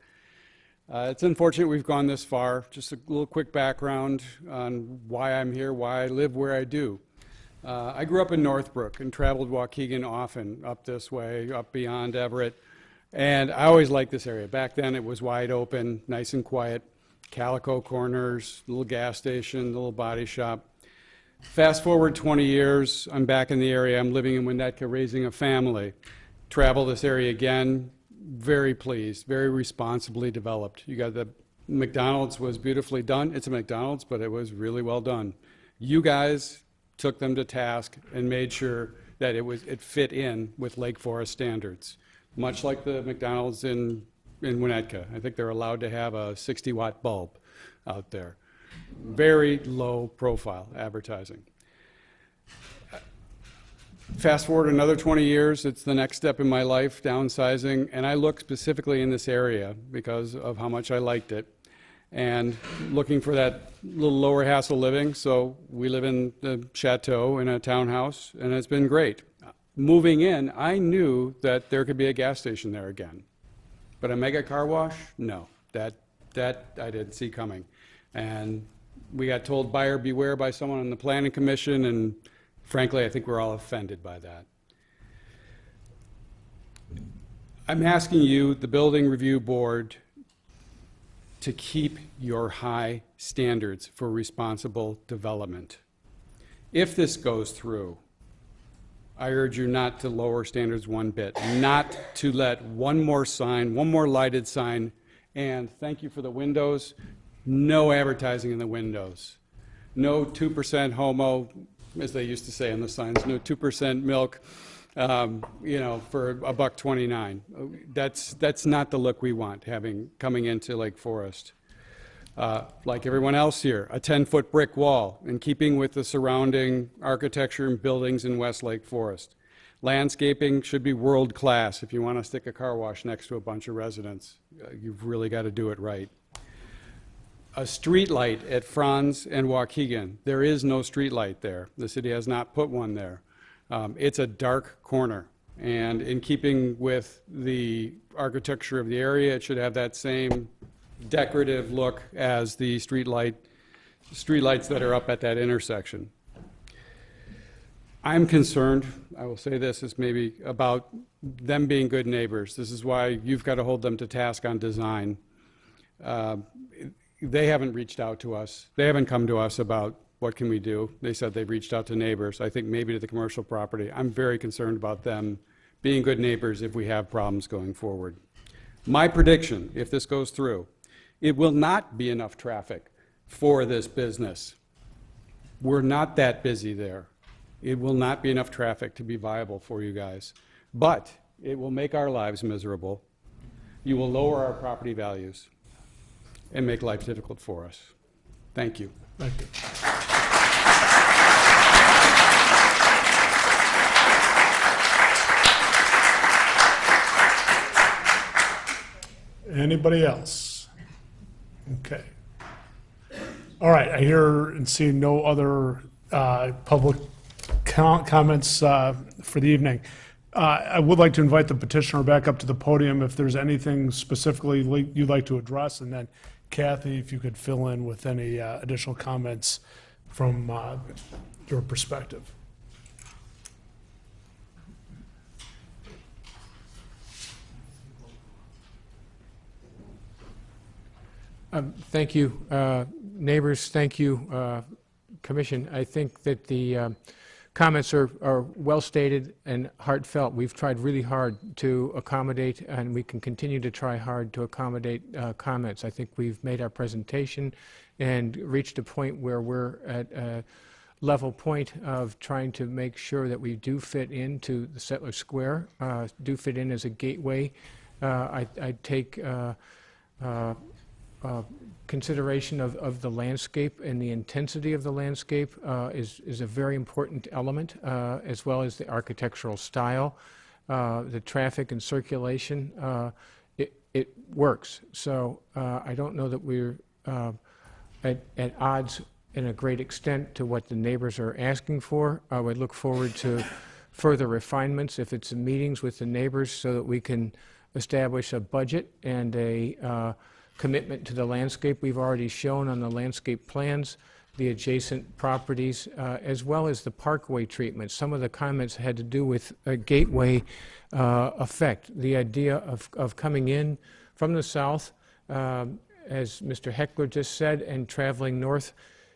It's unfortunate we've gone this far. Just a little quick background on why I'm here, why I live where I do. I grew up in Northbrook and traveled Waukegan often, up this way, up beyond Everett. And I always liked this area. Back then it was wide open, nice and quiet. Calico corners, little gas station, little body shop. Fast forward 20 years, I'm back in the area. I'm living in Winnetka, raising a family. Travel this area again, very pleased, very responsibly developed. You got the McDonald's was beautifully done. It's a McDonald's, but it was really well done. You guys took them to task and made sure that it fit in with Lake Forest standards, much like the McDonald's in Winnetka. I think they're allowed to have a 60-watt bulb out there. Very low profile advertising. Fast forward another 20 years, it's the next step in my life, downsizing, and I look specifically in this area because of how much I liked it, and looking for that little lower hassle living. So we live in the chateau in a townhouse, and it's been great. Moving in, I knew that there could be a gas station there again. But a mega car wash? No, that I didn't see coming. And we got told buyer beware by someone on the planning commission, and frankly, I think we're all offended by that. I'm asking you, the Building Review Board, to keep your high standards for responsible development. If this goes through, I urge you not to lower standards one bit, not to let one more sign, one more lighted sign, and thank you for the windows, no advertising in the windows. No 2% homo, as they used to say on the signs, no 2% milk, for $1.29. That's not the look we want coming into Lake Forest. Like everyone else here, a 10-foot brick wall in keeping with the surrounding architecture and buildings in West Lake Forest. Landscaping should be world class. If you want to stick a car wash next to a bunch of residents, you've really got to do it right. A street light at Franz and Waukegan. There is no street light there. The city has not put one there. It's a dark corner, and in keeping with the architecture of the area, it should have that same decorative look as the streetlights that are up at that intersection. I'm concerned, I will say this, is maybe about them being good neighbors. This is why you've got to hold them to task on design. They haven't reached out to us. They haven't come to us about what can we do. They said they've reached out to neighbors, I think maybe to the commercial property. I'm very concerned about them being good neighbors if we have problems going forward. My prediction, if this goes through, it will not be enough traffic for this business. We're not that busy there. It will not be enough traffic to be viable for you guys. But it will make our lives miserable. You will lower our property values and make life difficult for us. Thank you. Thank you. Anybody else? Okay. All right, I hear and see no other public comments for the evening. I would like to invite the petitioner back up to the podium if there's anything specifically you'd like to address, and then Kathy, if you could fill in with any additional comments from your perspective. Thank you, neighbors. Thank you, Commission. I think that the comments are well stated and heartfelt. We've tried really hard to accommodate, and we can continue to try hard to accommodate comments. I think we've made our presentation and reached a point where we're at a level point of trying to make sure that we do fit into the Settler Square, do fit in as a gateway. I take consideration of the landscape and the intensity of the landscape is a very important element, as well as the architectural style, the traffic and circulation. It works. So I don't know that we're at odds in a great extent to what the neighbors are asking for. I would look forward to further refinements if it's in meetings with the neighbors so that we can establish a budget and a commitment to the landscape. We've already shown on the landscape plans the adjacent properties, as well as the parkway treatment. Some of the comments had to do with a gateway effect, the idea of coming in from the south, as Mr. Heckler just said, and traveling north.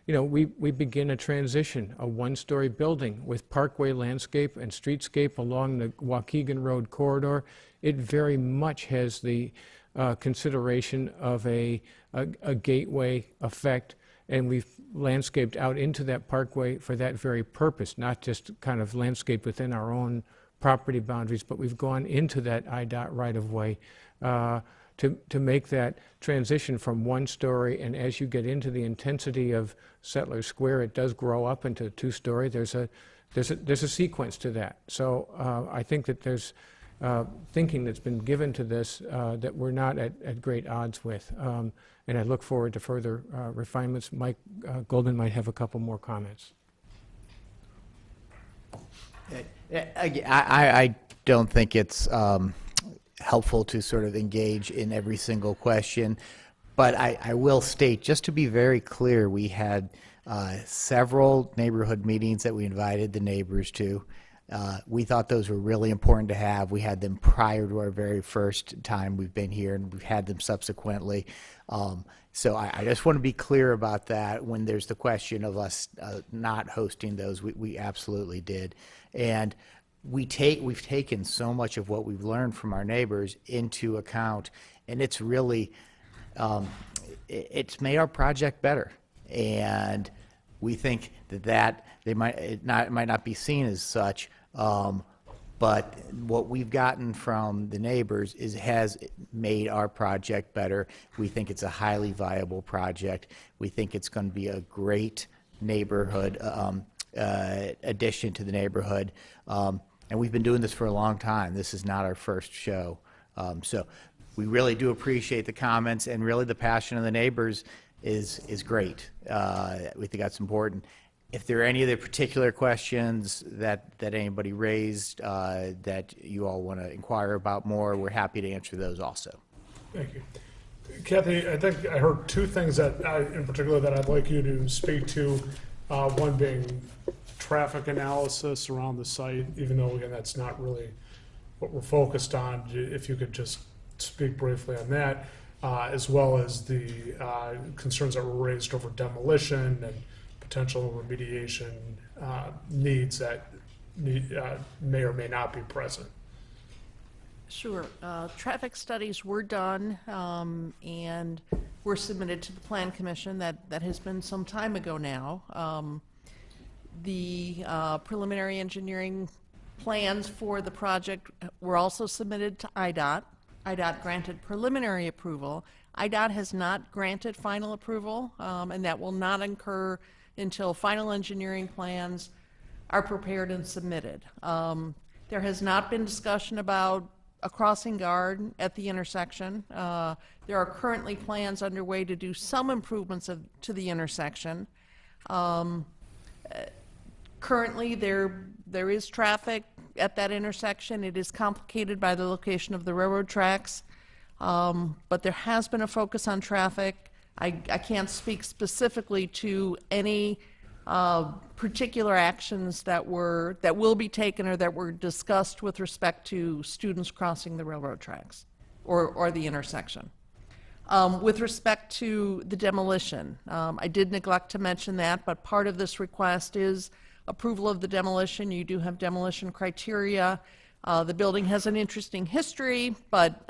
You know, we begin a transition, a one-story building with parkway landscape and streetscape along the Waukegan Road corridor. It very much has the consideration of a gateway effect, and we've landscaped out into that parkway for that very purpose, not just kind of landscape within our own property boundaries, but we've gone into that IDOT right-of-way to make that transition from one story, and as you get into the intensity of Settler Square, it does grow up into two-story. There's a sequence to that. So I think that there's thinking that's been given to this that we're not at great odds with. And I look forward to further refinements. Mike Goldman might have a couple more comments. I don't think it's helpful to sort of engage in every single question, but I will state, just to be very clear, we had several neighborhood meetings that we invited the neighbors to. We thought those were really important to have. We had them prior to our very first time we've been here, and we've had them subsequently. So I just want to be clear about that. When there's the question of us not hosting those, we absolutely did. And we've taken so much of what we've learned from our neighbors into account, and it's really, it's made our project better. And we think that it might not be seen as such, but what we've gotten from the neighbors has made our project better. We think it's a highly viable project. We think it's going to be a great neighborhood addition to the neighborhood. And we've been doing this for a long time. This is not our first show. So we really do appreciate the comments, and really the passion of the neighbors is great. We think that's important. If there are any other particular questions that anybody raised that you all want to inquire about more, we're happy to answer those also. Thank you. Kathy, I think I heard two things that in particular that I'd like you to speak to. One being traffic analysis around the site, even though, again, that's not really what we're focused on. If you could just speak briefly on that, as well as the concerns that were raised over demolition and potential remediation needs that may or may not be present. Sure. Traffic studies were done and were submitted to the Plan Commission. That has been some time ago now. The preliminary engineering plans for the project were also submitted to IDOT. IDOT granted preliminary approval. IDOT has not granted final approval, and that will not occur until final engineering plans are prepared and submitted. There has not been discussion about a crossing guard at the intersection. There are currently plans underway to do some improvements to the intersection. Currently, there is traffic at that intersection. It is complicated by the location of the railroad tracks, but there has been a focus on traffic. I can't speak specifically to any particular actions that will be taken or that were discussed with respect to students crossing the railroad tracks or the intersection. With respect to the demolition, I did neglect to mention that, but part of this request is approval of the demolition. You do have demolition criteria. The building has an interesting history, but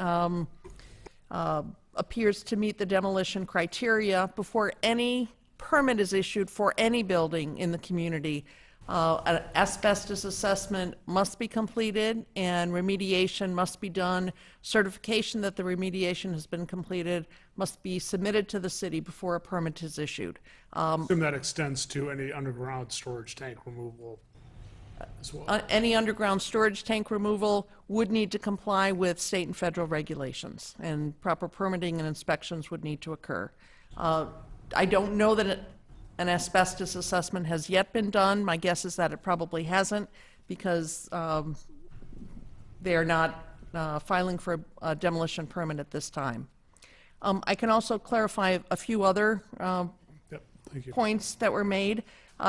appears to meet the demolition criteria. Before any permit is issued for any building in the community, an asbestos assessment must be completed and remediation must be done. Certification that the remediation has been completed must be submitted to the city before a permit is issued. Assume that extends to any underground storage tank removal as well. Any underground storage tank removal would need to comply with state and federal regulations, and proper permitting and inspections would need to occur. I don't know that an asbestos assessment has yet been done. My guess is that it probably hasn't, because they are not filing for a demolition permit at this time. I can also clarify a few other points that were made.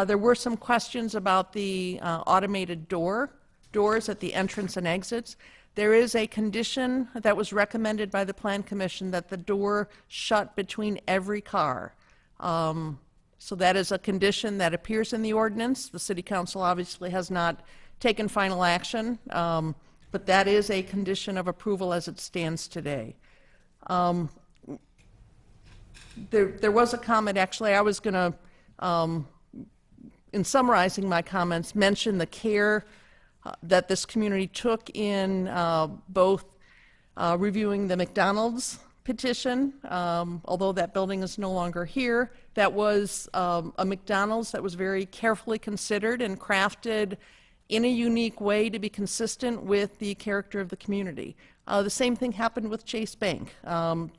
There were some questions about the automated doors at the entrance and exits. There is a condition that was recommended by the Plan Commission that the door shut between every car. So that is a condition that appears in the ordinance. The City Council obviously has not taken final action, but that is a condition of approval as it stands today. There was a comment, actually, I was going to, in summarizing my comments, mention the care that this community took in both reviewing the McDonald's petition, although that building is no longer here. That was a McDonald's that was very carefully considered and crafted in a unique way to be consistent with the character of the community. The same thing happened with Chase Bank.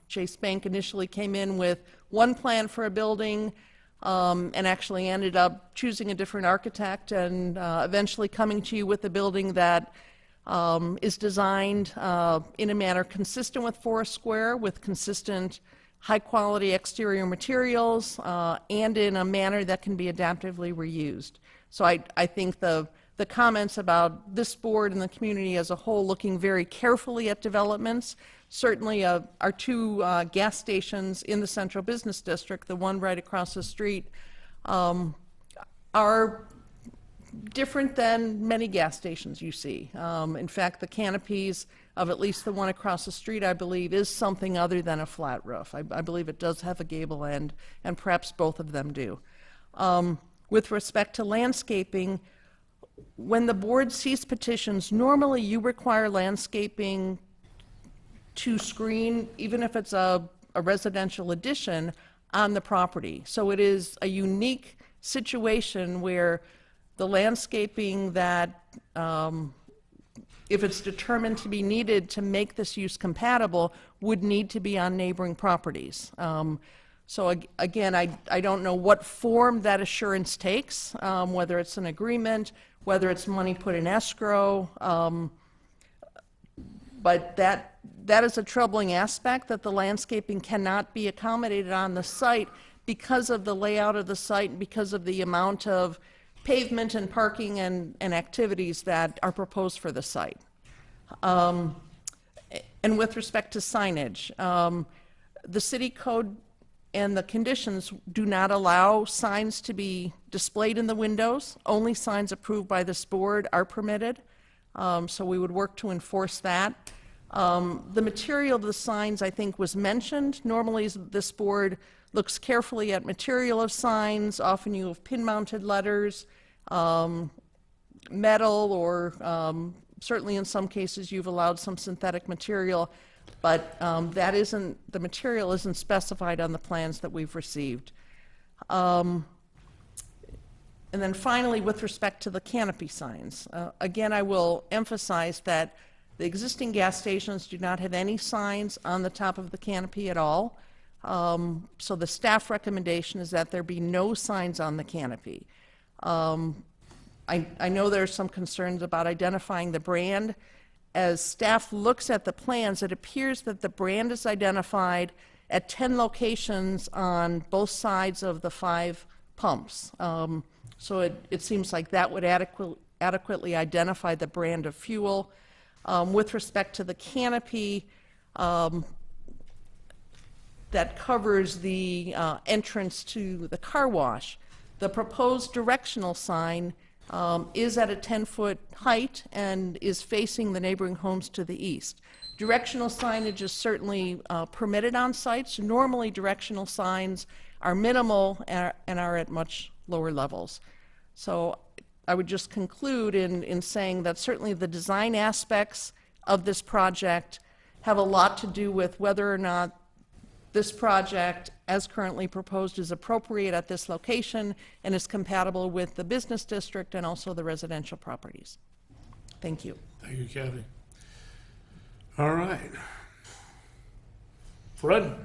Chase Bank initially came in with one plan for a building and actually ended up choosing a different architect and eventually coming to you with a building that is designed in a manner consistent with Forest Square, with consistent high-quality exterior materials, and in a manner that can be adaptively reused. So I think the comments about this board and the community as a whole looking very carefully at developments, certainly our two gas stations in the Central Business District, the one right across the street, are different than many gas stations you see. In fact, the canopies of at least the one across the street, I believe, is something other than a flat roof. I believe it does have a gable end, and perhaps both of them do. With respect to landscaping, when the board sees petitions, normally you require landscaping to screen, even if it's a residential addition, on the property. So it is a unique situation where the landscaping that, if it's determined to be needed to make this use compatible, would need to be on neighboring properties. So again, I don't know what form that assurance takes, whether it's an agreement, whether it's money put in escrow, but that is a troubling aspect, that the landscaping cannot be accommodated on the site because of the layout of the site and because of the amount of pavement and parking and activities that are proposed for the site. And with respect to signage, the city code and the conditions do not allow signs to be displayed in the windows. Only signs approved by this board are permitted. So we would work to enforce that. The material of the signs, I think, was mentioned. Normally, this board looks carefully at material of signs. Often you have pin-mounted letters, metal, or certainly in some cases you've allowed some synthetic material, but the material isn't specified on the plans that we've received. And then finally, with respect to the canopy signs, again, I will emphasize that the existing gas stations do not have any signs on the top of the canopy at all. So the staff recommendation is that there be no signs on the canopy. I know there's some concerns about identifying the brand. As staff looks at the plans, it appears that the brand is identified at 10 locations on both sides of the 5 pumps. So it seems like that would adequately identify the brand of fuel. With respect to the canopy, that covers the entrance to the car wash, the proposed directional sign is at a 10-foot height and is facing the neighboring homes to the east. Directional signage is certainly permitted on sites. Normally, directional signs are minimal and are at much lower levels. So I would just conclude in saying that certainly the design aspects of this project have a lot to do with whether or not this project, as currently proposed, is appropriate at this location and is compatible with the business district and also the residential properties. Thank you. Thank you, Kathy. All right. Fred?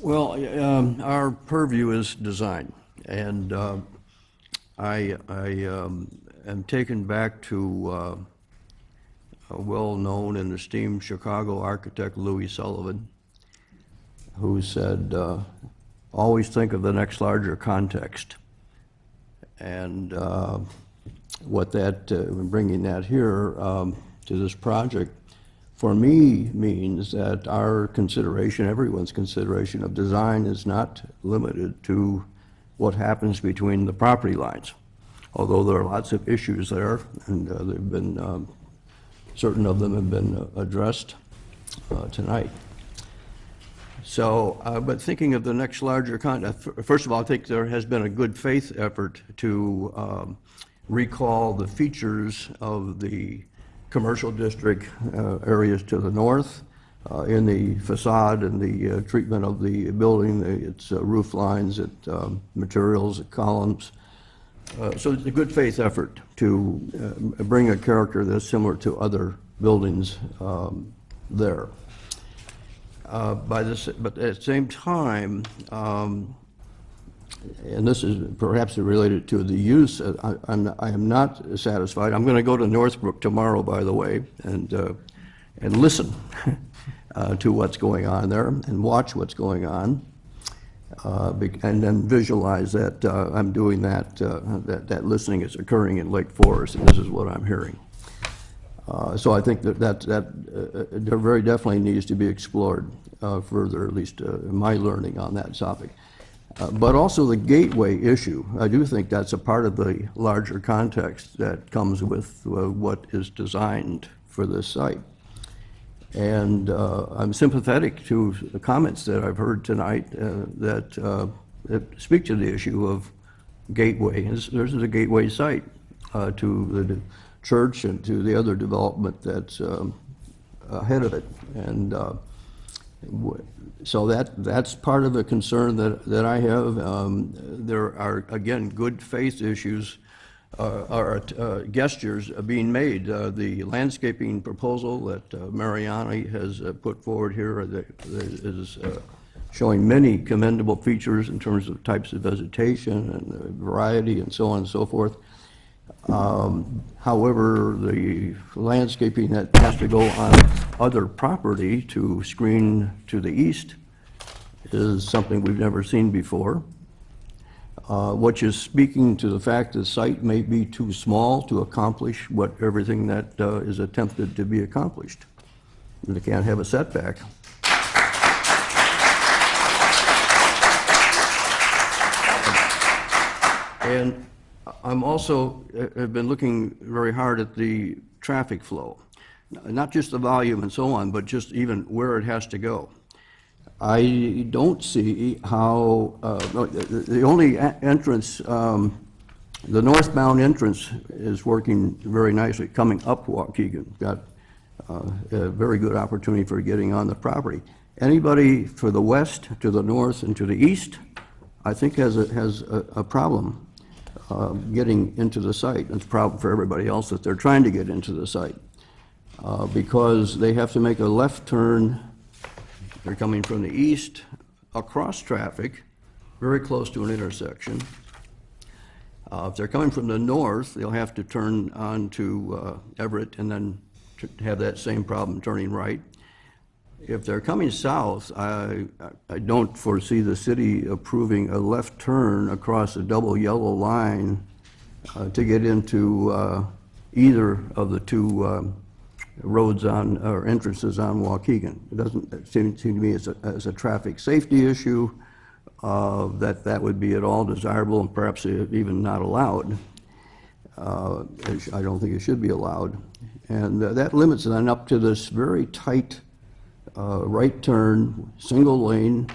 Well, our purview is design, and I am taken back to a well-known and esteemed Chicago architect, Louis Sullivan, who said, always think of the next larger context. And what that, bringing that here to this project, for me means that our consideration, everyone's consideration of design is not limited to what happens between the property lines. Although there are lots of issues there, and they've been, certain of them have been addressed tonight. So, but thinking of the next larger context, first of all, I think there has been a good faith effort to recall the features of the commercial district areas to the north, in the facade and the treatment of the building, its roof lines, its materials, columns. So it's a good faith effort to bring a character that's similar to other buildings there. But at the same time, and this is perhaps related to the use, I am not satisfied. I'm going to go to Northbrook tomorrow, by the way, and listen to what's going on there and watch what's going on, and then visualize that I'm doing that, that listening is occurring in Lake Forest, and this is what I'm hearing. So I think that there very definitely needs to be explored further, at least my learning on that topic. But also the gateway issue, I do think that's a part of the larger context that comes with what is designed for this site. And I'm sympathetic to the comments that I've heard tonight that speak to the issue of gateway. This is a gateway site to the church and to the other development that's ahead of it. And so that's part of the concern that I have. There are, again, good faith issues gestures being made. The landscaping proposal that Mariani has put forward here is showing many commendable features in terms of types of vegetation and variety and so on and so forth. However, the landscaping that has to go on other property to screen to the east is something we've never seen before, which is speaking to the fact the site may be too small to accomplish everything that is attempted to be accomplished. They can't have a setback. And I'm also have been looking very hard at the traffic flow. Not just the volume and so on, but just even where it has to go. I don't see how, the only entrance, the northbound entrance is working very nicely, coming up Waukegan. Got a very good opportunity for getting on the property. Anybody for the west, to the north, and to the east, I think has a problem getting into the site. It's a problem for everybody else that they're trying to get into the site because they have to make a left turn. They're coming from the east across traffic, very close to an intersection. If they're coming from the north, they'll have to turn on to Everett and then have that same problem turning right. If they're coming south, I don't foresee the city approving a left turn across a double yellow line to get into either of the two roads on, or entrances on Waukegan. It doesn't seem to me as a traffic safety issue that would be at all desirable and perhaps even not allowed. I don't think it should be allowed. And that limits it then up to this very tight right turn, single lane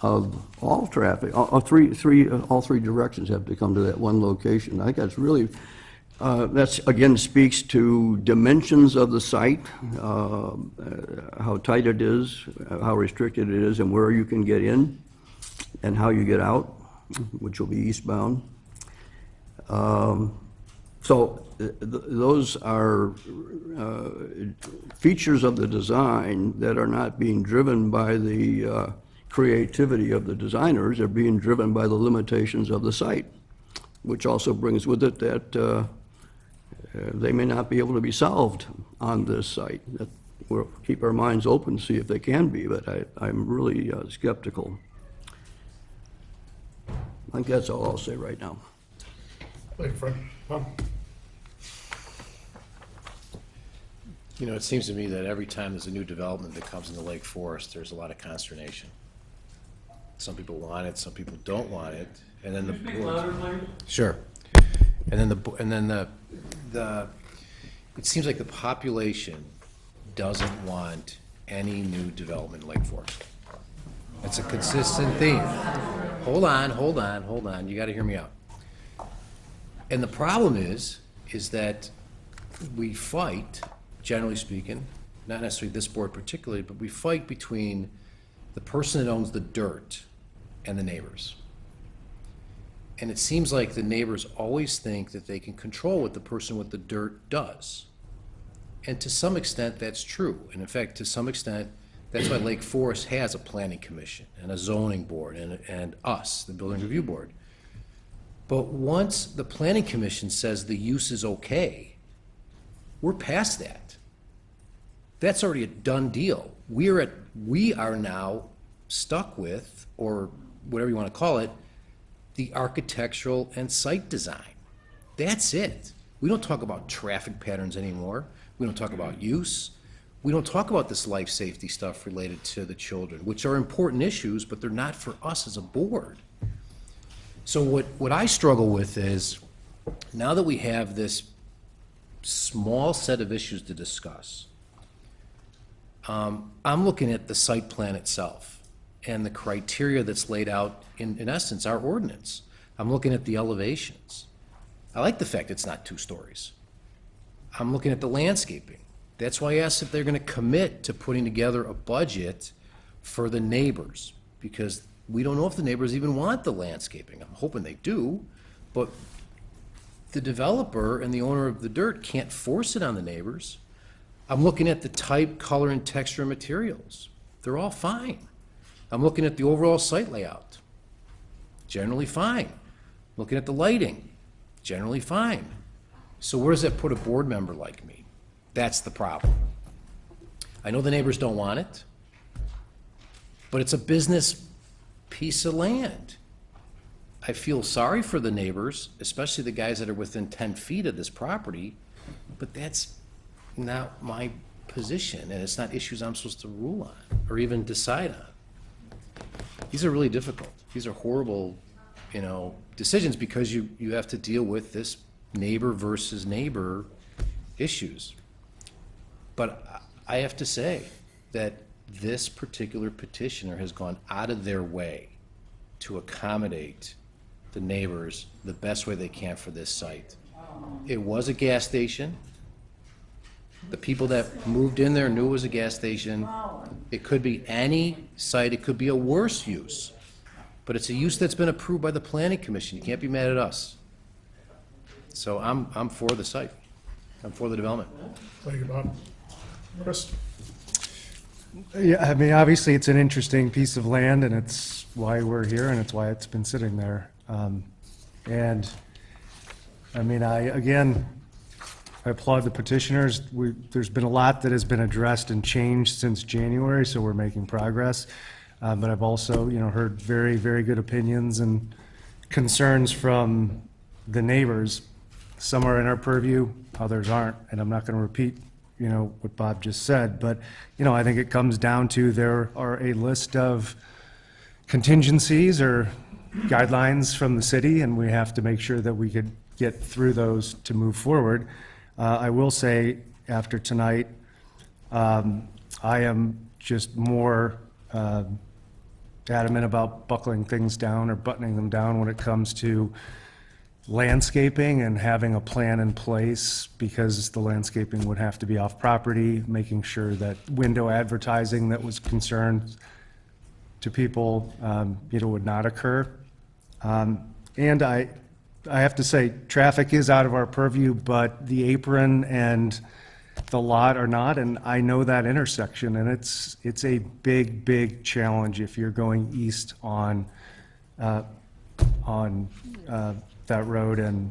of all traffic. All three directions have to come to that one location. I think that's really, that's again speaks to dimensions of the site, how tight it is, how restricted it is, and where you can get in and how you get out, which will be eastbound. So those are features of the design that are not being driven by the creativity of the designers. They're being driven by the limitations of the site, which also brings with it that they may not be able to be solved on this site. We'll keep our minds open to see if they can be, but I'm really skeptical. I think that's all I'll say right now. Thank you, Frank. Tom? You know, it seems to me that every time there's a new development that comes into Lake Forest, there's a lot of consternation. Some people want it, some people don't want it, and then the board. Sure. And then it seems like the population doesn't want any new development in Lake Forest. It's a consistent theme. Hold on. You got to hear me out. And the problem is that we fight, generally speaking, not necessarily this board particularly, but we fight between the person that owns the dirt and the neighbors. And it seems like the neighbors always think that they can control what the person with the dirt does. And to some extent, that's true. And in fact, to some extent, that's why Lake Forest has a planning commission and a zoning board and us, the building review board. But once the planning commission says the use is okay, we're past that. That's already a done deal. We are now stuck with, or whatever you want to call it, the architectural and site design. That's it. We don't talk about traffic patterns anymore. We don't talk about use. We don't talk about this life safety stuff related to the children, which are important issues, but they're not for us as a board. So what I struggle with is, now that we have this small set of issues to discuss, I'm looking at the site plan itself and the criteria that's laid out in essence, our ordinance. I'm looking at the elevations. I like the fact it's not 2 stories. I'm looking at the landscaping. That's why I asked if they're going to commit to putting together a budget for the neighbors, because we don't know if the neighbors even want the landscaping. I'm hoping they do, but the developer and the owner of the dirt can't force it on the neighbors. I'm looking at the type, color, and texture materials. They're all fine. I'm looking at the overall site layout. Generally fine. Looking at the lighting. Generally fine. So where does that put a board member like me? That's the problem. I know the neighbors don't want it, but it's a business piece of land. I feel sorry for the neighbors, especially the guys that are within 10 feet of this property, but that's not my position, and it's not issues I'm supposed to rule on or even decide on. These are really difficult. These are horrible, decisions, because you have to deal with this neighbor versus neighbor issues. But I have to say that this particular petitioner has gone out of their way to accommodate the neighbors the best way they can for this site. It was a gas station. The people that moved in there knew it was a gas station. It could be any site, it could be a worse use. But it's a use that's been approved by the planning commission. You can't be mad at us. So I'm for the site. I'm for the development. Thank you, Bob. Chris? Yeah, I mean, obviously, it's an interesting piece of land, and it's why we're here, and it's why it's been sitting there. And, I mean, I applaud the petitioners. There's been a lot that has been addressed and changed since January, so we're making progress. But I've also, heard very, very good opinions and concerns from the neighbors. Some are in our purview, others aren't, and I'm not going to repeat what Bob just said, but, I think it comes down to there are a list of contingencies or guidelines from the city, and we have to make sure that we could get through those to move forward. I will say, after tonight, I am just more adamant about buckling things down or buttoning them down when it comes to landscaping and having a plan in place, because the landscaping would have to be off property, making sure that window advertising that was concerned to people, would not occur. And I have to say, traffic is out of our purview, but the apron and the lot are not, and I know that intersection, and it's a big, big challenge if you're going east on that road, and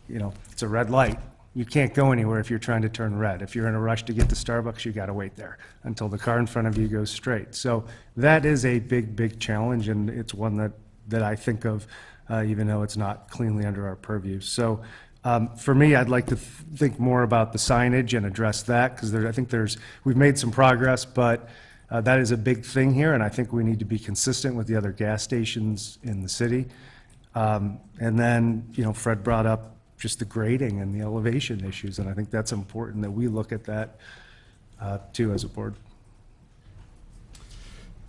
it's a red light. You can't go anywhere if you're trying to turn red. If you're in a rush to get to Starbucks, you got to wait there until the car in front of you goes straight. So that is a big, big challenge, and it's one that I think of, even though it's not cleanly under our purview. So for me, I'd like to think more about the signage and address that, because I think we've made some progress, but that is a big thing here, and I think we need to be consistent with the other gas stations in the city. And then, Fred brought up just the grading and the elevation issues, and I think that's important that we look at that too as a board.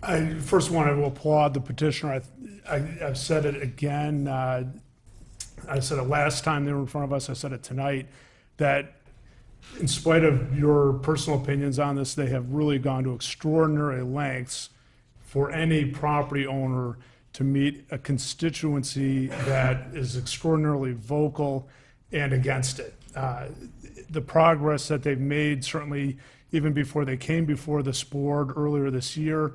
I first want to applaud the petitioner. I've said it again. I said it last time they were in front of us. I said it tonight, that in spite of your personal opinions on this, they have really gone to extraordinary lengths for any property owner to meet a constituency that is extraordinarily vocal and against it. The progress that they've made, certainly even before they came before this board earlier this year,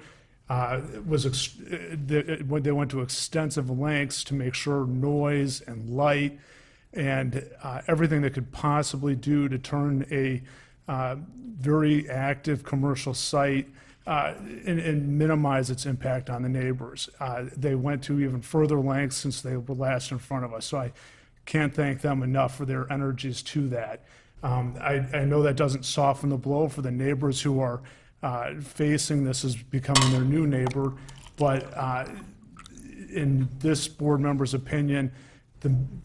they went to extensive lengths to make sure noise and light and everything they could possibly do to turn a very active commercial site and minimize its impact on the neighbors. They went to even further lengths since they were last in front of us. So I can't thank them enough for their energies to that. I know that doesn't soften the blow for the neighbors who are facing this as becoming their new neighbor, but in this board member's opinion,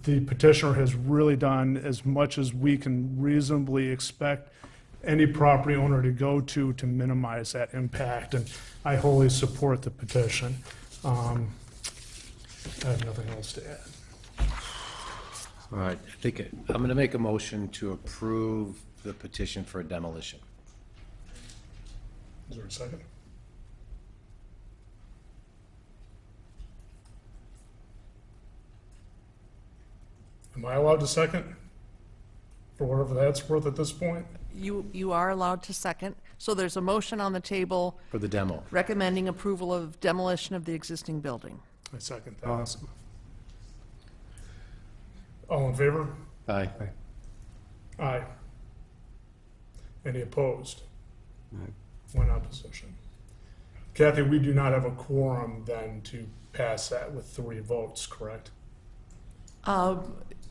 the petitioner has really done as much as we can reasonably expect any property owner to go to minimize that impact, and I wholly support the petition. I have nothing else to add. All right, I think I'm going to make a motion to approve the petition for demolition. Is there a second? Am I allowed to second? For whatever that's worth at this point? You are allowed to second. So there's a motion on the table For the demo. recommending approval of demolition of the existing building. I second that. Awesome. All in favor? Aye. Aye. Any opposed? One opposition. Kathy, we do not have a quorum then to pass that with 3 votes, correct?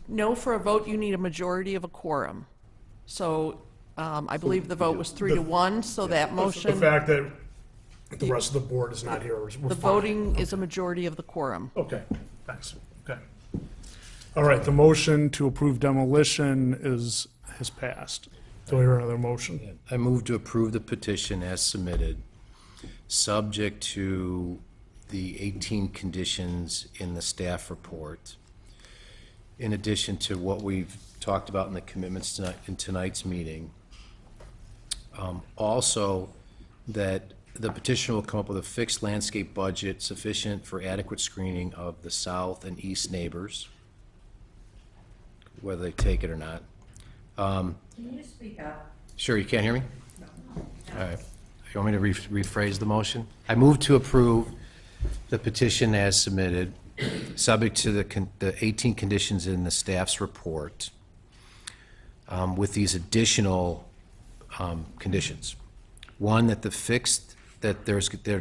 No, for a vote, you need a majority of a quorum. So I believe the vote was 3-1, so that motion. The fact that the rest of the board is not here, we're fine. The voting is a majority of the quorum. Okay, thanks. Okay. All right, the motion to approve demolition has passed. Do I hear another motion? I move to approve the petition as submitted, subject to the 18 conditions in the staff report, in addition to what we've talked about in the commitments tonight, in tonight's meeting. Also, that the petitioner will come up with a fixed landscape budget sufficient for adequate screening of the south and east neighbors, whether they take it or not. Can you speak up? Sure, you can't hear me? No. All right. You want me to rephrase the motion? I move to approve the petition as submitted, subject to the 18 conditions in the staff's report, with these additional conditions. One, that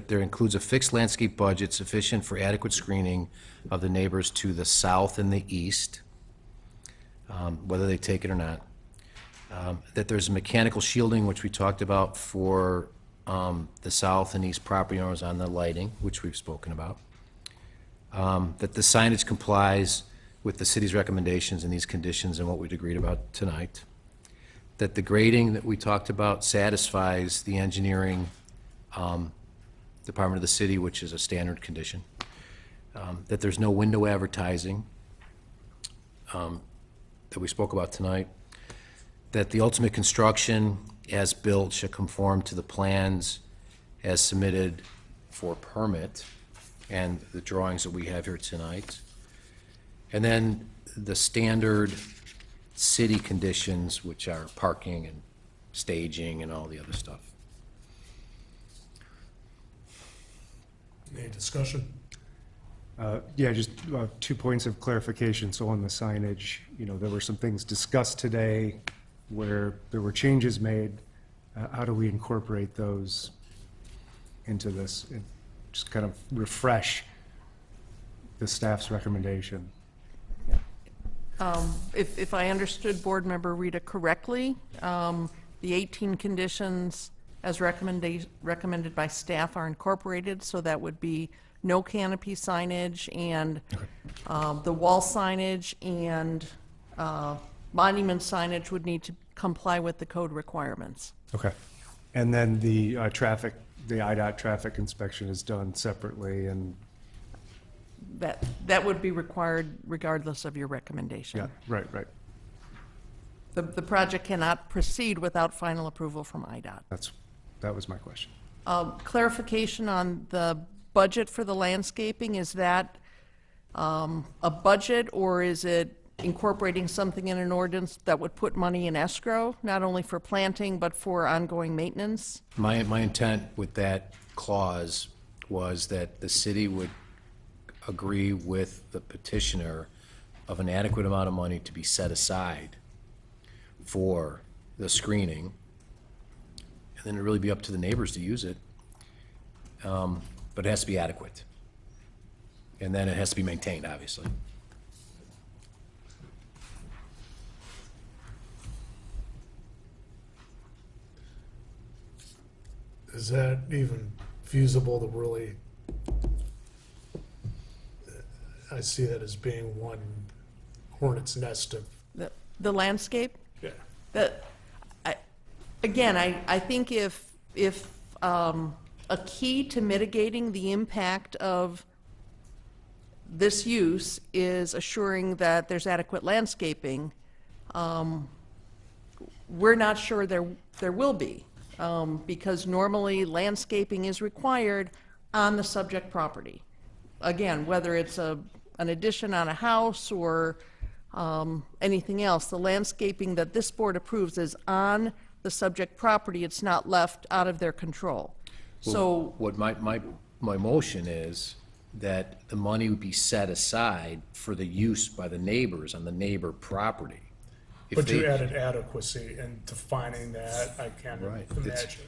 there includes a fixed landscape budget sufficient for adequate screening of the neighbors to the south and the east, whether they take it or not. That there's mechanical shielding, which we talked about for the south and east property owners on the lighting, which we've spoken about. That the signage complies with the city's recommendations and these conditions and what we'd agreed about tonight. That the grading that we talked about satisfies the engineering department of the city, which is a standard condition. That there's no window advertising that we spoke about tonight. That the ultimate construction as built should conform to the plans as submitted for permit and the drawings that we have here tonight. And then the standard city conditions, which are parking and staging and all the other stuff. Any discussion? Yeah, just 2 points of clarification. So on the signage, there were some things discussed today where there were changes made. How do we incorporate those into this and just kind of refresh the staff's recommendation? If I understood Board Member Rita correctly, the 18 conditions as recommended by staff are incorporated, so that would be no canopy signage and the wall signage and monument signage would need to comply with the code requirements. Okay. And then the the IDOT traffic inspection is done separately, and That would be required regardless of your recommendation. yeah, right. The project cannot proceed without final approval from IDOT. That was my question. Clarification on the budget for the landscaping, is that a budget or is it incorporating something in an ordinance that would put money in escrow, not only for planting but for ongoing maintenance? My intent with that clause was that the city would agree with the petitioner of an adequate amount of money to be set aside for the screening, and then it'd really be up to the neighbors to use it. But it has to be adequate. And then it has to be maintained, obviously. Is that even feasible to really, I see that as being one hornet's nest of. The landscape? Yeah. I think if a key to mitigating the impact of this use is assuring that there's adequate landscaping, we're not sure there will be, because normally landscaping is required on the subject property. Again, whether it's an addition on a house or anything else, the landscaping that this board approves is on the subject property. It's not left out of their control. So what my motion is that the money would be set aside for the use by the neighbors on the neighbor property. If But you they- added adequacy and defining that, I can't Right. imagine.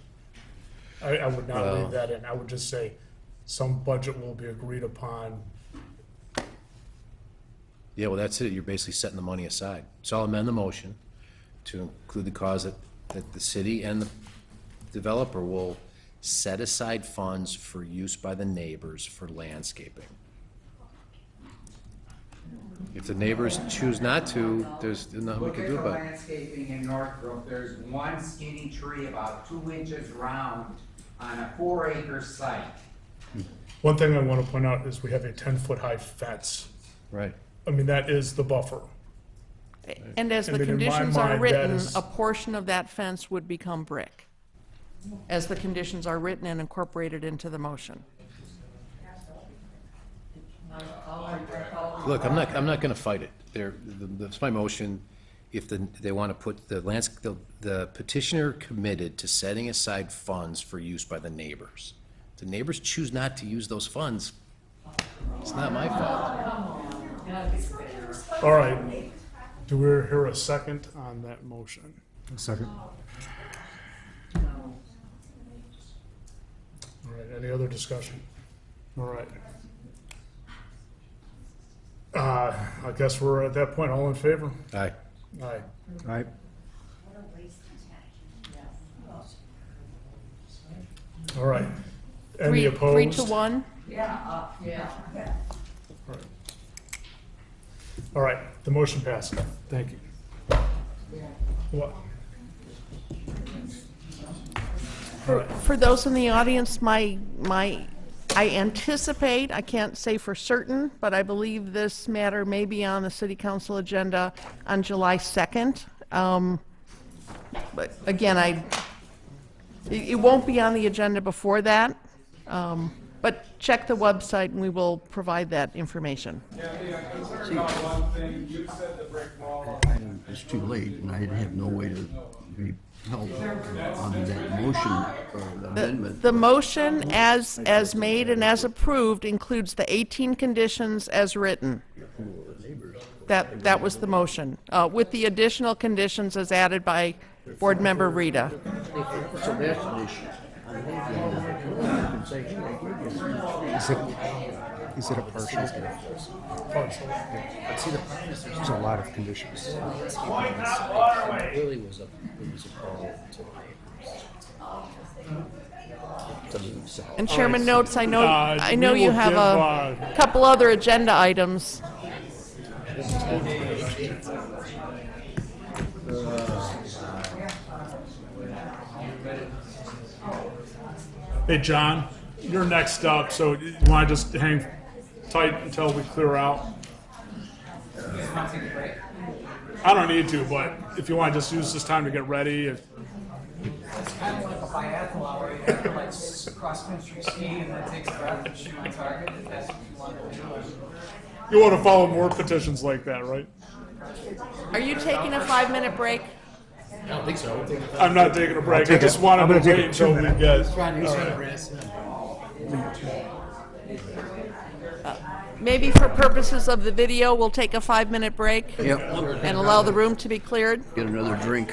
I would not leave that in. I would just say some budget will be agreed upon. Yeah, well, that's it. You're basically setting the money aside. So I'll amend the motion to include the cause that the city and the developer will set aside funds for use by the neighbors for landscaping. If the neighbors choose not to, there's nothing we can do about it. Look at the landscaping in Northbrook, there's one skinny tree about 2 inches round on a 4-acre site. One thing I want to point out is we have a 10-foot high fence. Right. I mean, that is the buffer. And as I the mean, in my conditions are mind, that written, is- a portion of that fence would become brick, as the conditions are written and incorporated into the motion. Look, I'm not gonna fight it. That's my motion. If they want to put the petitioner committed to setting aside funds for use by the neighbors. The neighbors choose not to use those funds. It's not my fault. All right. Do we hear a second on that motion? A second. All right, any other discussion? All right. I guess we're at that point. All in favor? Aye. Aye. Aye. All right. Any opposed? 3 to 1? All right, the motion passes. Thank you. What? For those in the audience, I anticipate, I can't say for certain, but I believe this matter may be on the city council agenda on July 2nd. But again, it won't be on the agenda before that. But check the website and we will provide that information. It's too late, and I have no way to be held on that motion or the amendment. The motion as made and as approved includes the 18 conditions as written. That was the motion, with the additional conditions as added by Board Member Rita. So that's an issue. Is it a partial? There's a lot of conditions. It really was a call to the neighbors. And Chairman notes, I know we you will have give, a couple other agenda items. Hey, John, you're next up, so you want to just hang tight until we clear out? I don't need to, but if you want to just use this time to get ready. It's kind of like a biathlon hour, you have to like cross-country ski and then take a breath and shoot my target, if that's what you want to do. You want to follow more petitions like that, right? Are you taking a 5-minute break? I don't think so. I'm not taking a break. I just wanted to wait until we get. Maybe for purposes of the video, we'll take a 5-minute break. Yep. And allow the room to be cleared. Get another drink.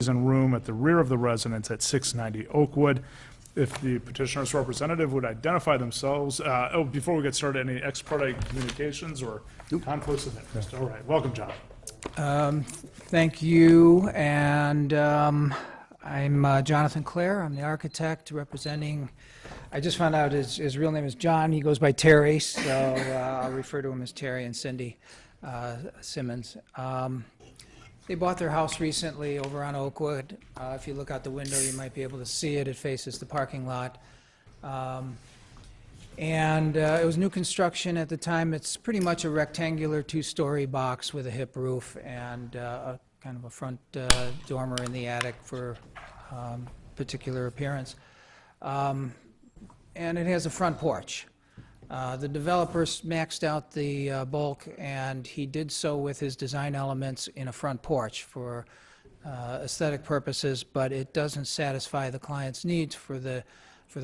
and room at the rear of the residence at 690 Oakwood. If the petitioner's representative would identify themselves, before we get started, any ex parte communications or conflicts of interest? All right, welcome, John. Thank you, and I'm Jonathan Clare. I'm the architect representing, I just found out his real name is John. He goes by Terry, so I'll refer to him as Terry, and Cindy Simmons. They bought their house recently over on Oakwood. If you look out the window, you might be able to see it. It faces the parking lot. And it was new construction at the time. It's pretty much a rectangular two-story box with a hip roof and a kind of a front dormer in the attic for particular appearance. And it has a front porch. The developer maxed out the bulk, and he did so with his design elements in a front porch for aesthetic purposes, but it doesn't satisfy the client's needs for the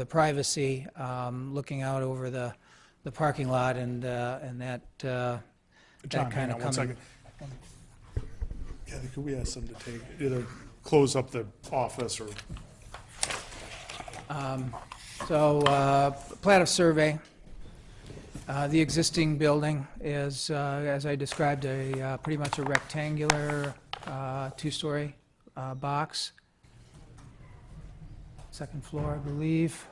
privacy, looking out over the parking lot and that John, that kind of hang on 1 coming. second. Kathy, could we ask them to take, either close up the office or? Plat of survey. The existing building is, as I described, pretty much a rectangular two-story box. Second floor, I believe.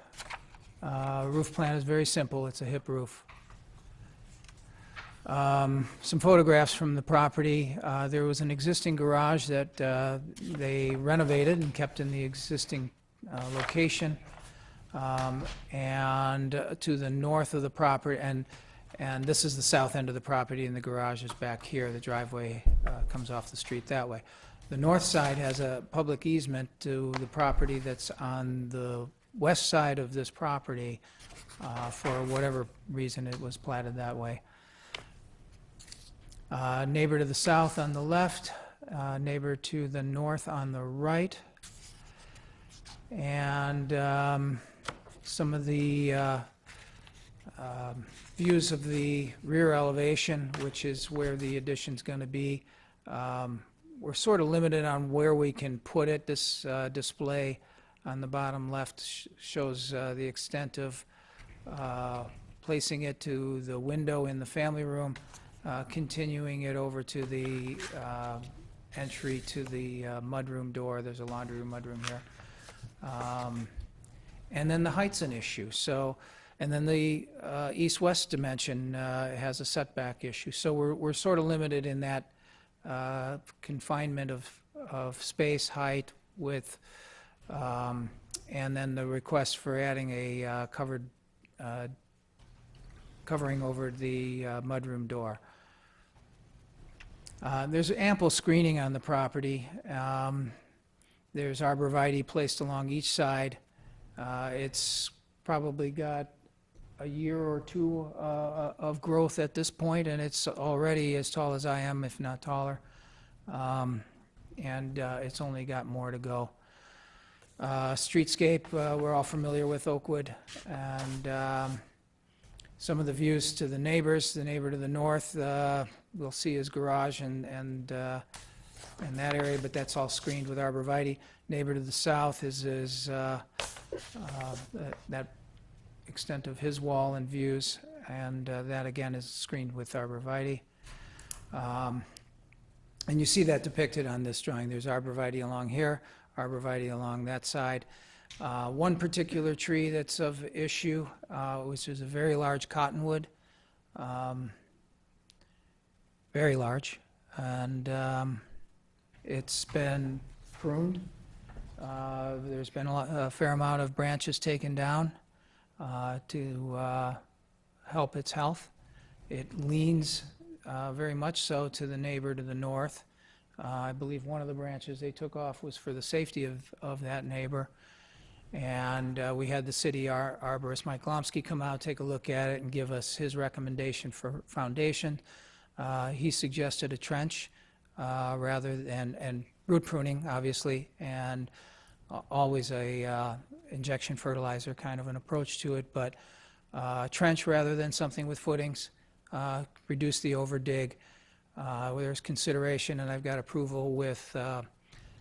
Roof plan is very simple. It's a hip roof. Some photographs from the property. There was an existing garage that they renovated and kept in the existing location. And to the north of the property, and this is the south end of the property, and the garage is back here. The driveway comes off the street that way. The north side has a public easement to the property that's on the west side of this property. For whatever reason, it was platted that way. Neighbor to the south on the left, neighbor to the north on the right. And some of the views of the rear elevation, which is where the addition's going to be. We're sort of limited on where we can put it. This display on the bottom left shows the extent of placing it to the window in the family room, continuing it over to the entry to the mudroom door. There's a laundry room, mudroom here. And then the height's an issue. So, and then the east-west dimension has a setback issue. So we're sort of limited in that confinement of space, height, width, and then the request for adding a covering over the mudroom door. There's ample screening on the property. There's arborvitae placed along each side. It's probably got a year or two of growth at this point, and it's already as tall as I am, if not taller. And it's only got more to go. Streetscape, we're all familiar with Oakwood, and some of the views to the neighbors. The neighbor to the north, we'll see his garage and that area, but that's all screened with arborvitae. Neighbor to the south is that extent of his wall and views, and that again is screened with arborvitae. And you see that depicted on this drawing. There's arborvitae along here, arborvitae along that side. One particular tree that's of issue, which is a very large cottonwood, very large, and it's been pruned. There's been a fair amount of branches taken down to help its health. It leans very much so to the neighbor to the north. I believe one of the branches they took off was for the safety of that neighbor. And we had the city arborist, Mike Lomsky, come out, take a look at it, and give us his recommendation for foundation. He suggested a trench rather than, and root pruning, obviously, and always a injection fertilizer kind of an approach to it, but trench rather than something with footings, reduce the overdig. There's consideration, and I've got approval with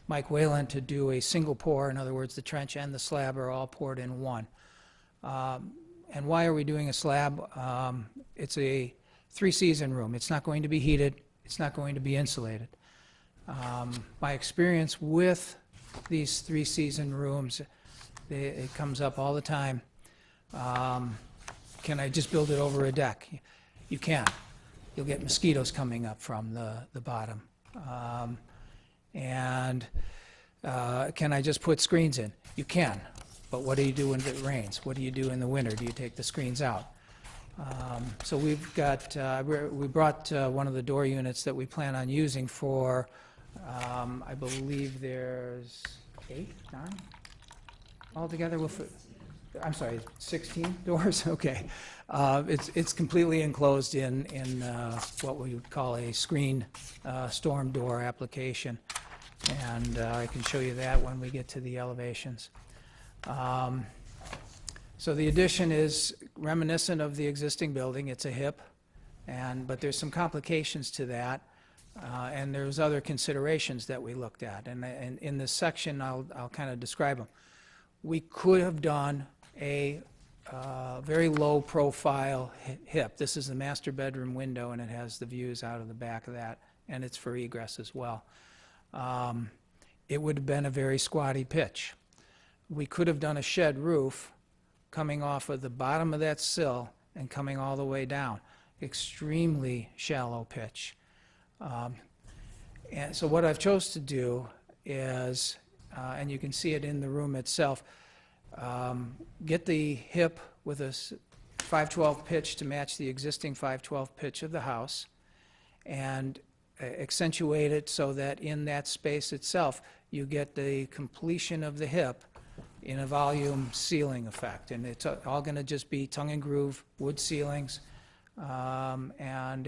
Mike Whalen to do a single pour. In other words, the trench and the slab are all poured in one. And why are we doing a slab? It's a 3-season room. It's not going to be heated. It's not going to be insulated. My experience with these 3-season rooms, it comes up all the time. Can I just build it over a deck? You can. You'll get mosquitoes coming up from the bottom. And can I just put screens in? You can. But what do you do when it rains? What do you do in the winter? Do you take the screens out? So we've got, we brought one of the door units that we plan on using for, I believe there's 8, 9 altogether. I'm sorry, 16 doors? Okay. It's completely enclosed in what we would call a screen storm door application. And I can show you that when we get to the elevations. So the addition is reminiscent of the existing building. It's a hip, but there's some complications to that, and there's other considerations that we looked at. And in this section, I'll kind of describe them. We could have done a very low profile hip. This is the master bedroom window, and it has the views out of the back of that, and it's for egress as well. It would have been a very squatty pitch. We could have done a shed roof coming off of the bottom of that sill and coming all the way down. Extremely shallow pitch. And so what I've chose to do is, and you can see it in the room itself, get the hip with a 512 pitch to match the existing 512 pitch of the house, and accentuate it so that in that space itself you get the completion of the hip in a volume ceiling effect. And it's all going to just be tongue and groove wood ceilings and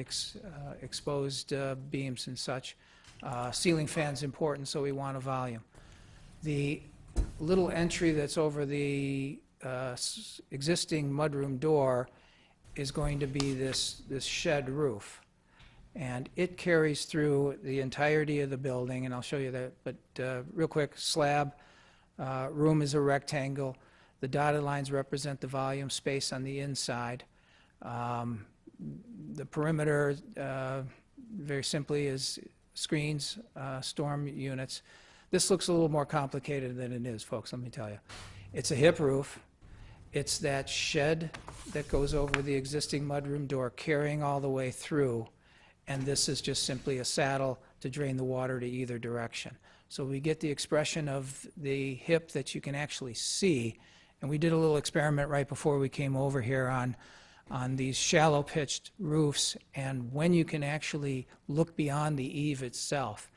exposed beams and such. Ceiling fan's important, so we want a volume. The little entry that's over the existing mudroom door is going to be this shed roof. And it carries through the entirety of the building, and I'll show you that. But real quick, slab, room is a rectangle. The dotted lines represent the volume space on the inside. The perimeter, very simply, is screens, storm units. This looks a little more complicated than it is, folks, let me tell you. It's a hip roof. It's that shed that goes over the existing mudroom door carrying all the way through, and this is just simply a saddle to drain the water to either direction. So we get the expression of the hip that you can actually see, and we did a little experiment right before we came over here on these shallow pitched roofs and when you can actually look beyond the eave itself.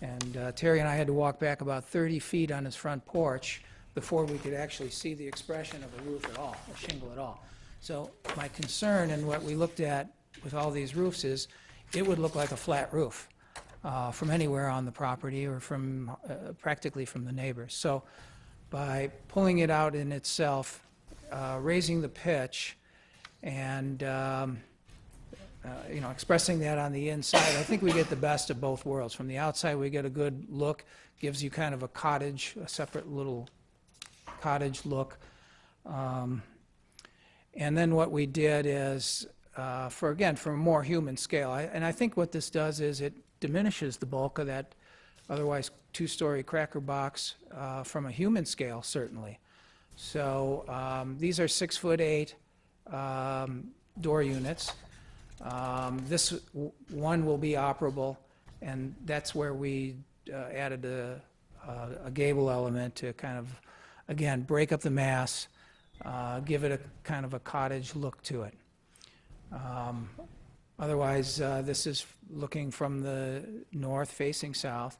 And Terry and I had to walk back about 30 feet on his front porch before we could actually see the expression of a roof at all, a shingle at all. So my concern and what we looked at with all these roofs is it would look like a flat roof from anywhere on the property or from practically from the neighbors. So by pulling it out in itself, raising the pitch, and expressing that on the inside, I think we get the best of both worlds. From the outside, we get a good look, gives you kind of a cottage, a separate little cottage look. And then what we did is, for a more human scale, and I think what this does is it diminishes the bulk of that otherwise two-story cracker box from a human scale, certainly. So these are 6'8" door units. This one will be operable, and that's where we added a gable element to kind of, again, break up the mass, give it a kind of a cottage look to it. Otherwise, this is looking from the north facing south,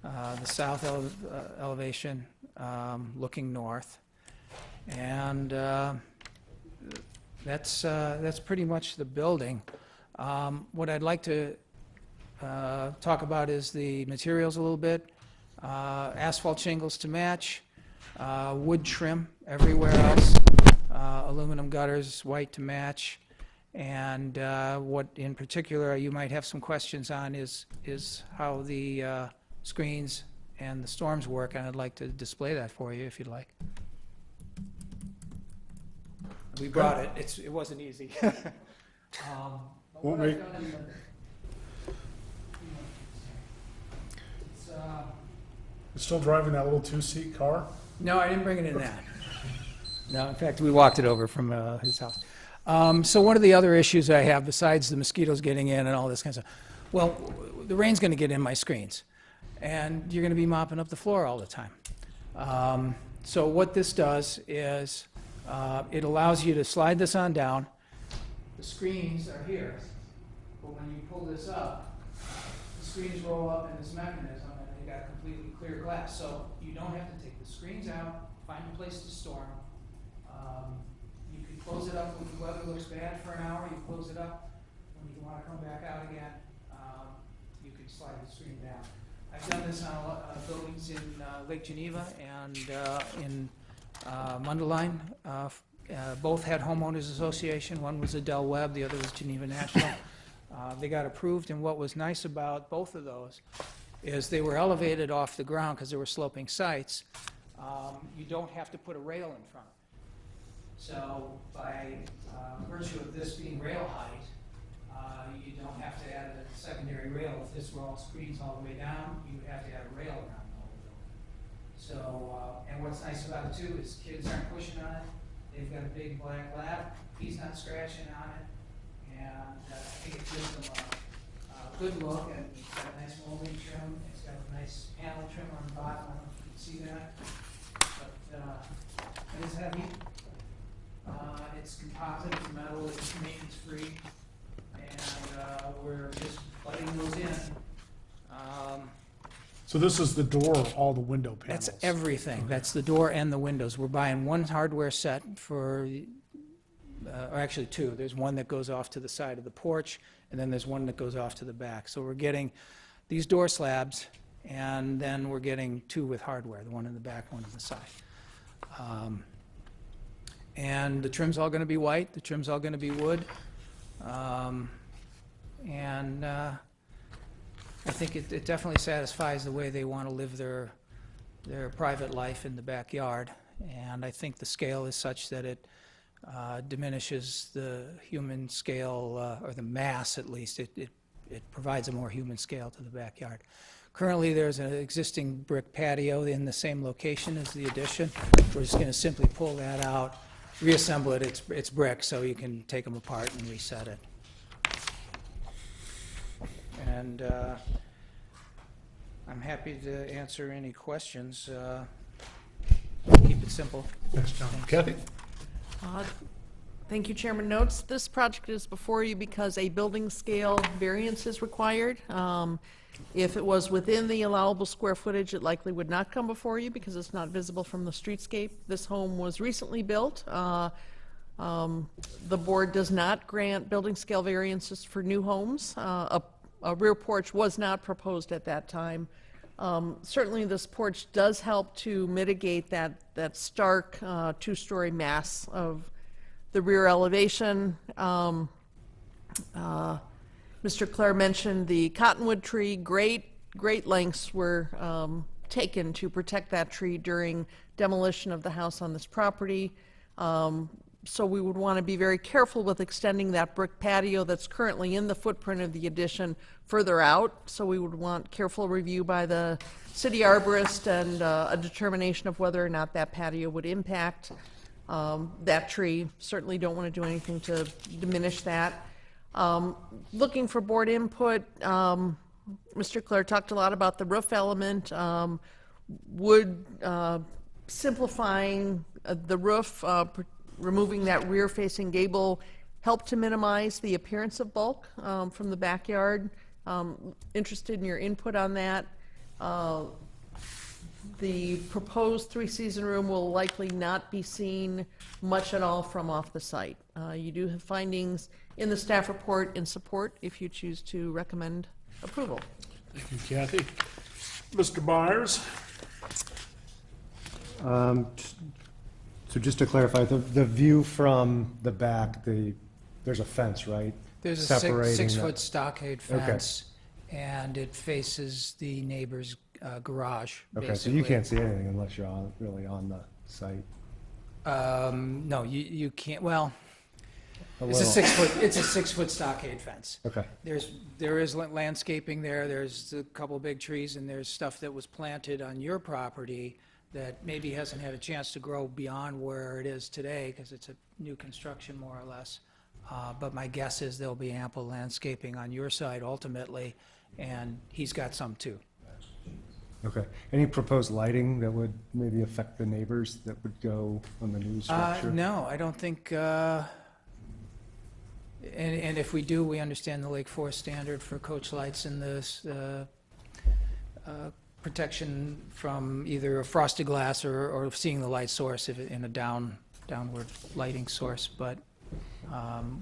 the south elevation looking north, and that's pretty much the building. What I'd like to talk about is the materials a little bit. Asphalt shingles to match, wood trim everywhere else, aluminum gutters, white to match, and what in particular you might have some questions on is how the screens and the storms work, and I'd like to display that for you if you'd like. We brought it. It wasn't easy. But what I've done in it's, You're still driving that little two-seat car? no, I didn't bring it in that. No, in fact, we walked it over from his house. So one of the other issues I have, besides the mosquitoes getting in and all this kind of stuff, well, the rain's going to get in my screens, and you're going to be mopping up the floor all the time. So what this does is it allows you to slide this on down. The screens are here, but when you pull this up, the screens roll up in this mechanism, and they got completely clear glass. So you don't have to take the screens out, find a place to store them. You can close it up when the weather looks bad for an hour. You close it up. When you want to come back out again, you can slide the screen down. I've done this on buildings in Lake Geneva and in Mundelein. Both had homeowners association. One was Adele Webb, the other was Geneva National. They got approved, and what was nice about both of those is they were elevated off the ground because they were sloping sites. You don't have to put a rail in front. So by virtue of this being rail height, you don't have to add a secondary rail. If this were all screens all the way down, you would have to add a rail around the whole building. So, and what's nice about it too is kids aren't pushing on it. They've got a big black lab. He's not scratching on it. And I think it gives them a good look, and it's got a nice molding trim. It's got a nice panel trim on the bottom. I don't know if you can see that. But it is heavy. It's composite, it's metal, it's maintenance free, and we're just letting those in. So this is the door, all the window panels? That's everything. That's the door and the windows. We're buying one hardware set for, or actually two. There's one that goes off to the side of the porch, and then there's one that goes off to the back. So we're getting these door slabs, and then we're getting two with hardware, the one in the back, one on the side. And the trim's all going to be white. The trim's all going to be wood. I think it definitely satisfies the way they want to live their private life in the backyard. And I think the scale is such that it diminishes the human scale, or the mass at least. It provides a more human scale to the backyard. Currently, there's an existing brick patio in the same location as the addition. We're just going to simply pull that out, reassemble it. It's brick, so you can take them apart and reset it. And I'm happy to answer any questions. Keep it simple. Thanks, John. Kathy? Thank you, Chairman Notes. This project is before you because a building scale variance is required. If it was within the allowable square footage, it likely would not come before you because it's not visible from the streetscape. This home was recently built. The board does not grant building scale variances for new homes. A rear porch was not proposed at that time. Certainly this porch does help to mitigate that stark two-story mass of the rear elevation. Mr. Clare mentioned the cottonwood tree. Great lengths were taken to protect that tree during demolition of the house on this property. So we would want to be very careful with extending that brick patio that's currently in the footprint of the addition further out. So we would want careful review by the city arborist and a determination of whether or not that patio would impact that tree. Certainly don't want to do anything to diminish that. Looking for board input, Mr. Clare talked a lot about the roof element. Would simplifying the roof, removing that rear-facing gable, help to minimize the appearance of bulk from the backyard? Interested in your input on that. The proposed three-season room will likely not be seen much at all from off the site. You do have findings in the staff report in support if you choose to recommend approval. Thank you, Kathy. Mr. Byers? So just to clarify, the view from the back, there's a fence, right? There's a six-foot stockade fence, and it faces the neighbor's garage, Okay, so basically. you can't see anything unless you're really on the site. No, you can't, well, it's little. it's a 6-foot stockade fence. Okay. There is landscaping there, there's a couple big trees, and there's stuff that was planted on your property that maybe hasn't had a chance to grow beyond where it is today, because it's a new construction more or less. But my guess is there'll be ample landscaping on your side ultimately, and he's got some too. Okay. Any proposed lighting that would maybe affect the neighbors that would go on the new structure? No, I don't think, and if we do, we understand the Lake Forest standard for coach lights and the protection from either a frosted glass or seeing the light source if in a downward lighting source, but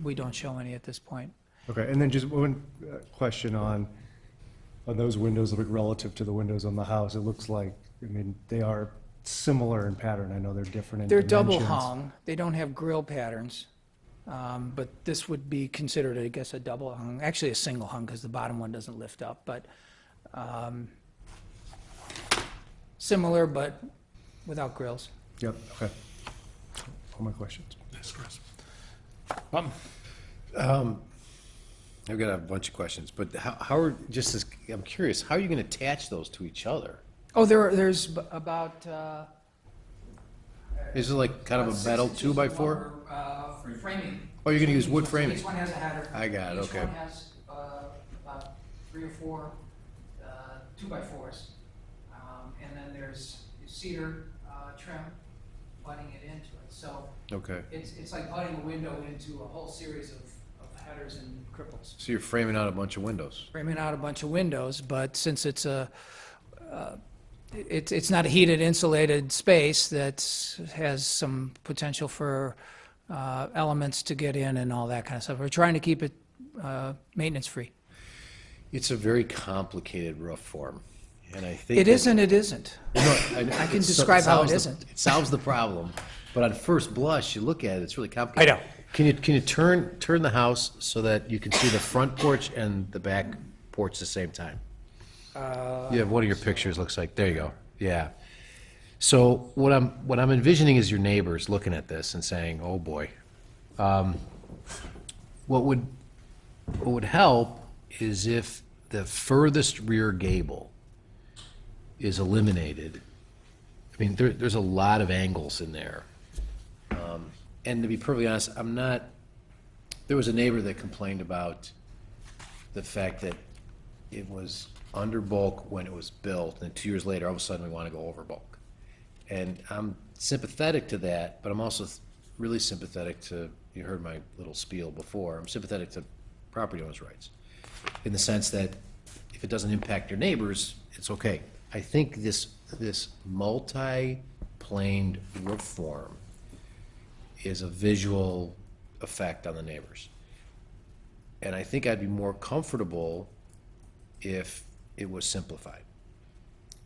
we don't show any at this point. Okay, and then just one question on those windows look relative to the windows on the house. It looks like, I mean, they are similar in pattern. I know they're different in They're dimensions. double hung. They don't have grill patterns, but this would be considered, I guess, a double hung, actually a single hung because the bottom one doesn't lift up, but similar but without grills. Yep, okay. All my questions. Yes, Chris. I've got a bunch of questions, but how are, just as, I'm curious, how are you going to attach those to each other? Oh, there's about Is it like kind of a metal 2x4? framing. Oh, you're going to use wood framing? Each one has a header. I got it, okay. Each one has about 3 or 4 2x4s. And then there's cedar trim butting it into it. So Okay. it's like butting a window into a whole series of headers and cripples. So you're framing out a bunch of windows? Framing out a bunch of windows, but since it's it's not a heated insulated space that has some potential for elements to get in and all that kind of stuff. We're trying to keep it maintenance free. It's a very complicated roof form, and I think It isn't, it isn't. No, I can describe how it isn't. It solves the problem, but on first blush, you look at it, it's really complicated. I know. Can you turn the house so that you can see the front porch and the back porch at the same time? You have one of your pictures, looks like, there you go, yeah. So what I'm envisioning is your neighbors looking at this and saying, oh boy. What would help is if the furthest rear gable is eliminated. I mean, there's a lot of angles in there. And to be perfectly honest, there was a neighbor that complained about the fact that it was under bulk when it was built, and 2 years later, all of a sudden, we want to go over bulk. And I'm sympathetic to that, but I'm also really sympathetic to, you heard my little spiel before, I'm sympathetic to property owners' rights, in the sense that if it doesn't impact your neighbors, it's okay. I think this multi-planed roof form is a visual effect on the neighbors. And I think I'd be more comfortable if it was simplified.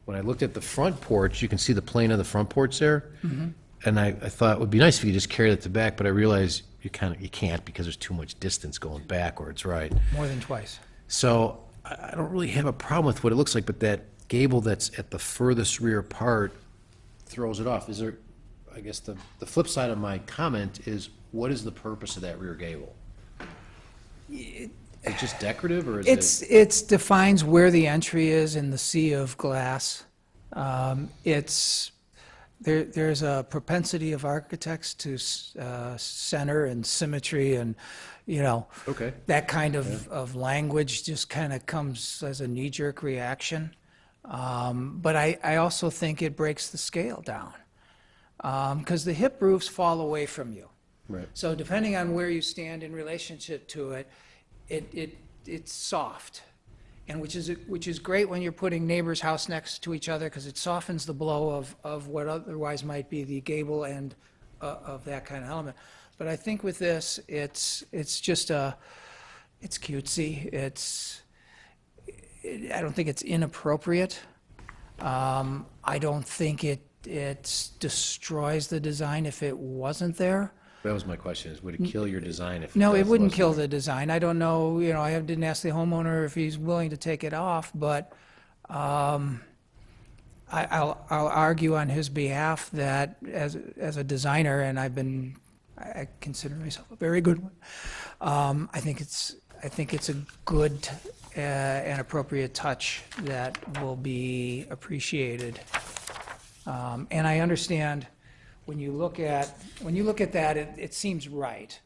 When I looked at the front porch, you can see the plane of the front porch there. Mhm. And I thought it would be nice if you just carried it to back, but I realized you can't because there's too much distance going backwards, right? More than twice. So I don't really have a problem with what it looks like, but that gable that's at the furthest rear part throws it off. Is there, I guess the flip side of my comment is, what is the purpose of that rear gable? Is it just decorative, or is it? It defines where the entry is in the sea of glass. There's a propensity of architects to center and symmetry and, Okay. that kind of language just kind of comes as a knee-jerk reaction. But I also think it breaks the scale down. Because the hip roofs fall away from you. Right. So depending on where you stand in relationship to it, it's soft. And which is great when you're putting neighbors' house next to each other, because it softens the blow of what otherwise might be the gable end of that kind of element. But I think with this, it's just it's cutesy. I don't think it's inappropriate. I don't think it destroys the design if it wasn't there. That was my question, is would it kill your design if? No, it does wouldn't less kill than- the design. I don't know, I didn't ask the homeowner if he's willing to take it off, but I'll argue on his behalf that as a designer, and I consider myself a very good one, I think it's a good and appropriate touch that will be appreciated. And I understand when you look at that, it seems right.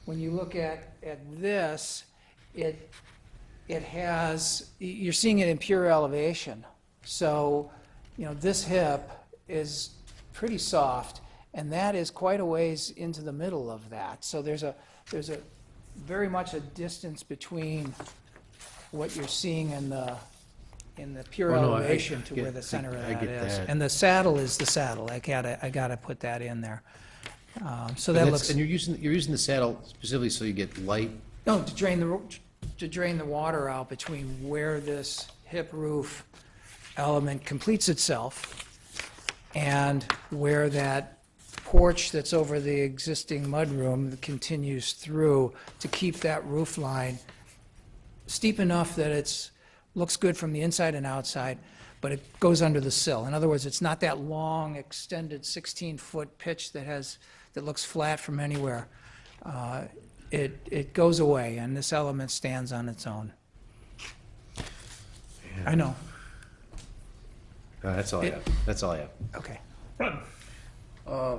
When you look at this, it has, you're seeing it in pure elevation. So, you know, this hip is pretty soft, and that is quite a ways into the middle of that. So there's a very much a distance between what you're seeing in the pure Oh, no, elevation to where the center of I that get is. that. And the saddle is the saddle. I gotta put that in there. So And that that's- looks. And you're using the saddle specifically so you get light. No, to drain the water out between where this hip roof element completes itself and where that porch that's over the existing mudroom continues through, to keep that roof line steep enough that it's looks good from the inside and outside, but it goes under the sill. In other words, it's not that long, extended 16-foot pitch that looks flat from anywhere. It goes away, and this element stands on its own. I know. That's all I have. That's all I have. Okay.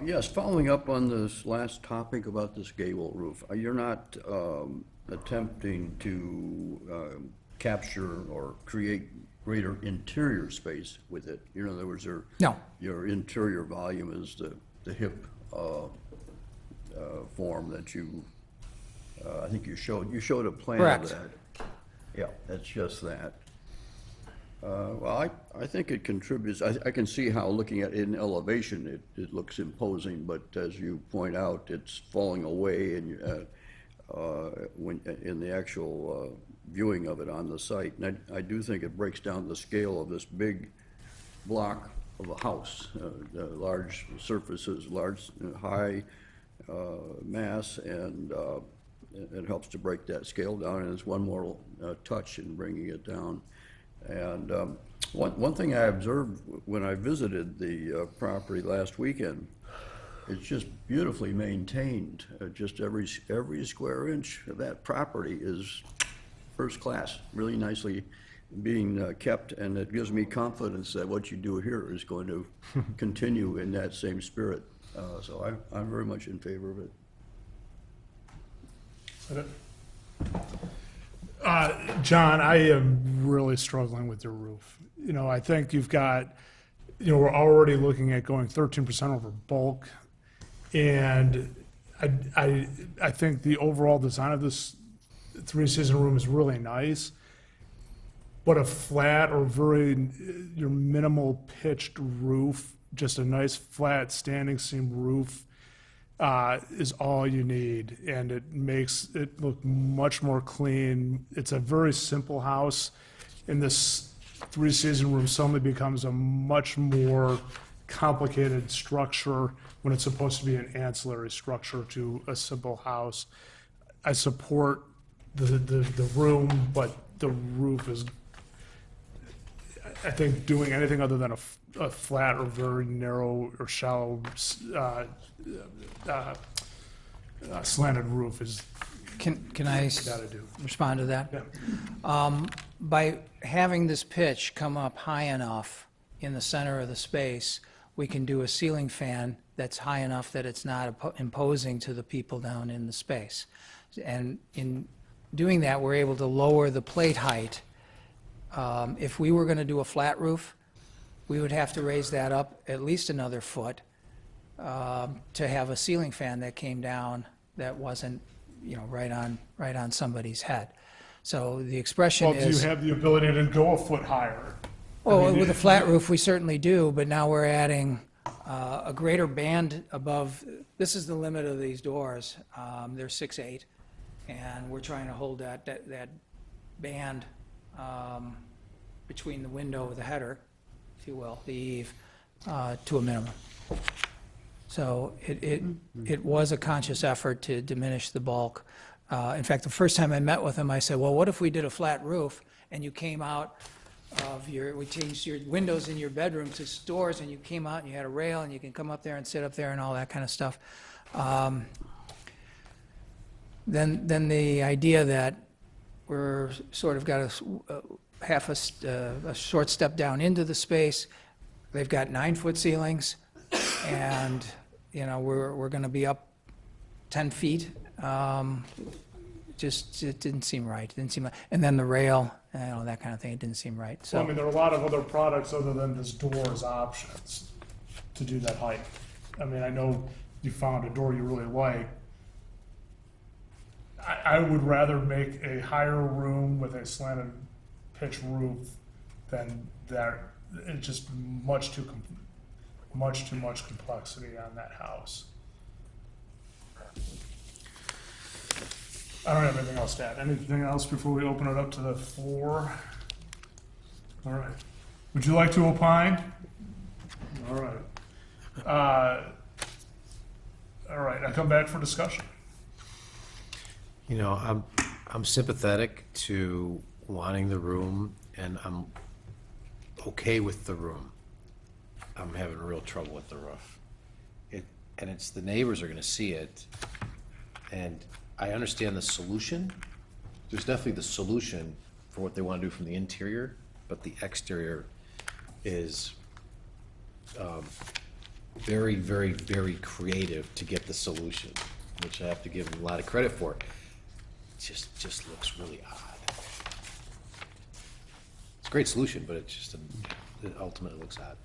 Yes, following up on this last topic about this gable roof, you're not attempting to capture or create greater interior space with it? In other words, No. Your interior volume is the hip form that you, I think you showed a plan Correct. of that. Yeah, that's just that. Well, I think it contributes. I can see how, looking at it in elevation, it looks imposing, but as you point out, it's falling away and when in the actual viewing of it on the site. And I do think it breaks down the scale of this big block of a house, large surfaces, large, high mass, and it helps to break that scale down, and it's one more touch in bringing it down. And one thing I observed when I visited the property last weekend, it's just beautifully maintained. Just every square inch of that property is first class, really nicely being kept, and it gives me confidence that what you do here is going to continue in that same spirit. So I'm very much in favor of it. John, I am really struggling with your roof. You know, I think you've got, you know, we're already looking at going 13% over bulk. And I think the overall design of this three-season room is really nice. But a flat or your minimal pitched roof, just a nice flat standing seam roof, is all you need, and it makes it look much more clean. It's a very simple house, and this three-season room suddenly becomes a much more complicated structure when it's supposed to be an ancillary structure to a simple house. I support the room, but the roof is, I think, doing anything other than a flat or very narrow or shallow slanted roof is. Can I gotta do. respond to that? Yeah. By having this pitch come up high enough in the center of the space, we can do a ceiling fan that's high enough that it's not imposing to the people down in the space. And in doing that, we're able to lower the plate height. If we were going to do a flat roof, we would have to raise that up at least another foot to have a ceiling fan that came down that wasn't, you know, right on somebody's head. So the expression Well, do you have the ability to go a foot higher? Well, with a flat roof, we certainly do, but now we're adding a greater band above. This is the limit of these doors. They're 6'8", and we're trying to hold that band between the window, the header, if you will, the eave, to a minimum. So it was a conscious effort to diminish the bulk. In fact, the first time I met with him, I said, well, what if we did a flat roof and you came out of we changed your windows in your bedroom to doors, and you came out and you had a rail, and you can come up there and sit up there and all that kind of stuff. Then the idea that we're sort of got a short step down into the space. They've got 9-foot ceilings, and we're going to be up 10 feet. It didn't seem right. And then the rail, that kind of thing. It didn't seem right. So Well, I mean, there are a lot of other products other than this doors options to do that height. I mean, I know you found a door you really like. I would rather make a higher room with a slanted pitch roof than that. It's just much too much complexity on that house. I don't have anything else to add. Anything else before we open it up to the floor? All right. Would you like to opine? All right. All right, I come back for discussion. I'm sympathetic to wanting the room, and I'm okay with the room. I'm having real trouble with the roof. And it's the neighbors are gonna see it, and I understand the solution. There's definitely the solution for what they wanna do from the interior, but the exterior is very, very, very creative to get the solution, which I have to give them a lot of credit for. Just looks really odd. It's a great solution, but it ultimately looks odd.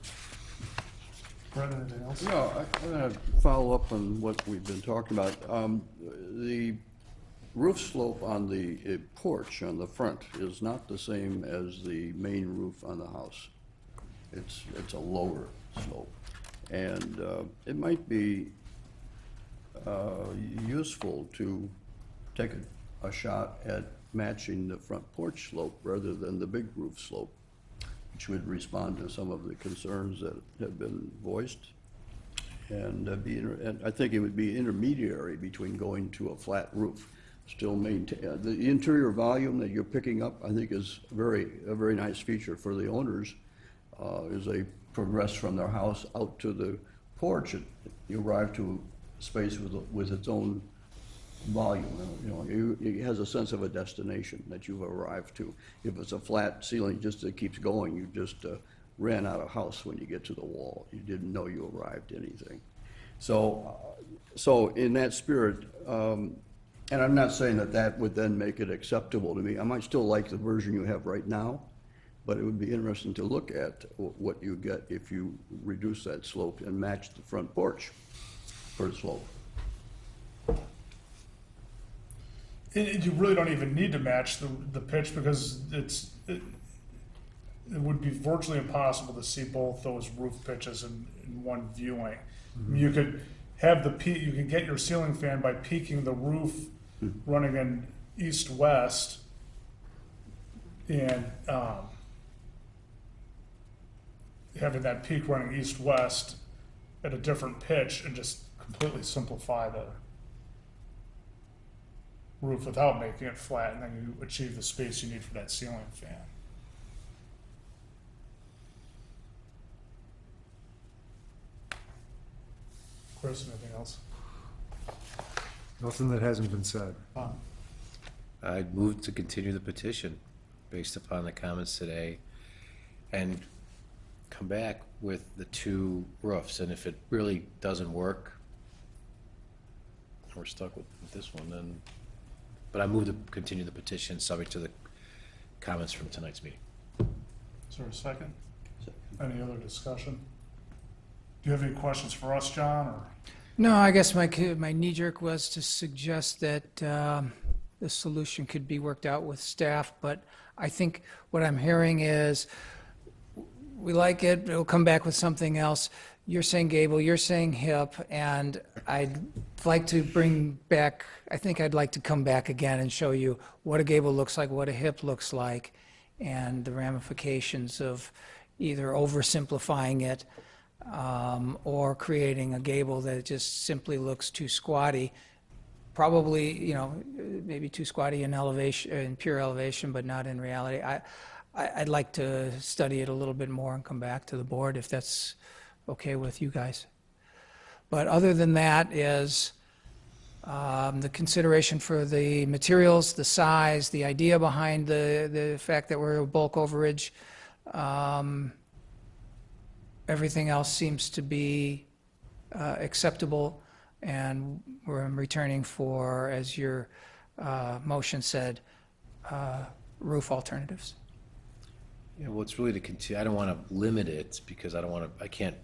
Brett, anything else? No, I'm going to follow up on what we've been talking about. The roof slope on the porch on the front is not the same as the main roof on the house. It's a lower slope. And it might be useful to take a shot at matching the front porch slope rather than the big roof slope, which would respond to some of the concerns that have been voiced. And I think it would be intermediary between going to a flat roof, still maintain the interior volume that you're picking up. I think is a very nice feature for the owners as they progress from their house out to the porch. You arrive to a space with its own volume. It has a sense of a destination that you've arrived to. If it's a flat ceiling, just it keeps going. You just ran out of house when you get to the wall. You didn't know you arrived at anything. So in that spirit, and I'm not saying that would then make it acceptable to me. I might still like the version you have right now, but it would be interesting to look at what you get if you reduce that slope and match the front porch for the slope. You really don't even need to match the pitch because it would be virtually impossible to see both those roof pitches in one viewing. Mm-hmm. You could have you can get your ceiling fan by peaking the roof running in east-west, and having that peak running east-west at a different pitch and just completely simplify the roof without making it flat, and then you achieve the space you need for that ceiling fan. Chris, anything else? Nothing that hasn't been said. I'd move to continue the petition based upon the comments today and come back with the 2 roofs. And if it really doesn't work, we're stuck with this one, then. But I move to continue the petition subject to the comments from tonight's meeting. Is there a second? Any other discussion? Do you have any questions for us, John, or? No, I guess my knee-jerk was to suggest that the solution could be worked out with staff, but I think what I'm hearing is we like it, it'll come back with something else. You're saying gable, you're saying hip, and I'd like to I'd like to come back again and show you what a gable looks like, what a hip looks like, and the ramifications of either oversimplifying it or creating a gable that just simply looks too squatty. Probably, maybe too squatty in elevation, in pure elevation, but not in reality. I'd like to study it a little bit more and come back to the board if that's okay with you guys. But other than that is the consideration for the materials, the size, the idea behind the fact that we're a bulk overage. Everything else seems to be acceptable, and we're returning for, as your motion said, roof alternatives. Yeah, well, it's really to continue, I don't want to limit it because I can't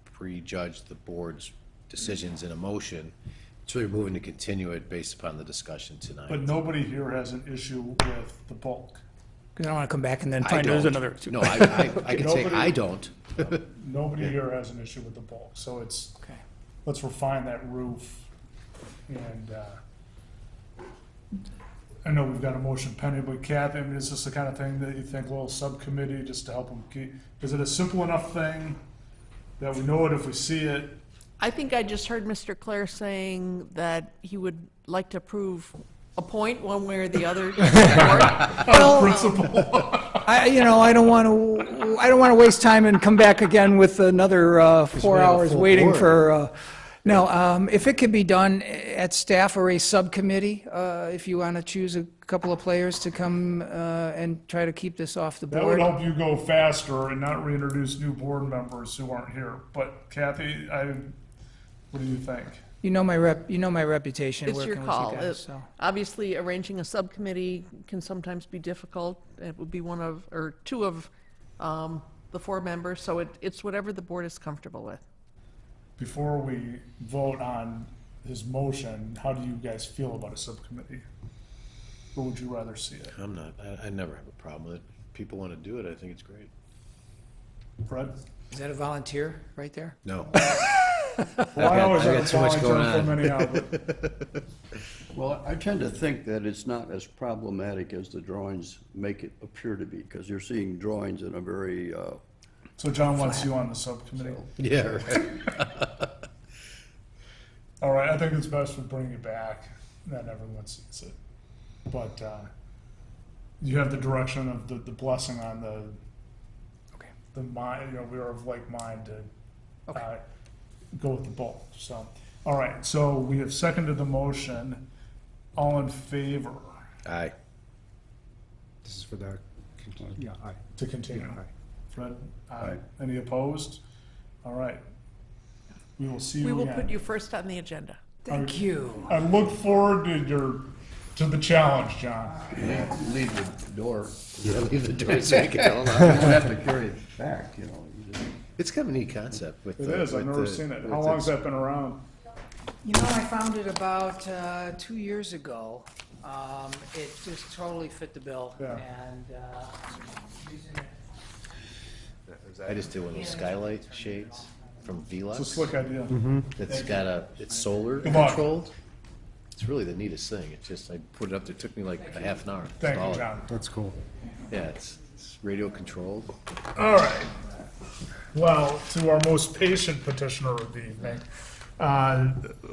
prejudge the board's decisions in a motion. It's really moving to continue it based upon the discussion tonight. But nobody here has an issue with the bulk. Because I don't want to come back and then I find there's don't. another. No, I can say I don't. Nobody here has an issue with the bulk, so it's, let's refine that roof. And I know we've got a motion pending, but Kathy, I mean, is this the kind of thing that you think a little subcommittee just to help them keep? Is it a simple enough thing that we know it if we see it? I think I just heard Mr. Clare saying that he would like to approve a point one way or the other. Well, I don't want to waste time and come back again with another 4 hours waiting for. No, if it could be done at staff or a subcommittee, if you want to choose a couple of players to come and try to keep this off the board. That would help you go faster and not reintroduce new board members who aren't here. But Kathy, what do you think? You know my reputation It's working your with call. you guys. So. Obviously, arranging a subcommittee can sometimes be difficult. It would be one of, or two of the 4 members, so it's whatever the board is comfortable with. Before we vote on his motion, how do you guys feel about a subcommittee? Or would you rather see it? I'm not, I never have a problem with it. If people want to do it, I think it's great. Fred? Is that a volunteer right there? No. Well, I always I've have got too much going volunteer on. from any Well, I tend to think that it's not as problematic as the drawings make it appear to be, because you're seeing drawings in a very, So John wants you on the subcommittee? Yeah, right. All right, I think it's best we bring you back, then everyone sees it. But you have the direction of the blessing on the mind, we are of like mind to go with the bulk, so. All right, so we have seconded the motion. All in favor? Aye. This is for the, yeah, aye. To continue? Yeah, aye. Fred? Aye. Any opposed? All right. We will see you We again. will put you first on the agenda. Thank you. I look forward to the challenge, John. yeah, leave the door. Yeah, leave the door so you can tell You them. don't have to carry it back, you know. It's kind of a neat concept with It the. is, I've with never the- seen it. with How long has its- that been around? You know, I found it about 2 years ago. It just totally fit the bill, Yeah. and using it. I just did one of those skylight shades from Velux. It's a slick idea. It's got it's solar Good luck. controlled. It's really the neatest thing. It's just, I put it up there, it took me like a half an hour. to Thank install you, it. John. That's cool. Yeah, it's radio controlled. All right. Well, to our most patient petitioner of the evening,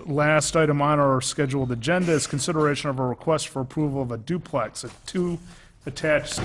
last item on our scheduled agenda is consideration of a request for approval of a duplex at 2 attached